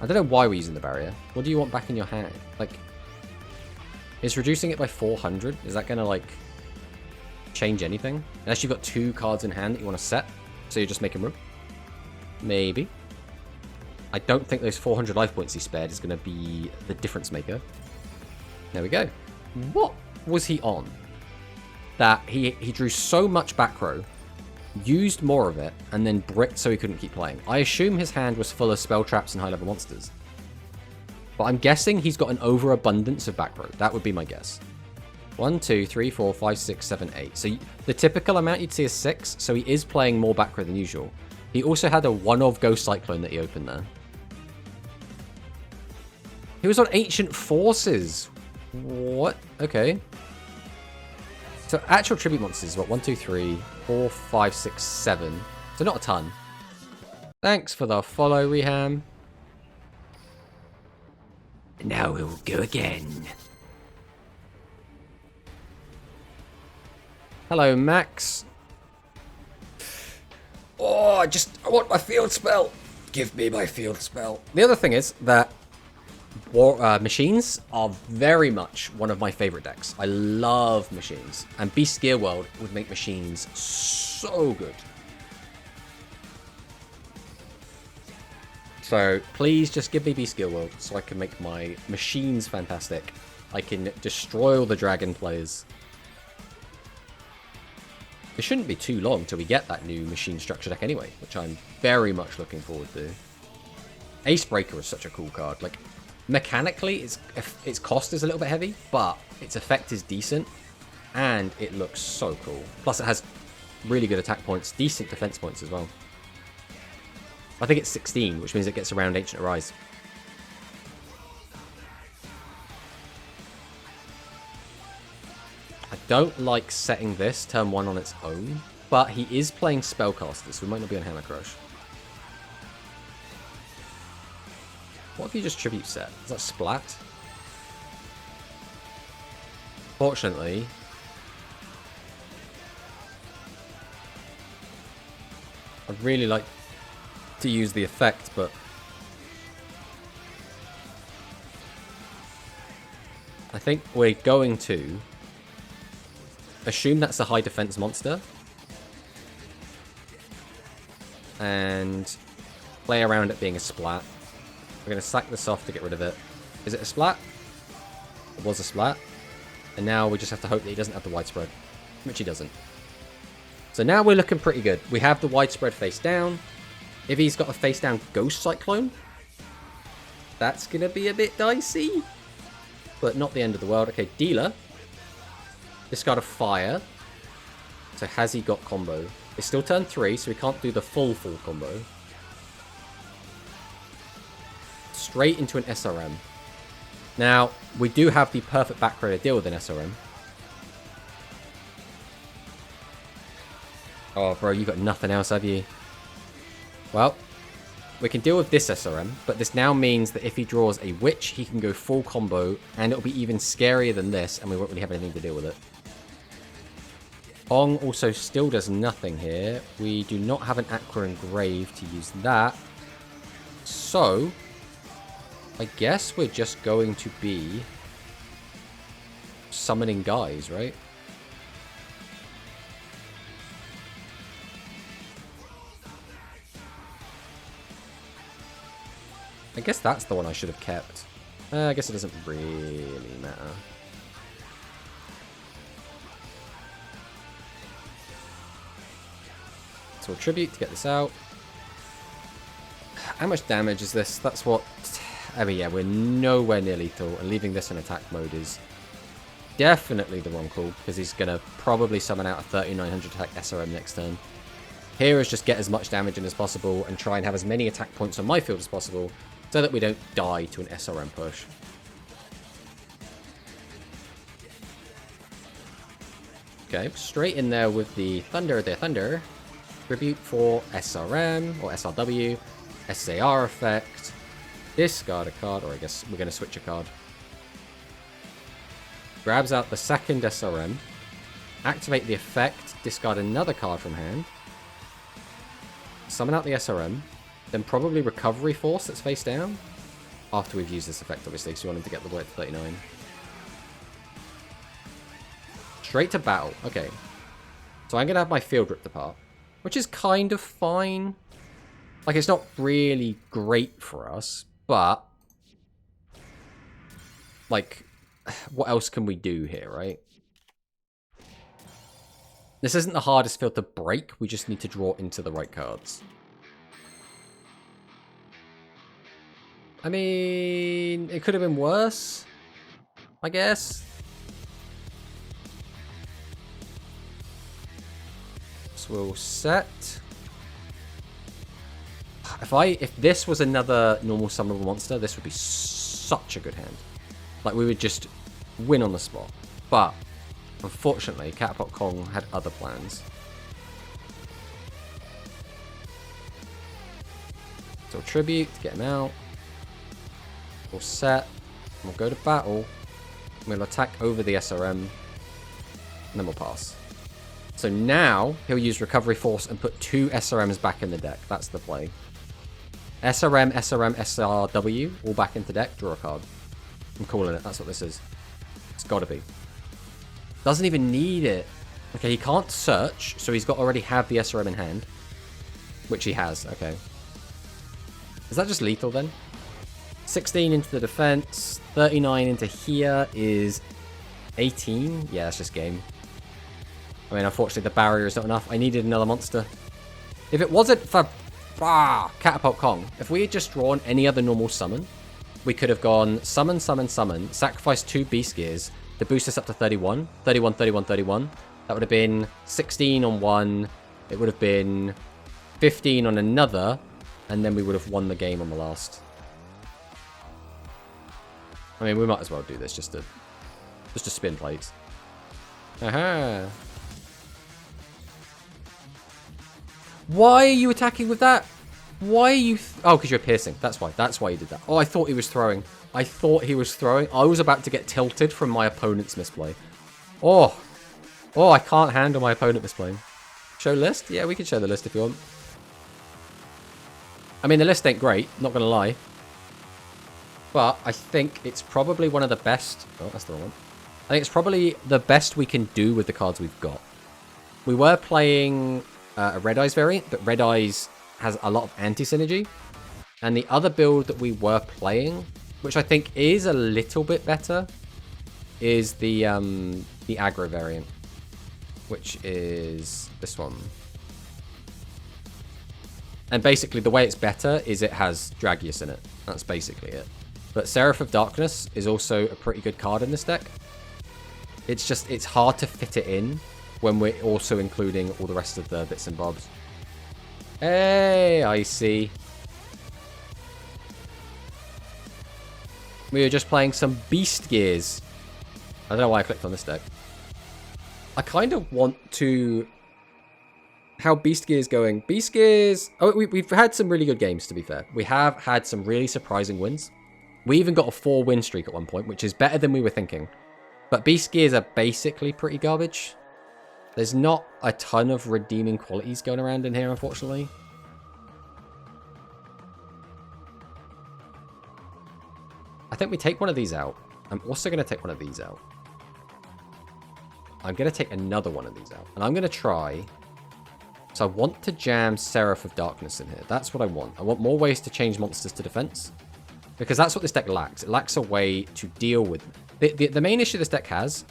I don't know why we're using the barrier. What do you want back in your hand? Like, is reducing it by 400? Is that going to, like, change anything? Unless you've got 2 cards in hand that you want to set, so you're just making room. Maybe. I don't think those 400 life points he spared is going to be the difference maker. There we go. What was he on? That he drew so much back row, used more of it, and then bricked so he couldn't keep playing. I assume his hand was full of spell traps and high-level monsters. But I'm guessing he's got an overabundance of back row. That would be my guess. 1, 2, 3, 4, 5, 6, 7, 8. So the typical amount you'd see is 6, so he is playing more back row than usual. He also had a one-of Ghost Cyclone that he opened there. He was on Ancient Forces. What? Okay. So actual tribute monsters is what? 1, 2, 3, 4, 5, 6, 7. So not a ton. Thanks for the follow, Reham. Now we'll go again. Hello, Max. Oh, I want my field spell. Give me my field spell. The other thing is that machines are very much one of my favorite decks. I love machines. And Beast Gear World would make machines so good. So please just give me Beast Gear World so I can make my machines fantastic. I can destroy all the dragon players. It shouldn't be too long till we get that new machine structure deck anyway, which I'm very much looking forward to. Ace Breaker is such a cool card. Like, mechanically, its cost is a little bit heavy, but its effect is decent, and it looks so cool. Plus, it has really good attack points, decent defense points as well. I think it's 16, which means it gets around Ancient Arise. I don't like setting this turn 1 on its own, but he is playing Spellcaster, so we might not be on Hammer Crush. What if you just Tribute set? Is that Splat? Fortunately, I'd really like to use the effect, but I think we're going to assume that's a high defense monster and play around it being a splat. We're going to sack this off to get rid of it. Is it a splat? It was a splat. And now we just have to hope that he doesn't have the widespread, which he doesn't. So now we're looking pretty good. We have the widespread face down. If he's got a face down Ghost Cyclone, that's going to be a bit dicey. But not the end of the world. Okay, Dealer. Discard a Fire. So has he got combo? It's still turn 3, so we can't do the full combo. Straight into an SRM. Now, we do have the perfect back row to deal with an SRM. Oh, bro, you got nothing else, have you? Well, we can deal with this SRM, but this now means that if he draws a Witch, he can go full combo, and it'll be even scarier than this, and we won't really have anything to deal with it. Ong also still does nothing here. We do not have an Aqua Engrave to use that. So, I guess we're just going to be summoning guys, right? I guess that's the one I should have kept. I guess it doesn't really matter. So we'll tribute to get this out. How much damage is this? That's what... I mean, yeah, we're nowhere near lethal, and leaving this in attack mode is definitely the wrong call, because he's going to probably summon out a 3900 attack SRM next turn. Here is just get as much damage in as possible and try and have as many attack points on my field as possible so that we don't die to an SRM push. Okay, straight in there with the Thunder. Tribute for SRM or SRW. SAR effect. Discard a card, or I guess we're going to switch a card. Grabs out the second SRM. Activate the effect. Discard another card from hand. Summon out the SRM. Then probably Recovery Force that's face down. After we've used this effect, obviously, so we want him to get the way to 39. Straight to battle. Okay. So I'm going to have my field ripped apart. Which is kind of fine. Like, it's not really great for us, but... like, what else can we do here, right? This isn't the hardest field to break, we just need to draw into the right cards. I mean, it could have been worse, I guess. So we'll set... If this was another normal summonable monster, this would be such a good hand. Like, we would just win on the spot. But, unfortunately, Catapult Kong had other plans. So tribute to get him out. We'll set. We'll go to battle. We'll attack over the SRM. And then we'll pass. So now, he'll use Recovery Force and put 2 SRMs back in the deck. That's the play. SRM, SRM, SRW, all back into deck. Draw a card. I'm calling it. That's what this is. It's got to be. Doesn't even need it. Okay, he can't search, so he's got already have the SRM in hand. Which he has. Okay. Is that just lethal then? 16 into the defense. 39 into here is 18. Yeah, that's just game. I mean, unfortunately, the barrier is not enough. I needed another monster. If it wasn't for Catapult Kong, if we had just drawn any other normal summon, we could have gone summon, summon, summon, sacrifice 2 Beast Gears to boost us up to 31. 31, 31, 31. That would have been 16 on one. It would have been 15 on another. And then we would have won the game on the last. I mean, we might as well do this just to spin plates. Aha. Why are you attacking with that? Why are you... oh, because you're piercing. That's why. That's why you did that. Oh, I thought he was throwing. I thought he was throwing. I was about to get tilted from my opponent's misplay. Oh. Oh, I can't handle my opponent misplaying. Show list? Yeah, we can show the list if you want. I mean, the list ain't great. Not going to lie. But I think it's probably one of the best... oh, that's the wrong one. I think it's probably the best we can do with the cards we've got. We were playing... a Red Eyes variant, but Red Eyes has a lot of anti-synergy. And the other build that we were playing, which I think is a little bit better, is the aggro variant, which is this one. And basically the way it's better is it has Dragius in it. That's basically it. But Seraph of Darkness is also a pretty good card in this deck. It's just, it's hard to fit it in when we're also including all the rest of the bits and bobs. Hey, I see. We were just playing some Beast Gears. I don't know why I clicked on this deck. I kind of want to... how Beast Gears going? Beast Gears... oh, we've had some really good games, to be fair. We have had some really surprising wins. We even got a 4-win streak at one point, which is better than we were thinking. But Beast Gears are basically pretty garbage. There's not a ton of redeeming qualities going around in here, unfortunately. I think we take one of these out. I'm also going to take one of these out. I'm going to take another one of these out. And I'm going to try... so I want to jam Seraph of Darkness in here. That's what I want. I want more ways to change monsters to defense. Because that's what this deck lacks. It lacks a way to deal with... the main issue this deck has...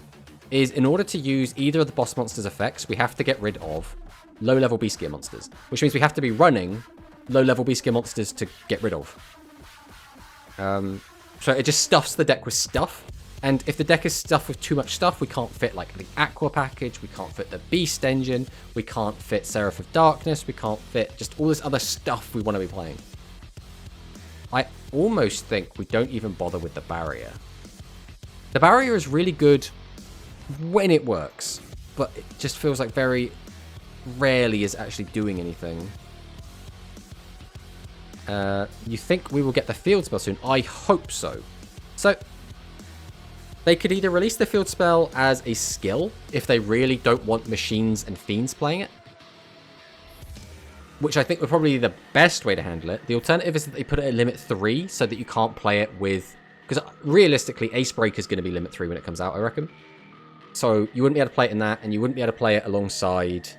is in order to use either of the boss monster's effects, we have to get rid of low-level beast gear monsters, which means we have to be running low-level beast gear monsters to get rid of. So it just stuffs the deck with stuff. And if the deck is stuffed with too much stuff, we can't fit like the Aqua package, we can't fit the Beast engine, we can't fit Seraph of Darkness, we can't fit just all this other stuff we want to be playing. I almost think we don't even bother with the barrier. The barrier is really good when it works, but it just feels like very rarely is actually doing anything. You think we will get the field spell soon? I hope so. So, they could either release the field spell as a skill, if they really don't want machines and fiends playing it, which I think would probably be the best way to handle it. The alternative is that they put it at limit 3, so that you can't play it with... Because realistically, Ace Breaker is going to be limit 3 when it comes out, I reckon. So you wouldn't be able to play it in that, and you wouldn't be able to play it alongside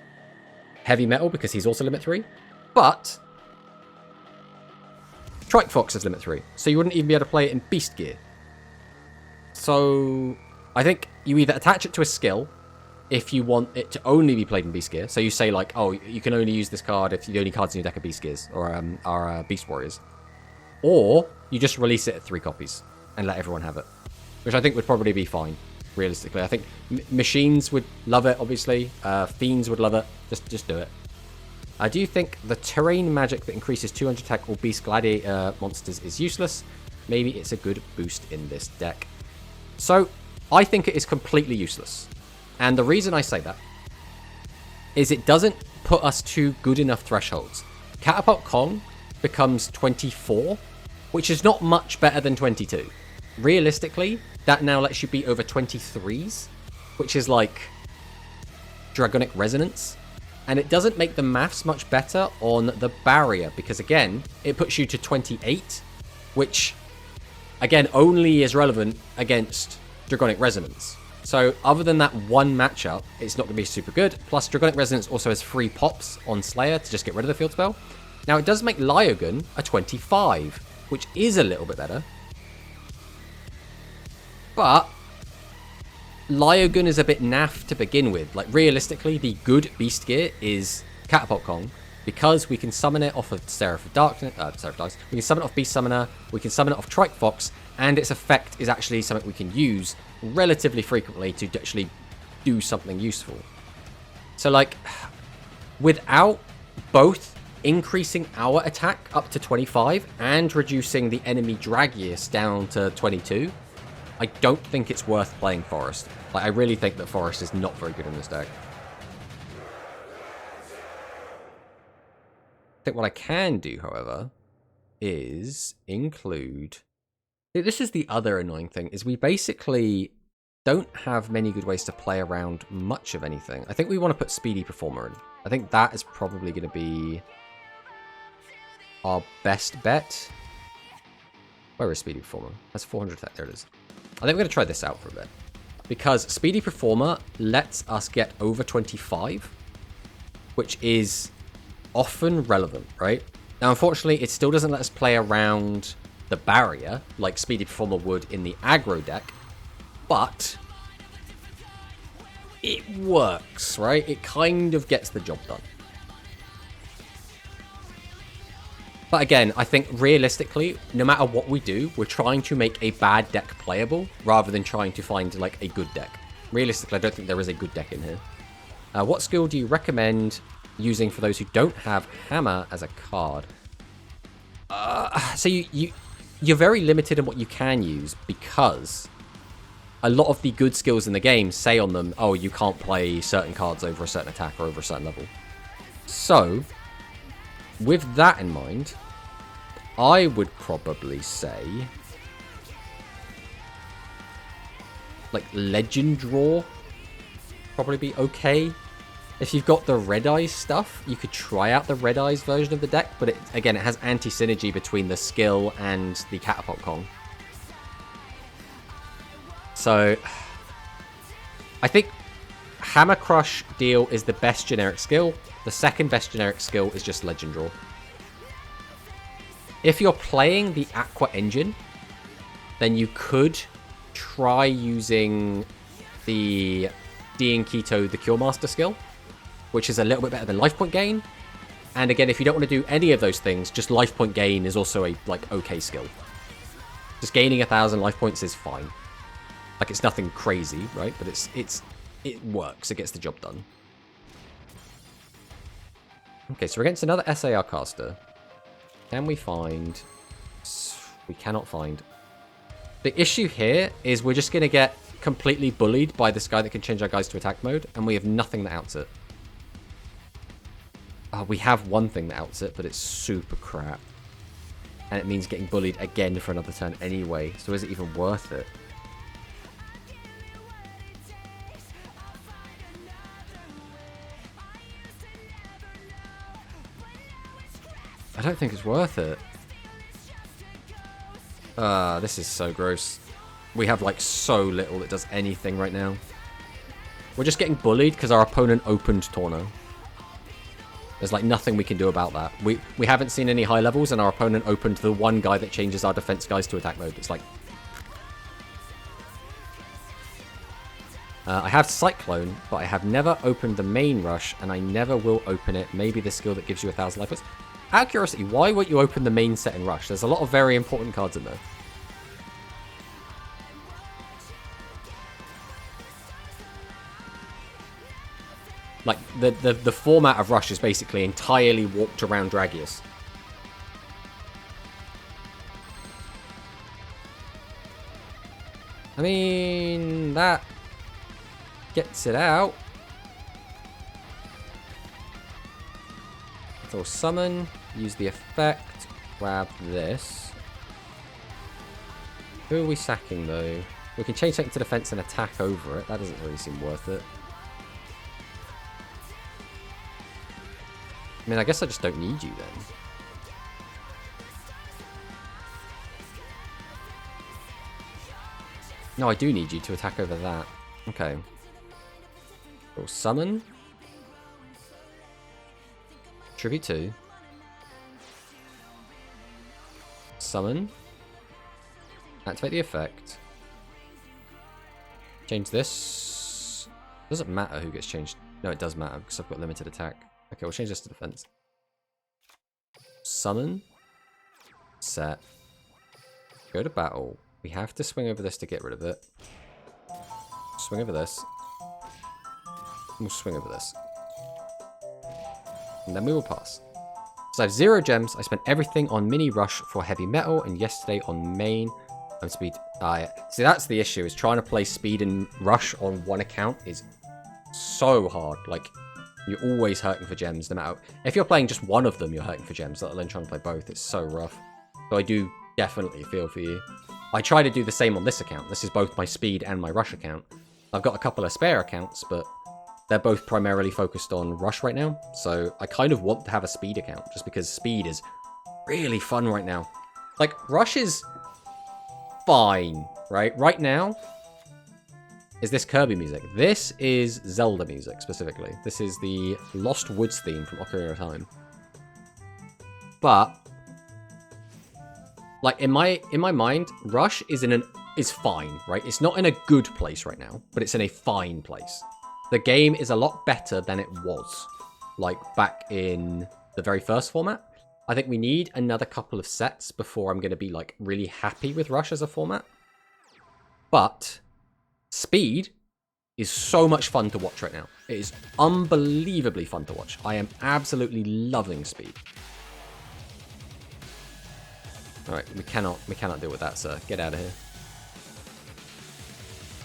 Heavy Metal, because he's also limit 3. But Trike Fox is limit 3, so you wouldn't even be able to play it in Beast Gear. So I think you either attach it to a skill if you want it to only be played in Beast Gear. So you say like, oh, you can only use this card if the only cards in your deck are Beast Gears or are Beast Warriors. Or you just release it at 3 copies and let everyone have it, which I think would probably be fine. Realistically, I think machines would love it. Obviously, fiends would love it. Just do it. I do think the terrain magic that increases 200 attack or Beast Gladiator monsters is useless. Maybe it's a good boost in this deck. So, I think it is completely useless. And the reason I say that is it doesn't put us to good enough thresholds. Catapult KoG becomes 24, which is not much better than 22. Realistically, that now lets you be over 23s, which is like Dragonic Resonance. And it doesn't make the maths much better on the barrier, because again, it puts you to 28, which again only is relevant against Dragonic Resonance. So other than that one matchup, it's not going to be super good. Plus, Dragonic Resonance also has 3 pops on Slayer to just get rid of the field spell. Now, it does make Lyogun a 25, which is a little bit better. But Lyogun is a bit naff to begin with. Like, realistically, the good Beast Gear is Catapult KoG, because we can summon it off of Seraph of Darkness, we can summon it off Beast Summoner, we can summon it off Trike Fox, and its effect is actually something we can use relatively frequently to actually do something useful. So, like, without both increasing our attack up to 25 and reducing the enemy Dragius down to 22, I don't think it's worth playing Forest. Like, I really think that Forest is not very good in this deck. I think what I can do, however, is include... This is the other annoying thing, is we basically don't have many good ways to play around much of anything. I think we want to put Speedy Performer in. I think that is probably going to be our best bet. Where is Speedy Performer? That's 400 attack. There it is. I think we're going to try this out for a bit, because Speedy Performer lets us get over 25, which is often relevant, right? Now, unfortunately, it still doesn't let us play around the barrier like Speedy Performer would in the aggro deck, but it works, right? It kind of gets the job done. But again, I think realistically, no matter what we do, we're trying to make a bad deck playable rather than trying to find like a good deck. Realistically, I don't think there is a good deck in here. What skill do you recommend using for those who don't have Hammer as a card? So you're very limited in what you can use, because a lot of the good skills in the game say on them, oh, you can't play certain cards over a certain attack or over a certain level. So, with that in mind, I would probably say, like, Legend Draw probably be okay. If you've got the Red Eyes stuff, you could try out the Red Eyes version of the deck, but again, it has anti-synergy between the skill and the Catapult KoG. So, I think Hammer Crush Deal is the best generic skill. The second best generic skill is just Legend Draw. If you're playing the Aqua engine, then you could try using the Dean Keto, the Cure Master skill. which is a little bit better than life point gain. And again, if you don't want to do any of those things, just life point gain is also a, like, okay skill. Just gaining 1,000 life points is fine. Like, it's nothing crazy, right? But it works. It gets the job done. Okay, so we're against another SAR caster. Can we find... We cannot find... The issue here is we're just going to get completely bullied by this guy that can change our guys to attack mode, and we have nothing that outs it. We have one thing that outs it, but it's super crap. And it means getting bullied again for another turn anyway, so is it even worth it? I don't think it's worth it. This is so gross. We have, like, so little that does anything right now. We're just getting bullied because our opponent opened Torno. There's, like, nothing we can do about that. We haven't seen any high levels, and our opponent opened the one guy that changes our defense guys to attack mode. It's like... I have Cyclone, but I have never opened the main rush, and I never will open it. Maybe the skill that gives you 1,000 life points. Out of curiosity, why won't you open the main set in rush? There's a lot of very important cards in there. Like, the format of rush is basically entirely walked around Dragius. I mean, that gets it out. So summon, use the effect, grab this. Who are we sacking, though? We can change something to defense and attack over it. That doesn't really seem worth it. I mean, I guess I just don't need you then. No, I do need you to attack over that. Okay. We'll summon. Tribute 2. Summon. Activate the effect. Change this. Doesn't matter who gets changed. No, it does matter because I've got limited attack. Okay, we'll change this to defense. Summon. Set. Go to battle. We have to swing over this to get rid of it. Swing over this. We'll swing over this. And then we will pass. So I have 0 gems. I spent everything on mini rush for heavy metal and yesterday on main. And speed. See, that's the issue, is trying to play speed and rush on one account is so hard. Like, you're always hurting for gems, no matter... If you're playing just one of them, you're hurting for gems, let alone trying to play both. It's so rough. So I do definitely feel for you. I try to do the same on this account. This is both my speed and my rush account. I've got a couple of spare accounts, but they're both primarily focused on rush right now. So I kind of want to have a speed account, just because speed is really fun right now. Like, rush is fine, right? Right now... is this Kirby music. This is Zelda music, specifically. This is the Lost Woods theme from Ocarina of Time. But, like, in my mind, Rush is fine, right? It's not in a good place right now, but it's in a fine place. The game is a lot better than it was, like, back in the very first format. I think we need another couple of sets before I'm going to be, like, really happy with Rush as a format. But... speed is so much fun to watch right now. It is unbelievably fun to watch. I am absolutely loving speed. Alright, we cannot deal with that, sir. Get out of here.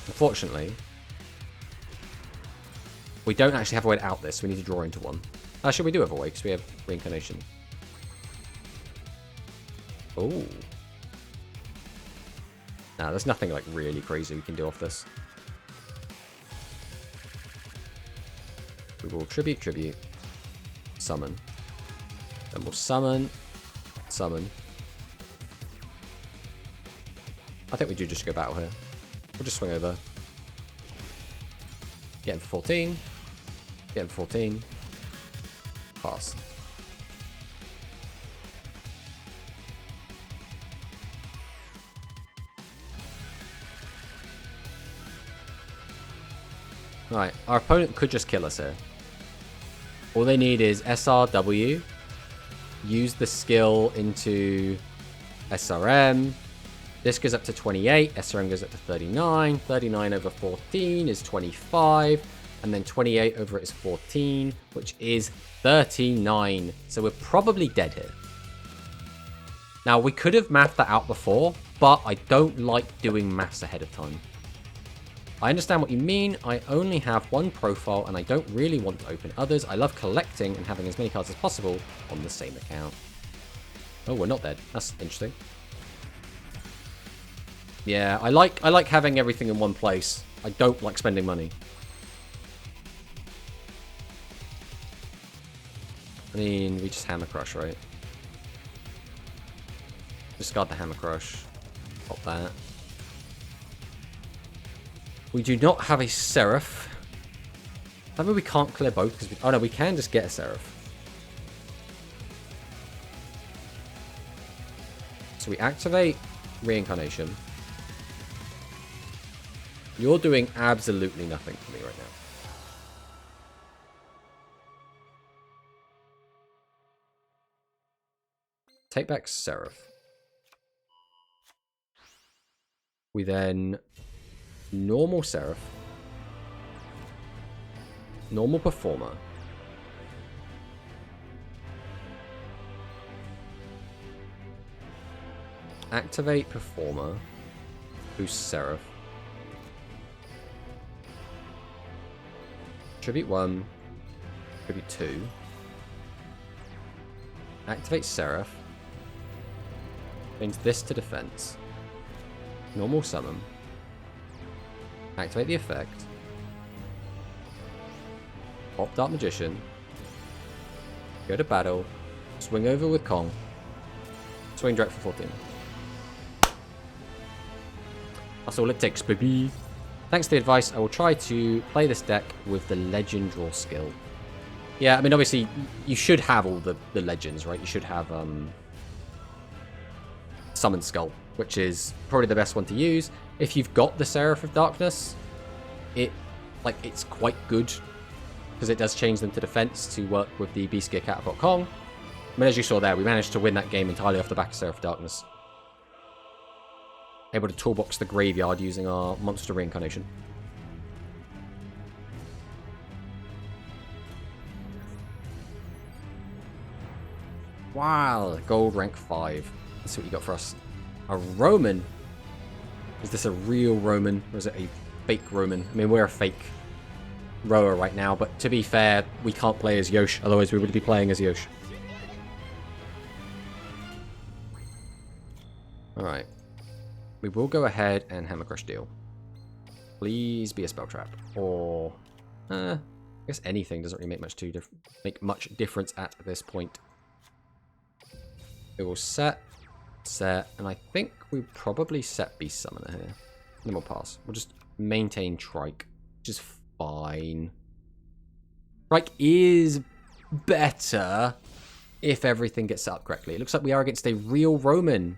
Unfortunately, we don't actually have a way to out this. We need to draw into one. Actually, we do have a way, because we have reincarnation. Oh. Nah, there's nothing, like, really crazy we can do off this. We will tribute, summon. Then we'll summon, summon. I think we do just go battle here. We'll just swing over. Get him for 14. Get him for 14. Pass. Right, our opponent could just kill us here. All they need is SRW, use the skill into SRM. This goes up to 28, SRM goes up to 39. 39 over 14 is 25. And then 28 over it is 14, which is 39. So we're probably dead here. Now, we could have mathed that out before, but I don't like doing maths ahead of time. I understand what you mean. I only have one profile, and I don't really want to open others. I love collecting and having as many cards as possible on the same account. Oh, we're not dead. That's interesting. Yeah, I like having everything in one place. I don't like spending money. I mean, we just Hammer Crush, right? Discard the Hammer Crush. Pop that. We do not have a Seraph. That means we can't clear both. Because oh no, we can just get a Seraph. So we activate Reincarnation. You're doing absolutely nothing for me right now. Take back Seraph. We then normal Seraph. Normal Performer. Activate Performer. Boost Seraph. Tribute 1. Tribute 2. Activate Seraph. Change this to defense. Normal summon. Activate the effect. Pop Dark Magician. Go to battle. Swing over with KoG. Swing direct for 14. That's all it takes, baby. Thanks for the advice. I will try to play this deck with the Legend Draw skill. Yeah, I mean, obviously, you should have all the legends, right? You should have Summon Skull, which is probably the best one to use. If you've got the Seraph of Darkness, it's quite good because it does change them to defense to work with the Beast Gear Catapult KoG. I mean, as you saw there, we managed to win that game entirely off the back of Seraph of Darkness. Able to toolbox the graveyard using our monster reincarnation. Wow, gold rank 5. Let's see what you got for us. A Roman. Is this a real Roman or is it a fake Roman? I mean, we're a fake rower right now, but to be fair, we can't play as Yosh, otherwise we would be playing as Yosh. Alright. We will go ahead and Hammer Crush deal. Please be a spell trap. Or I guess anything doesn't really make much difference at this point. It will set, and I think we probably set Beast Summoner here. Then we'll pass. We'll just maintain Trike, which is fine. Trike is better if everything gets set up correctly. It looks like we are against a real Roman.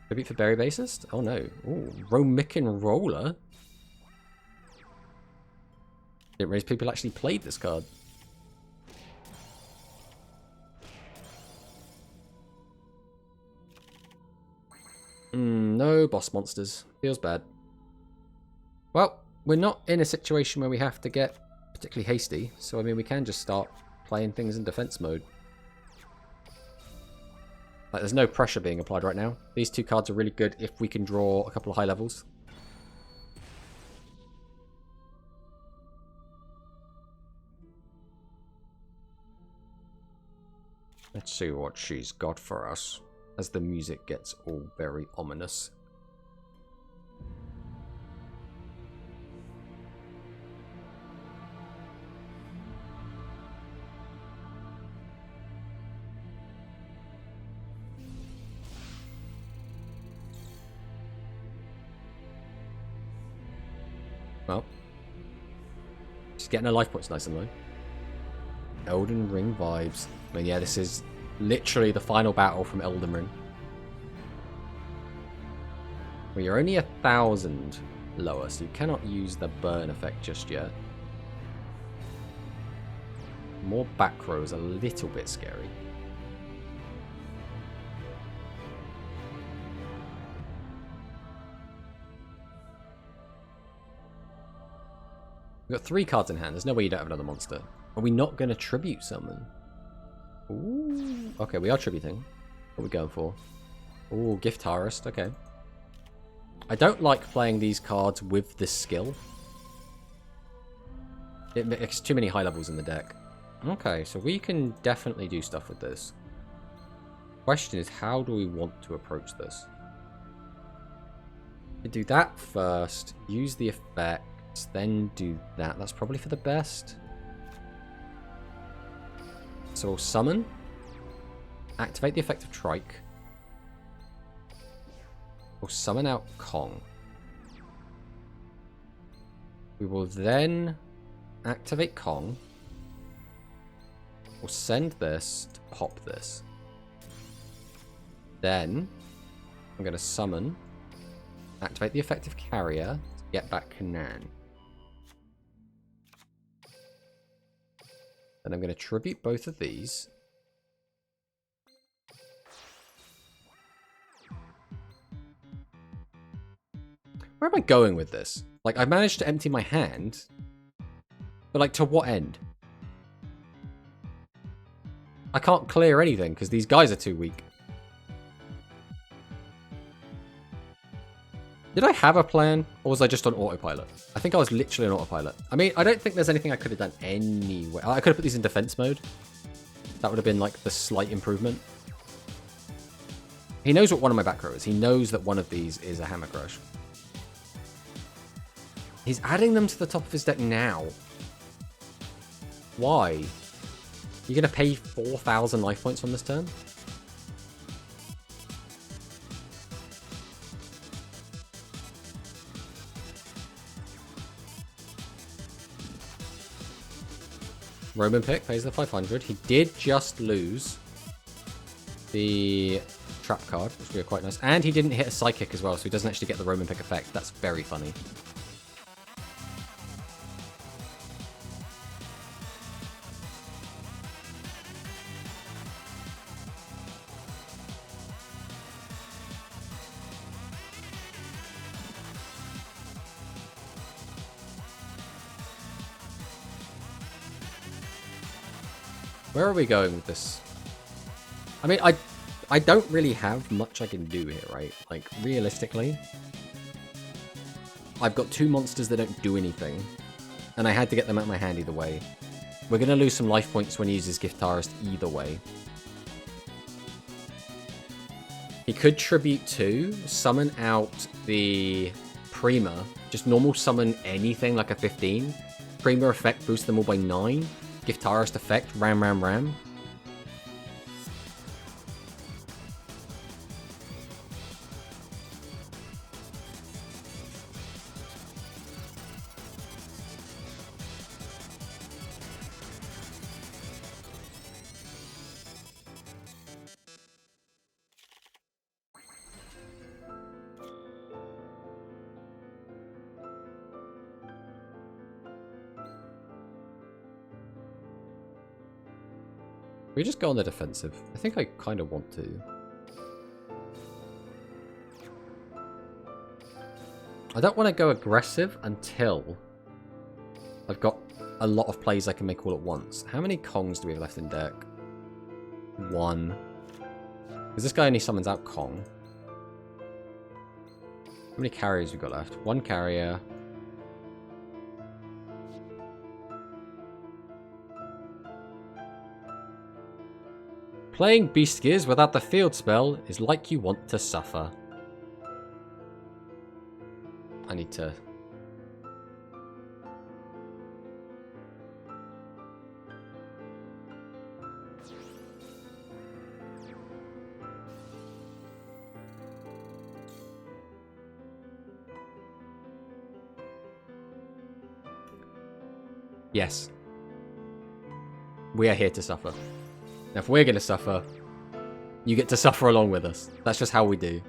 Tribute for Berry Bassist? Oh no. Ooh, Romican Roller. Didn't realize people actually played this card. No boss monsters. Feels bad. Well, we're not in a situation where we have to get particularly hasty, so I mean we can just start playing things in defense mode. Like, there's no pressure being applied right now. These two cards are really good if we can draw a couple of high levels. Let's see what she's got for us as the music gets all very ominous. Well, she's getting her life points nice and low. Elden Ring vibes. I mean, yeah, this is literally the final battle from Elden Ring. Well, you're only 1,000 lower, so you cannot use the burn effect just yet. More back row is a little bit scary. We've got 3 cards in hand. There's no way you don't have another monster. Are we not going to tribute summon? Ooh. Okay, we are tributing. What are we going for? Ooh, Gift Harvest. Okay. I don't like playing these cards with this skill. It makes too many high levels in the deck. Okay, so we can definitely do stuff with this. Question is, how do we want to approach this? We do that first, use the effects, then do that. That's probably for the best. So we'll summon, activate the effect of Trike. We'll summon out KoG. We will then activate KoG. We'll send this to pop this. Then I'm going to summon, activate the effect of Carrier to get back Kanan. Then I'm going to tribute both of these. Where am I going with this? Like, I've managed to empty my hand, but like, to what end? I can't clear anything because these guys are too weak. Did I have a plan, or was I just on autopilot? I think I was literally on autopilot. I mean, I don't think there's anything I could have done anyway. I could have put these in defense mode. That would have been like the slight improvement. He knows what one of my back row is. He knows that one of these is a Hammer Crush. He's adding them to the top of his deck now. Why? You're going to pay 4,000 life points on this turn? Roman pick pays the 500. He did just lose the trap card, which would be quite nice. And he didn't hit a psychic as well, so he doesn't actually get the Roman pick effect. That's very funny. Where are we going with this? I mean, I don't really have much I can do here, right? Like, realistically, I've got 2 monsters that don't do anything, and I had to get them out of my hand either way. We're going to lose some life points when he uses Giftarist either way. He could Tribute 2, summon out the Prima, just normal summon anything like a 15. Prima effect boost them all by 9. Giftarist effect, ram, ram, ram. We just go on the defensive. I think I kind of want to. I don't want to go aggressive until I've got a lot of plays I can make all at once. How many KoGs do we have left in deck? 1. Because this guy only summons out KoG. How many carriers we got left? 1 carrier. Playing Beast Gears without the field spell is like you want to suffer. I need to... Yes. We are here to suffer. Now, if we're going to suffer, you get to suffer along with us. That's just how we do.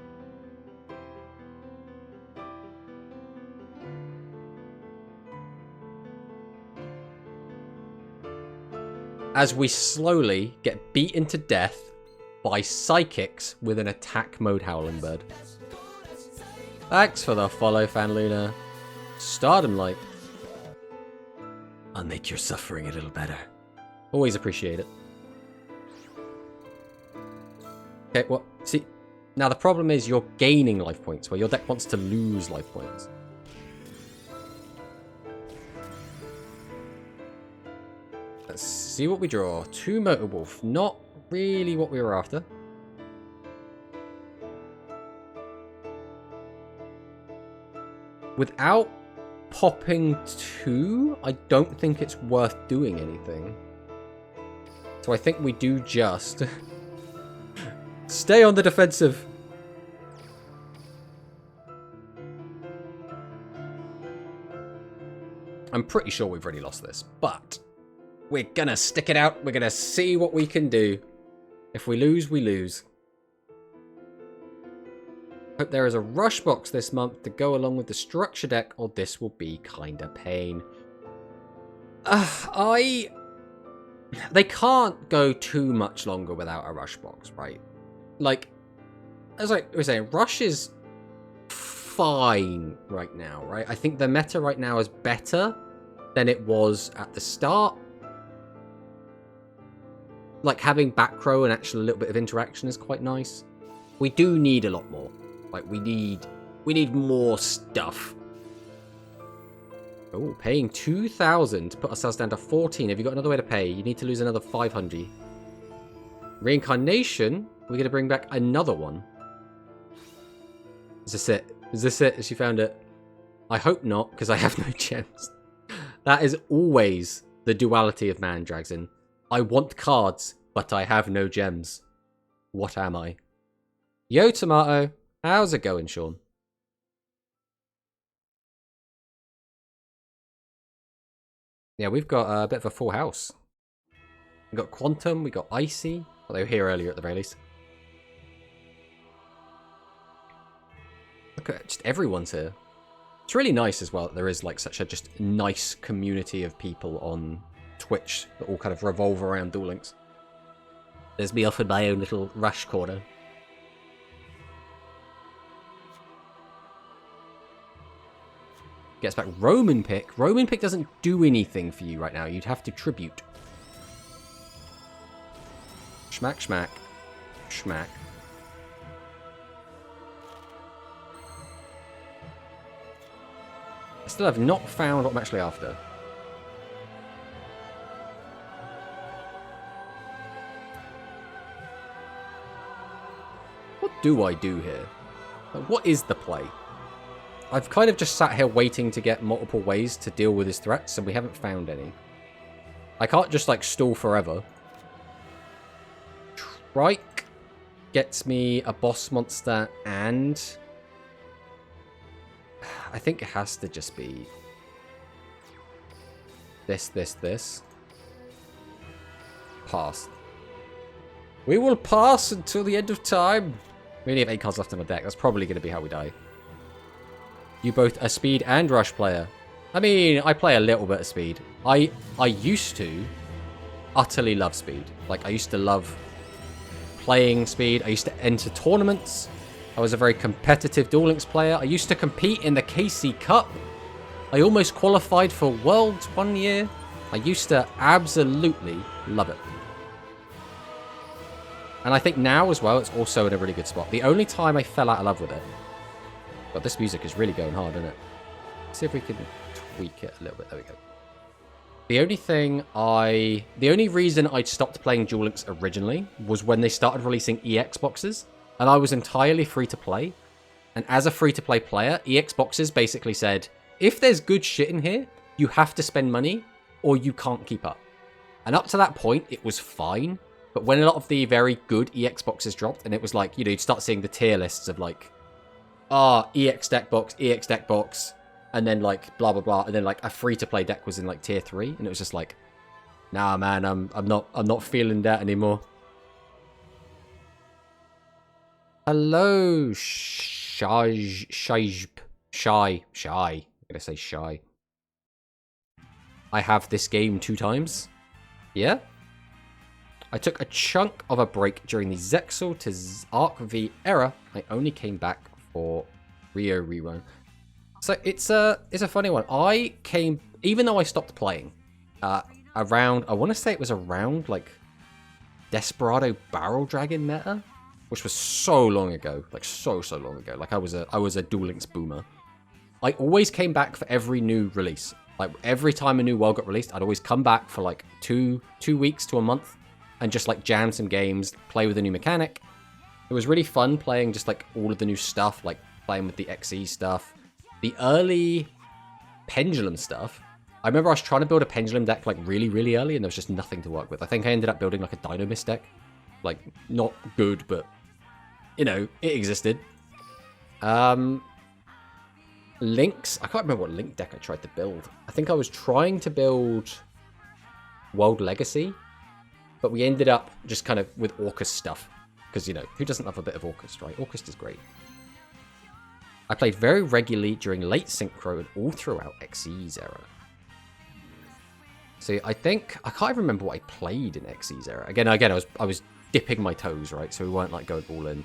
as we slowly get beaten to death by psychics with an attack mode Howling Bird. Thanks for the follow, Fan Luna. Stardom Light. I'll make your suffering a little better. Always appreciate it. Okay, well, see, now the problem is you're gaining life points, where your deck wants to lose life points. Let's see what we draw. 2 Motor Wolf. Not really what we were after. Without popping 2, I don't think it's worth doing anything. So I think we do just stay on the defensive. I'm pretty sure we've already lost this, but we're gonna stick it out. We're gonna see what we can do. If we lose, we lose. Hope there is a rush box this month to go along with the structure deck, or this will be kinda pain. They can't go too much longer without a rush box, right? Like, as I was saying, rush is fine right now, right? I think the meta right now is better than it was at the start. Like, having back row and actually a little bit of interaction is quite nice. We do need a lot more. Like, we need more stuff. Oh, paying 2,000 to put ourselves down to 14. Have you got another way to pay? You need to lose another 500. Reincarnation. We're going to bring back another one. Is this it? Is this it? Has she found it? I hope not, because I have no gems. That is always the duality of Mandragson. I want cards, but I have no gems. What am I? Yo, Tomato. How's it going, Sean? Yeah, we've got a bit of a full house. We've got Quantum, we got Icy. Well, they were here earlier at the very least. Look at just everyone's here. It's really nice as well that there is like such a just nice community of people on Twitch that all kind of revolve around Duel Links. There's me off in my own little rush corner. Gets back Roman Pick. Roman Pick doesn't do anything for you right now. You'd have to tribute. Schmack, schmack. Schmack. I still have not found what I'm actually after. What do I do here? Like, what is the play? I've kind of just sat here waiting to get multiple ways to deal with his threats, and we haven't found any. I can't just, like, stall forever. Trike gets me a boss monster, and I think it has to just be this. Pass. We will pass until the end of time. We only have 8 cards left in the deck. That's probably going to be how we die. You both a speed and rush player. I mean, I play a little bit of speed. I used to utterly love speed. Like, I used to love playing speed. I used to enter tournaments. I was a very competitive Duel Links player. I used to compete in the KC Cup. I almost qualified for Worlds one year. I used to absolutely love it. And I think now as well, it's also in a really good spot. The only time I fell out of love with it. But this music is really going hard, isn't it? Let's see if we can tweak it a little bit. There we go. The only reason I'd stopped playing Duel Links originally was when they started releasing EX boxes. And I was entirely free to play. And as a free to play player, EX boxes basically said, if there's good shit in here, you have to spend money or you can't keep up. And up to that point, it was fine. But when a lot of the very good EX boxes dropped, and it was like, you know, you'd start seeing the tier lists of like, EX deck box, and then like blah blah blah, and then like a free to play deck was in like tier 3, and it was just like, nah man, I'm not feeling that anymore. Hello, shy. I'm gonna say shy. I have this game 2 times. Yeah? I took a chunk of a break during the Zexal to Arc V era. I only came back for Rio rerun. So it's a funny one. I came, even though I stopped playing, around, I want to say it was around like Desperado Barrel Dragon meta, which was so long ago, like so long ago. Like I was a Duel Links boomer. I always came back for every new release. Like every time a new world got released, I'd always come back for like two weeks to a month and just like jam some games, play with a new mechanic. It was really fun playing just like all of the new stuff, like playing with the XE stuff. The early Pendulum stuff, I remember I was trying to build a Pendulum deck like really early and there was just nothing to work with. I think I ended up building like a Dynomist deck. Like, not good, but, you know, it existed. Links, I can't remember what Link deck I tried to build. I think I was trying to build World Legacy, but we ended up just kind of with Orcus stuff. Because, you know, who doesn't love a bit of Orcus, right? Orcus is great. I played very regularly during late Synchro and all throughout XE's era. So I think, I can't even remember what I played in XE's era. Again, I was dipping my toes, right? So we weren't like going all in.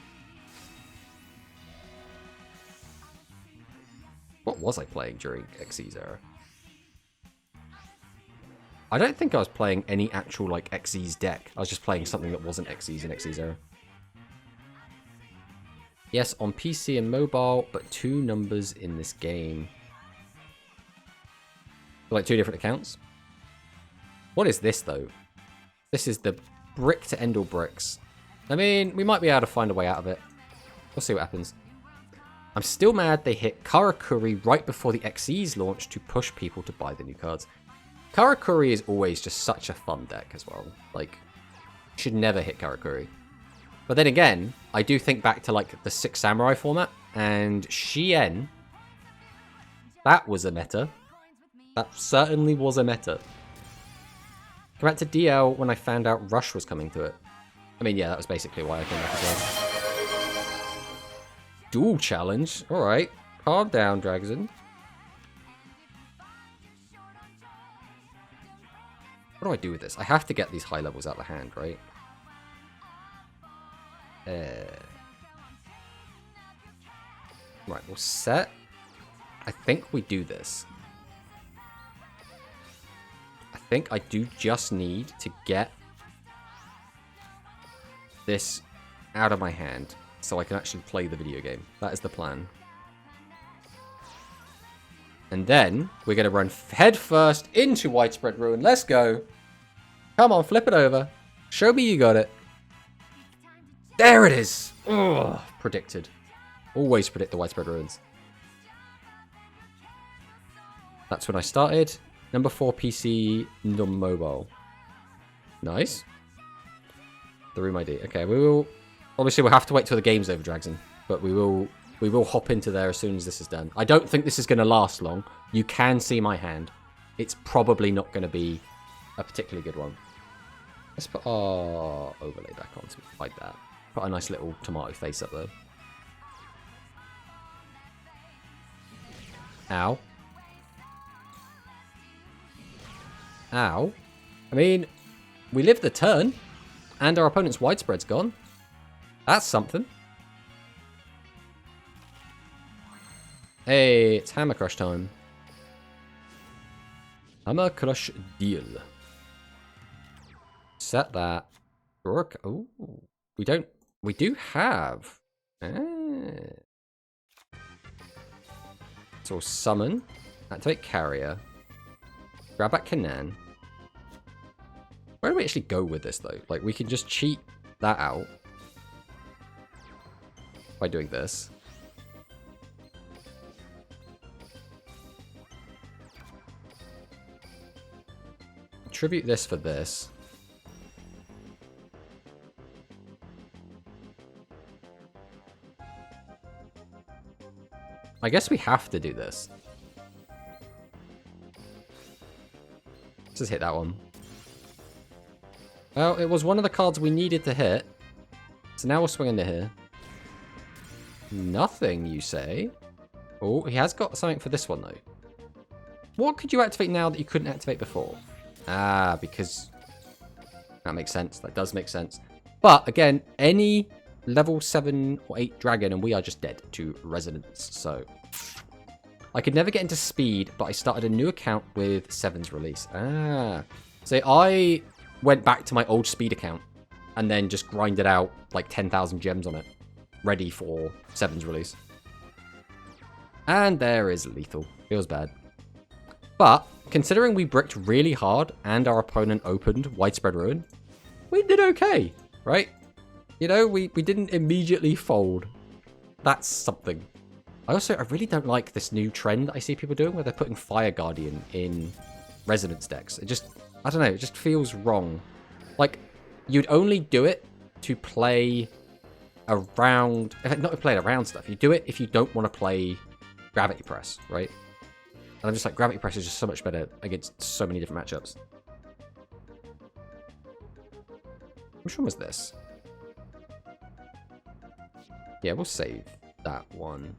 What was I playing during XE's era? I don't think I was playing any actual like XE's deck. I was just playing something that wasn't XE's in XE's era. Yes, on PC and mobile, but 2 numbers in this game. Like 2 different accounts. What is this, though? This is the brick to end all bricks. I mean, we might be able to find a way out of it. We'll see what happens. I'm still mad they hit Karakuri right before the XE's launch to push people to buy the new cards. Karakuri is always just such a fun deck as well. Like, should never hit Karakuri. But then again, I do think back to like the 6 Samurai format, and Shien, that was a meta. That certainly was a meta. Come back to DL when I found out Rush was coming to it. I mean, yeah, that was basically why I came back as well. Duel challenge? Alright. Calm down, Dragson. What do I do with this? I have to get these high levels out of the hand, right? Right, we'll set. I think we do this. I think I do just need to get this out of my hand so I can actually play the video game. That is the plan. And then we're going to run head first into Widespread Ruin. Let's go. Come on, flip it over. Show me you got it. There it is! Ugh, predicted. Always predict the Widespread Ruins. That's when I started. Number 4 PC, non-mobile. Nice. The room ID. Okay, we will... Obviously, we'll have to wait till the game's over, Dragson. But we will hop into there as soon as this is done. I don't think this is going to last long. You can see my hand. It's probably not going to be a particularly good one. Let's put our overlay back on to hide that. Put a nice little tomato face up there. Ow. Ow. I mean, we lived the turn, and our opponent's widespread's gone. That's something. Hey, it's Hammer Crush time. Hammer Crush deal. Set that. Oh, we don't. We do have. So summon, activate carrier, grab back Kanan. Where do we actually go with this though? Like we can just cheat that out by doing this. Attribute this for this. I guess we have to do this. Let's just hit that one. Well, it was one of the cards we needed to hit. So now we'll swing into here. Nothing, you say? Oh, he has got something for this one, though. What could you activate now that you couldn't activate before? Ah, because That makes sense. That does make sense. But again, any level 7 or 8 dragon and we are just dead to resonance. So I could never get into speed, but I started a new account with 7's release. So I went back to my old speed account and then just grinded out like 10,000 gems on it, ready for 7's release. And there is lethal. Feels bad. But considering we bricked really hard and our opponent opened widespread ruin, we did okay, right? You know, we didn't immediately fold. That's something. I really don't like this new trend I see people doing where they're putting Fire Guardian in Resonance decks. It just, I don't know, it just feels wrong. Like, you'd only do it to play around, not to play around stuff. You do it if you don't want to play Gravity Press, right? And I'm just like, Gravity Press is just so much better against so many different matchups. Which one was this? Yeah, we'll save that one.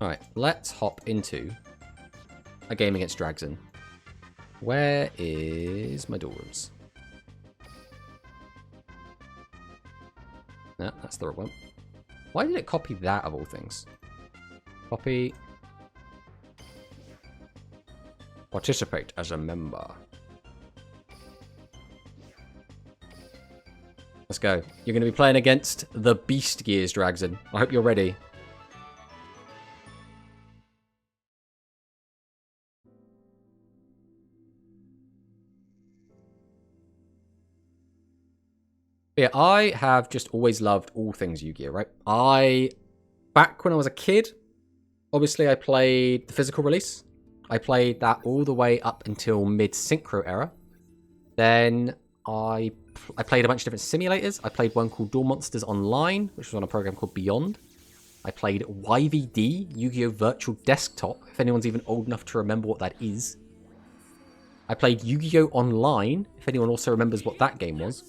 Alright, let's hop into a game against Dragson. Where is my duel rooms? No, that's the wrong one. Why did it copy that of all things? Copy. Participate as a member. Let's go. You're going to be playing against the Beast Gears Dragson. I hope you're ready. Yeah, I have just always loved all things Yu-Gi-Oh, right? Back when I was a kid, obviously I played the physical release. I played that all the way up until mid-synchro era. Then I played a bunch of different simulators. I played one called Duel Monsters Online, which was on a program called Beyond. I played YVD, Yu-Gi-Oh! Virtual Desktop, if anyone's even old enough to remember what that is. I played Yu-Gi-Oh! Online, if anyone also remembers what that game was.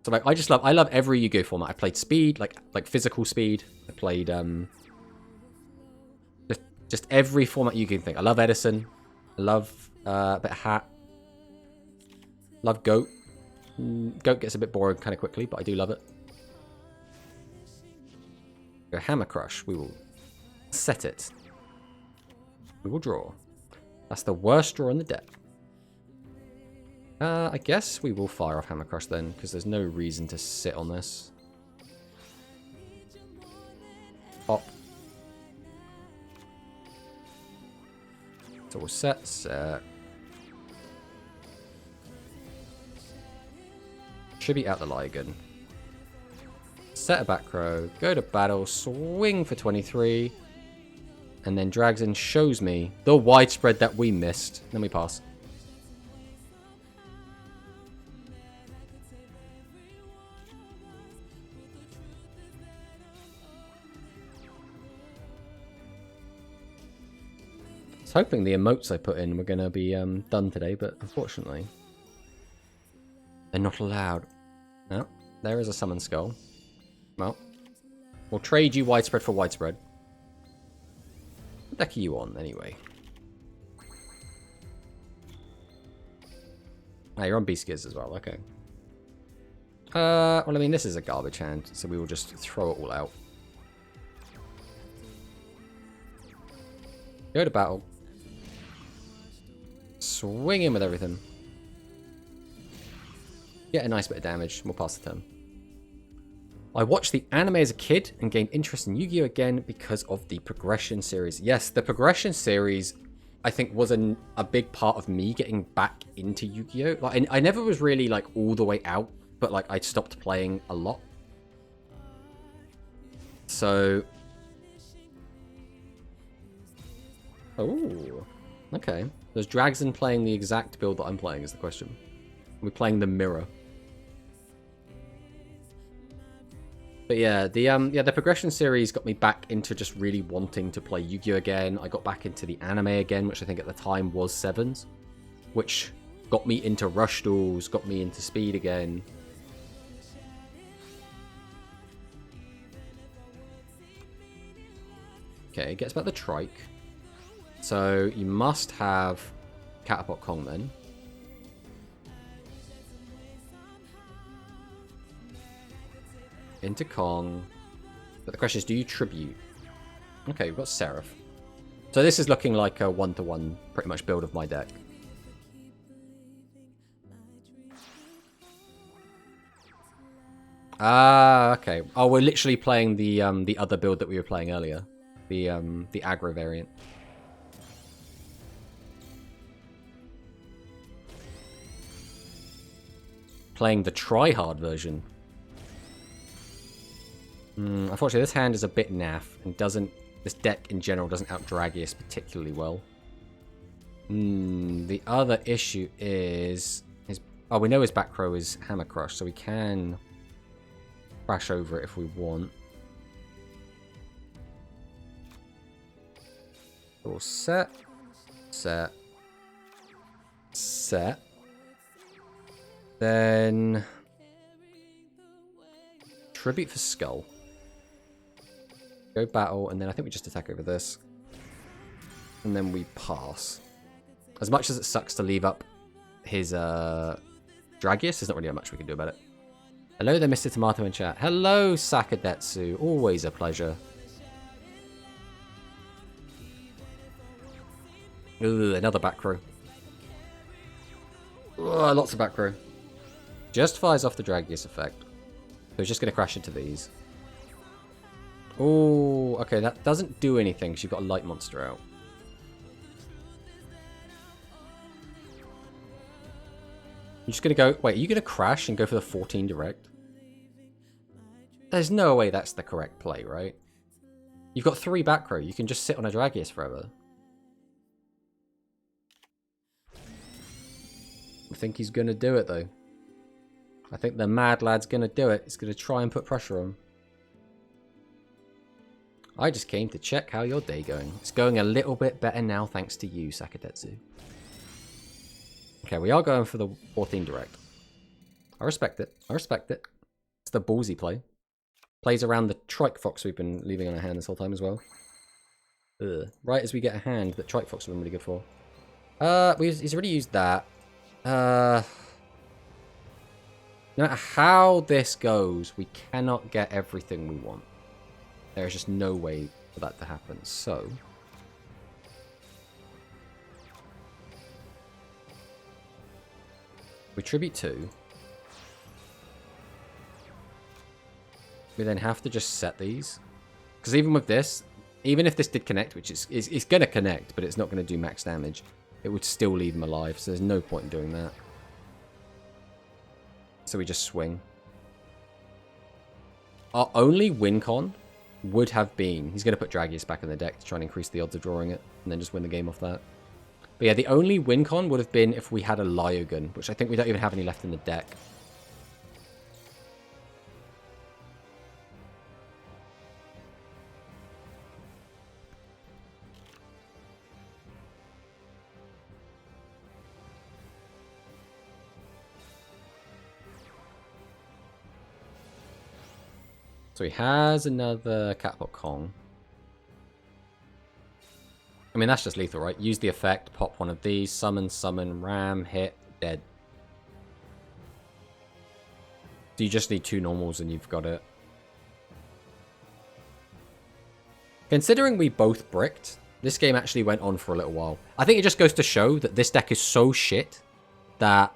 So like, I love every Yu-Gi-Oh! Format. I played Speed, like physical Speed. I played just every format you can think. I love Edison. I love a bit of Hat. Love Goat. Goat gets a bit boring kind of quickly, but I do love it. Go Hammer Crush. We will set it. We will draw. That's the worst draw in the deck. I guess we will fire off Hammer Crush then, because there's no reason to sit on this. Pop. So we'll set. Tribute out the Ligon. Set a back row. Go to battle. Swing for 23. And then Dragson shows me the widespread that we missed. Then we pass. I was hoping the emotes I put in were going to be done today, but unfortunately, they're not allowed. No, there is a Summon Skull. Well, we'll trade you widespread for widespread. What deck are you on, anyway? Ah, you're on Beast Gears as well, okay. Well, I mean, this is a garbage hand, so we will just throw it all out. Go to battle. Swing in with everything. Get a nice bit of damage. We'll pass the turn. I watched the anime as a kid and gained interest in Yu-Gi-Oh! Again because of the Progression series. Yes, the Progression series, I think, was a big part of me getting back into Yu-Gi-Oh! Like, I never was really, like, all the way out, but, like, I stopped playing a lot. So... Oh, okay. There's Dragson playing the exact build that I'm playing is the question. We're playing the mirror. But yeah, the Progression series got me back into just really wanting to play Yu-Gi-Oh! Again. I got back into the anime again, which I think at the time was Sevens, which got me into Rush Duels, got me into Speed again. Okay, gets back the Trike. So you must have Catapult Kong then. Into Kong. But the question is, do you tribute? Okay, we've got Seraph. So this is looking like a one-to-one pretty much build of my deck. Ah, okay. Oh, we're literally playing the other build that we were playing earlier. The aggro variant. Playing the try-hard version. Unfortunately, this hand is a bit naff and doesn't. This deck in general doesn't out-drag us particularly well. The other issue is oh, we know his back row is Hammer Crush, so we can crash over it if we want. We'll set. Then tribute for Skull. Go battle, and then I think we just attack over this. And then we pass. As much as it sucks to leave up his Dragius, there's not really much we can do about it. Hello there, Mr. Tomato in chat. Hello, Sakadetsu. Always a pleasure. Ooh, another back row. Ooh, lots of back row. Just fires off the Dragius effect. So it's just going to crash into these. Oh, okay, that doesn't do anything because you've got a light monster out. You're just going to go... Wait, are you going to crash and go for the 14 direct? There's no way that's the correct play, right? You've got 3 back row. You can just sit on a Dragius forever. I think he's going to do it, though. I think the mad lad's going to do it. He's going to try and put pressure on. I just came to check how your day going. It's going a little bit better now thanks to you, Sakadetsu. Okay, we are going for the 14 direct. I respect it. I respect it. It's the ballsy play. Plays around the Trike Fox we've been leaving on our hand this whole time as well. Ugh. Right as we get a hand that Trike Fox has been really good for. He's already used that. No matter how this goes, we cannot get everything we want. There is just no way for that to happen. So we tribute 2. We then have to just set these. Because even with this, even if this did connect, which it's going to connect, but it's not going to do max damage, it would still leave him alive. So there's no point in doing that. So we just swing. Our only win con would have been... He's going to put Dragius back in the deck to try and increase the odds of drawing it. And then just win the game off that. But yeah, the only win con would have been if we had a Lyogun, which I think we don't even have any left in the deck. So he has another Catapult Kong. I mean, that's just lethal, right? Use the effect, pop one of these, summon, ram, hit, dead. So you just need 2 normals and you've got it. Considering we both bricked, this game actually went on for a little while. I think it just goes to show that this deck is so shit that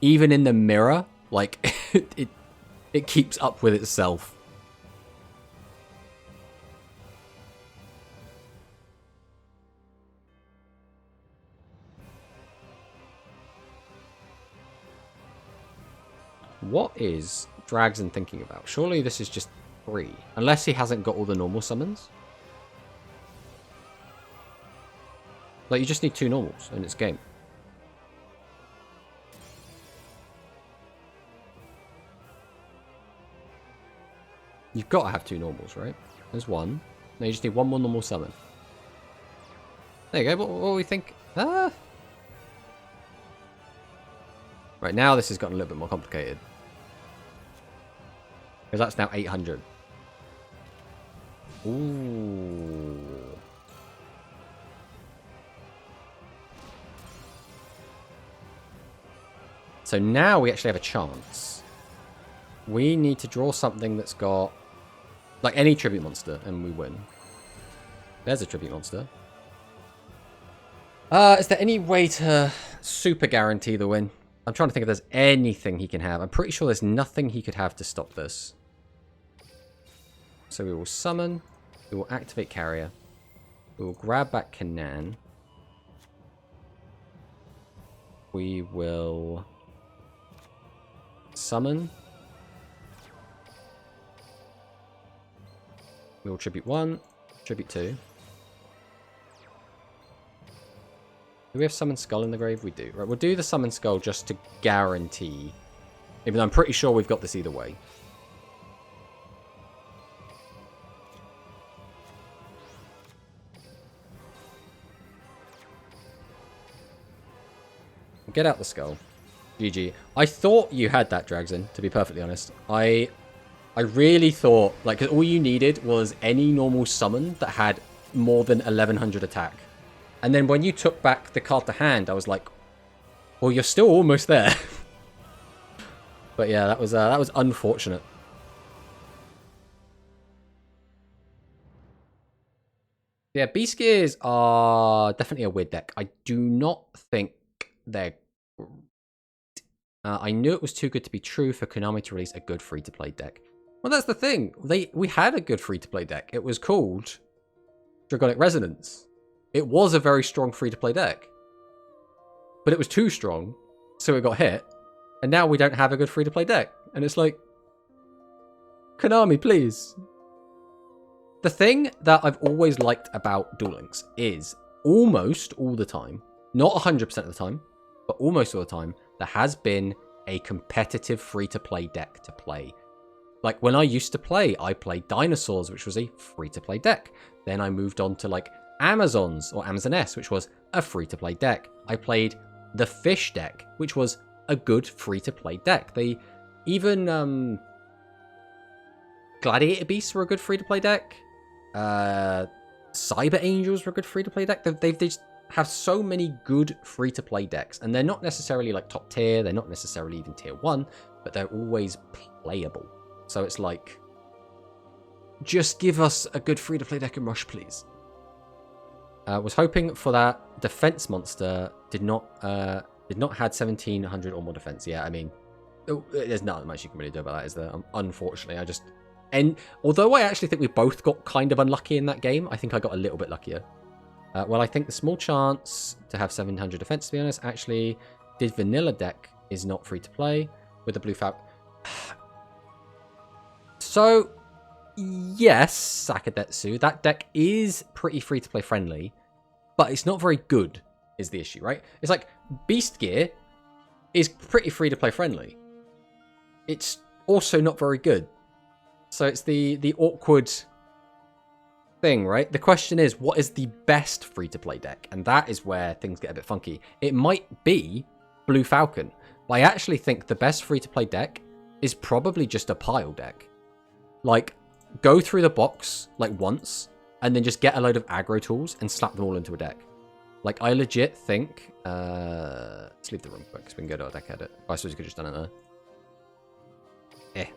even in the mirror, like, it keeps up with itself. What is Dragson thinking about? Surely this is just 3. Unless he hasn't got all the normal summons. Like, you just need 2 normals and it's game. You've got to have 2 normals, right? There's 1. Now you just need 1 more normal summon. There you go. What do we think? Ah! Right, now this has gotten a little bit more complicated. Because that's now 800. Ooh. So now we actually have a chance. We need to draw something that's got, like, any tribute monster, and we win. There's a tribute monster. Is there any way to super guarantee the win? I'm trying to think if there's anything he can have. I'm pretty sure there's nothing he could have to stop this. So we will summon. We will activate Carrier. We will grab back Kanan. We will summon. We will tribute 1, tribute 2. Do we have Summon Skull in the grave? We do. Right, we'll do the Summon Skull just to guarantee. Even though I'm pretty sure we've got this either way. Get out the skull. GG. I thought you had that, Dragson, to be perfectly honest. I really thought, like, 'cause all you needed was any normal summon that had more than 1100 attack. And then when you took back the card to hand, I was like, well, you're still almost there. But yeah, that was unfortunate. Yeah, Beast Gears are definitely a weird deck. I do not think they're... I knew it was too good to be true for Konami to release a good free-to-play deck. Well, that's the thing. We had a good free-to-play deck. It was called Dragonic Resonance. It was a very strong free-to-play deck. But it was too strong, so it got hit. And now we don't have a good free-to-play deck. And it's like... Konami, please. The thing that I've always liked about Duel Links is almost all the time, not 100% of the time, but almost all the time, there has been a competitive free-to-play deck to play. Like, when I used to play, I played Dinosaurs, which was a free-to-play deck. Then I moved on to, like, Amazons, or Amazon S, which was a free-to-play deck. I played the Fish deck, which was a good free-to-play deck. They even, Gladiator Beasts were a good free-to-play deck. Cyber Angels were a good free-to-play deck. They just have so many good free-to-play decks, and they're not necessarily like top tier, they're not necessarily even tier 1, but they're always playable. So it's like, just give us a good free-to-play deck in Rush, please. Was hoping for that defense monster. Did not had 1700 or more defense. Yeah, I mean, there's not much you can really do about that, is there? Unfortunately, and although I actually think we both got kind of unlucky in that game, I think I got a little bit luckier. Well, I think the small chance to have 700 defense, to be honest, actually did vanilla deck is not free to play with the blue Falcon. So, yes, Sakadetsu, that deck is pretty free to play friendly, but it's not very good, is the issue, right? It's like Beast Gear is pretty free to play friendly. It's also not very good. So it's the awkward thing, right? The question is, what is the best free-to-play deck? And that is where things get a bit funky. It might be Blue Falcon, but I actually think the best free-to-play deck is probably just a pile deck. Like, go through the box, like, once, and then just get a load of aggro tools and slap them all into a deck. Like, I legit think... let's leave the room quick, because we can go to our deck edit. Oh, I suppose you could have just done it there. Eh.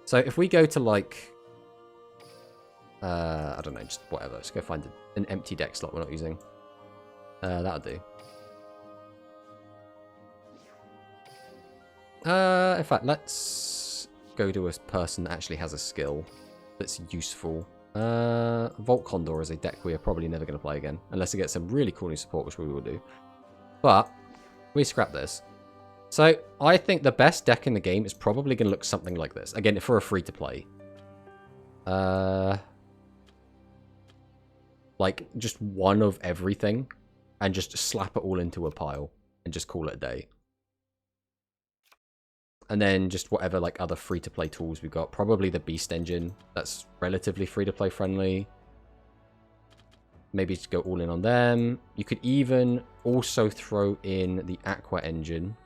So if we go to, like, I don't know, just whatever. Let's go find an empty deck slot we're not using. That'll do. In fact, let's go to a person that actually has a skill that's useful. Volt Condor is a deck we are probably never going to play again, unless it gets some really cool new support, which we will do. But we scrap this. So, I think the best deck in the game is probably going to look something like this. Again, for a free-to-play. Like, just one of everything. And just slap it all into a pile. And just call it a day. And then just whatever, like, other free-to-play tools we've got. Probably the Beast Engine. That's relatively free-to-play friendly. Maybe just go all in on them. You could even also throw in the Aqua Engine.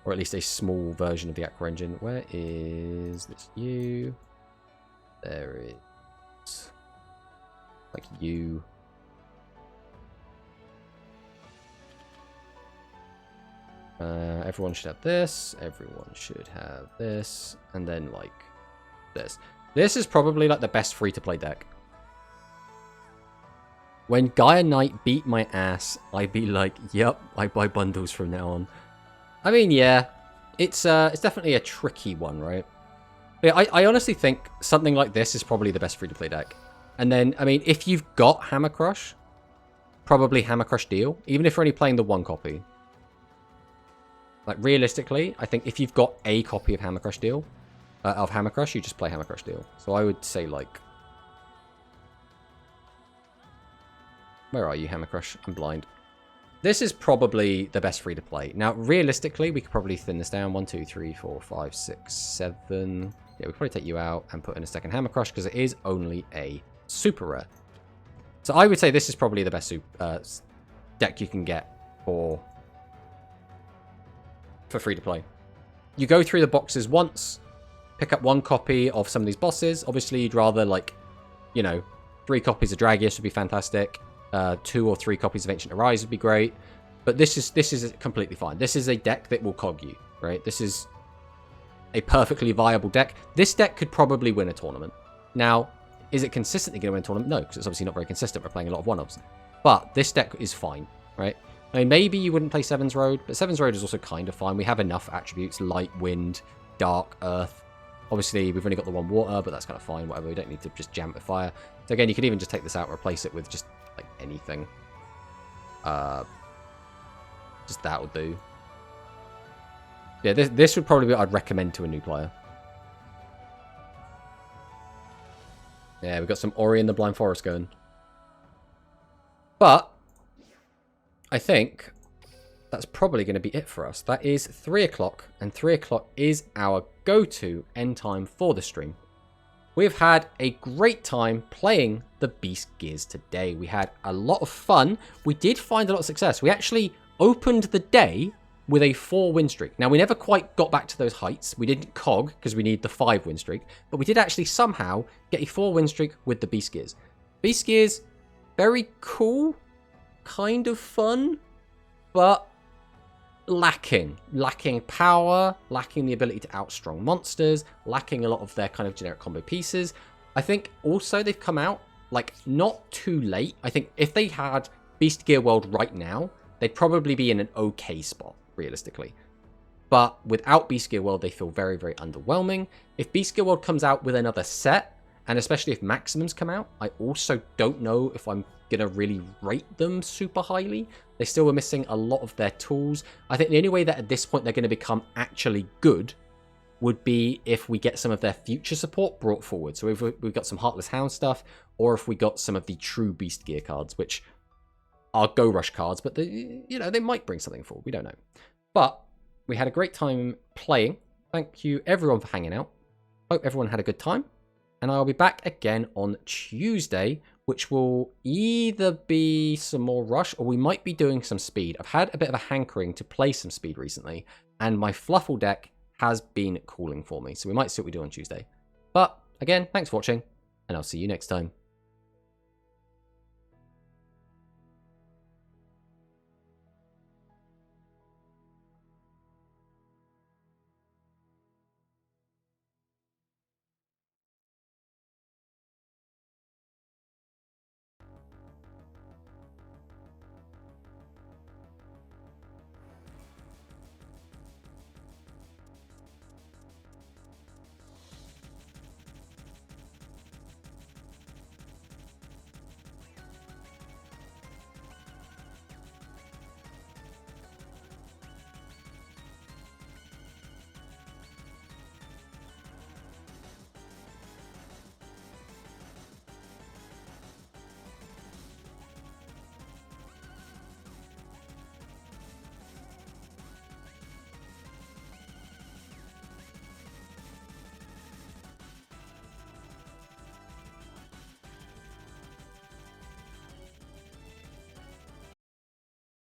Or at least a small version of the Aqua Engine. Where is this? You. There it is. Like you. everyone should have this. Everyone should have this. And then, like, this. This is probably, like, the best free-to-play deck. When Gaia Knight beat my ass, I'd be like, yep, I buy bundles from now on. I mean, yeah, it's definitely a tricky one, right? Yeah, I honestly think something like this is probably the best free-to-play deck. And then, I mean, if you've got Hammer Crush, probably Hammer Crush Deal, even if you're only playing the one copy. Like, realistically, I think if you've got a copy of Hammer Crush Deal, of Hammer Crush, you just play Hammer Crush Deal. So I would say, like... Where are you, Hammer Crush? I'm blind. This is probably the best free-to-play. Now, realistically, we could probably thin this down. 1, 2, 3, 4, 5, 6, 7. Yeah, we could probably take you out and put in a second Hammer Crush, because it is only a super rare. So I would say this is probably the best deck you can get for free-to-play. You go through the boxes once, pick up one copy of some of these bosses. Obviously, you'd rather, like, you know, 3 copies of Dragius would be fantastic. 2 or 3 copies of Ancient Arise would be great. But this is completely fine. This is a deck that will KoG you, right? This is a perfectly viable deck. This deck could probably win a tournament. Now, is it consistently going to win a tournament? No, because it's obviously not very consistent. We're playing a lot of one-offs. But this deck is fine, right? I mean, maybe you wouldn't play Seven's Road, but Seven's Road is also kind of fine. We have enough attributes: light, wind, dark, earth. Obviously, we've only got the one water, but that's kind of fine. Whatever, we don't need to just jam it with fire. So again, you could even just take this out and replace it with just, like, anything. Just that will do. Yeah, this would probably be what I'd recommend to a new player. Yeah, we've got some Ori and the Blind Forest going. But I think that's probably going to be it for us. That is 3 o'clock, and 3 o'clock is our go-to end time for the stream. We've had a great time playing the Beast Gears today. We had a lot of fun. We did find a lot of success. We actually opened the day with a 4-win streak. Now, we never quite got back to those heights. We didn't KoG because we need the 5-win streak. But we did actually somehow get a 4-win streak with the Beast Gears. Beast Gears, very cool, kind of fun, but lacking power, lacking the ability to outstrong monsters, lacking a lot of their kind of generic combo pieces. I think also they've come out, like, not too late. I think if they had Beast Gear World right now, they'd probably be in an okay spot, realistically. But without Beast Gear World, they feel very, very underwhelming. If Beast Gear World comes out with another set, and especially if Maximums come out, I also don't know if I'm going to really rate them super highly. They still were missing a lot of their tools. I think the only way that at this point they're going to become actually good would be if we get some of their future support brought forward. So if we've got some Heartless Hound stuff, or if we got some of the true Beast Gear cards, which are Go Rush cards, but they, you know, they might bring something forward. We don't know. But we had a great time playing. Thank you everyone for hanging out. Hope everyone had a good time. And I'll be back again on Tuesday, which will either be some more Rush, or we might be doing some Speed. I've had a bit of a hankering to play some Speed recently, and my Fluffle deck has been calling for me. So we might see what we do on Tuesday. But again, thanks for watching, and I'll see you next time.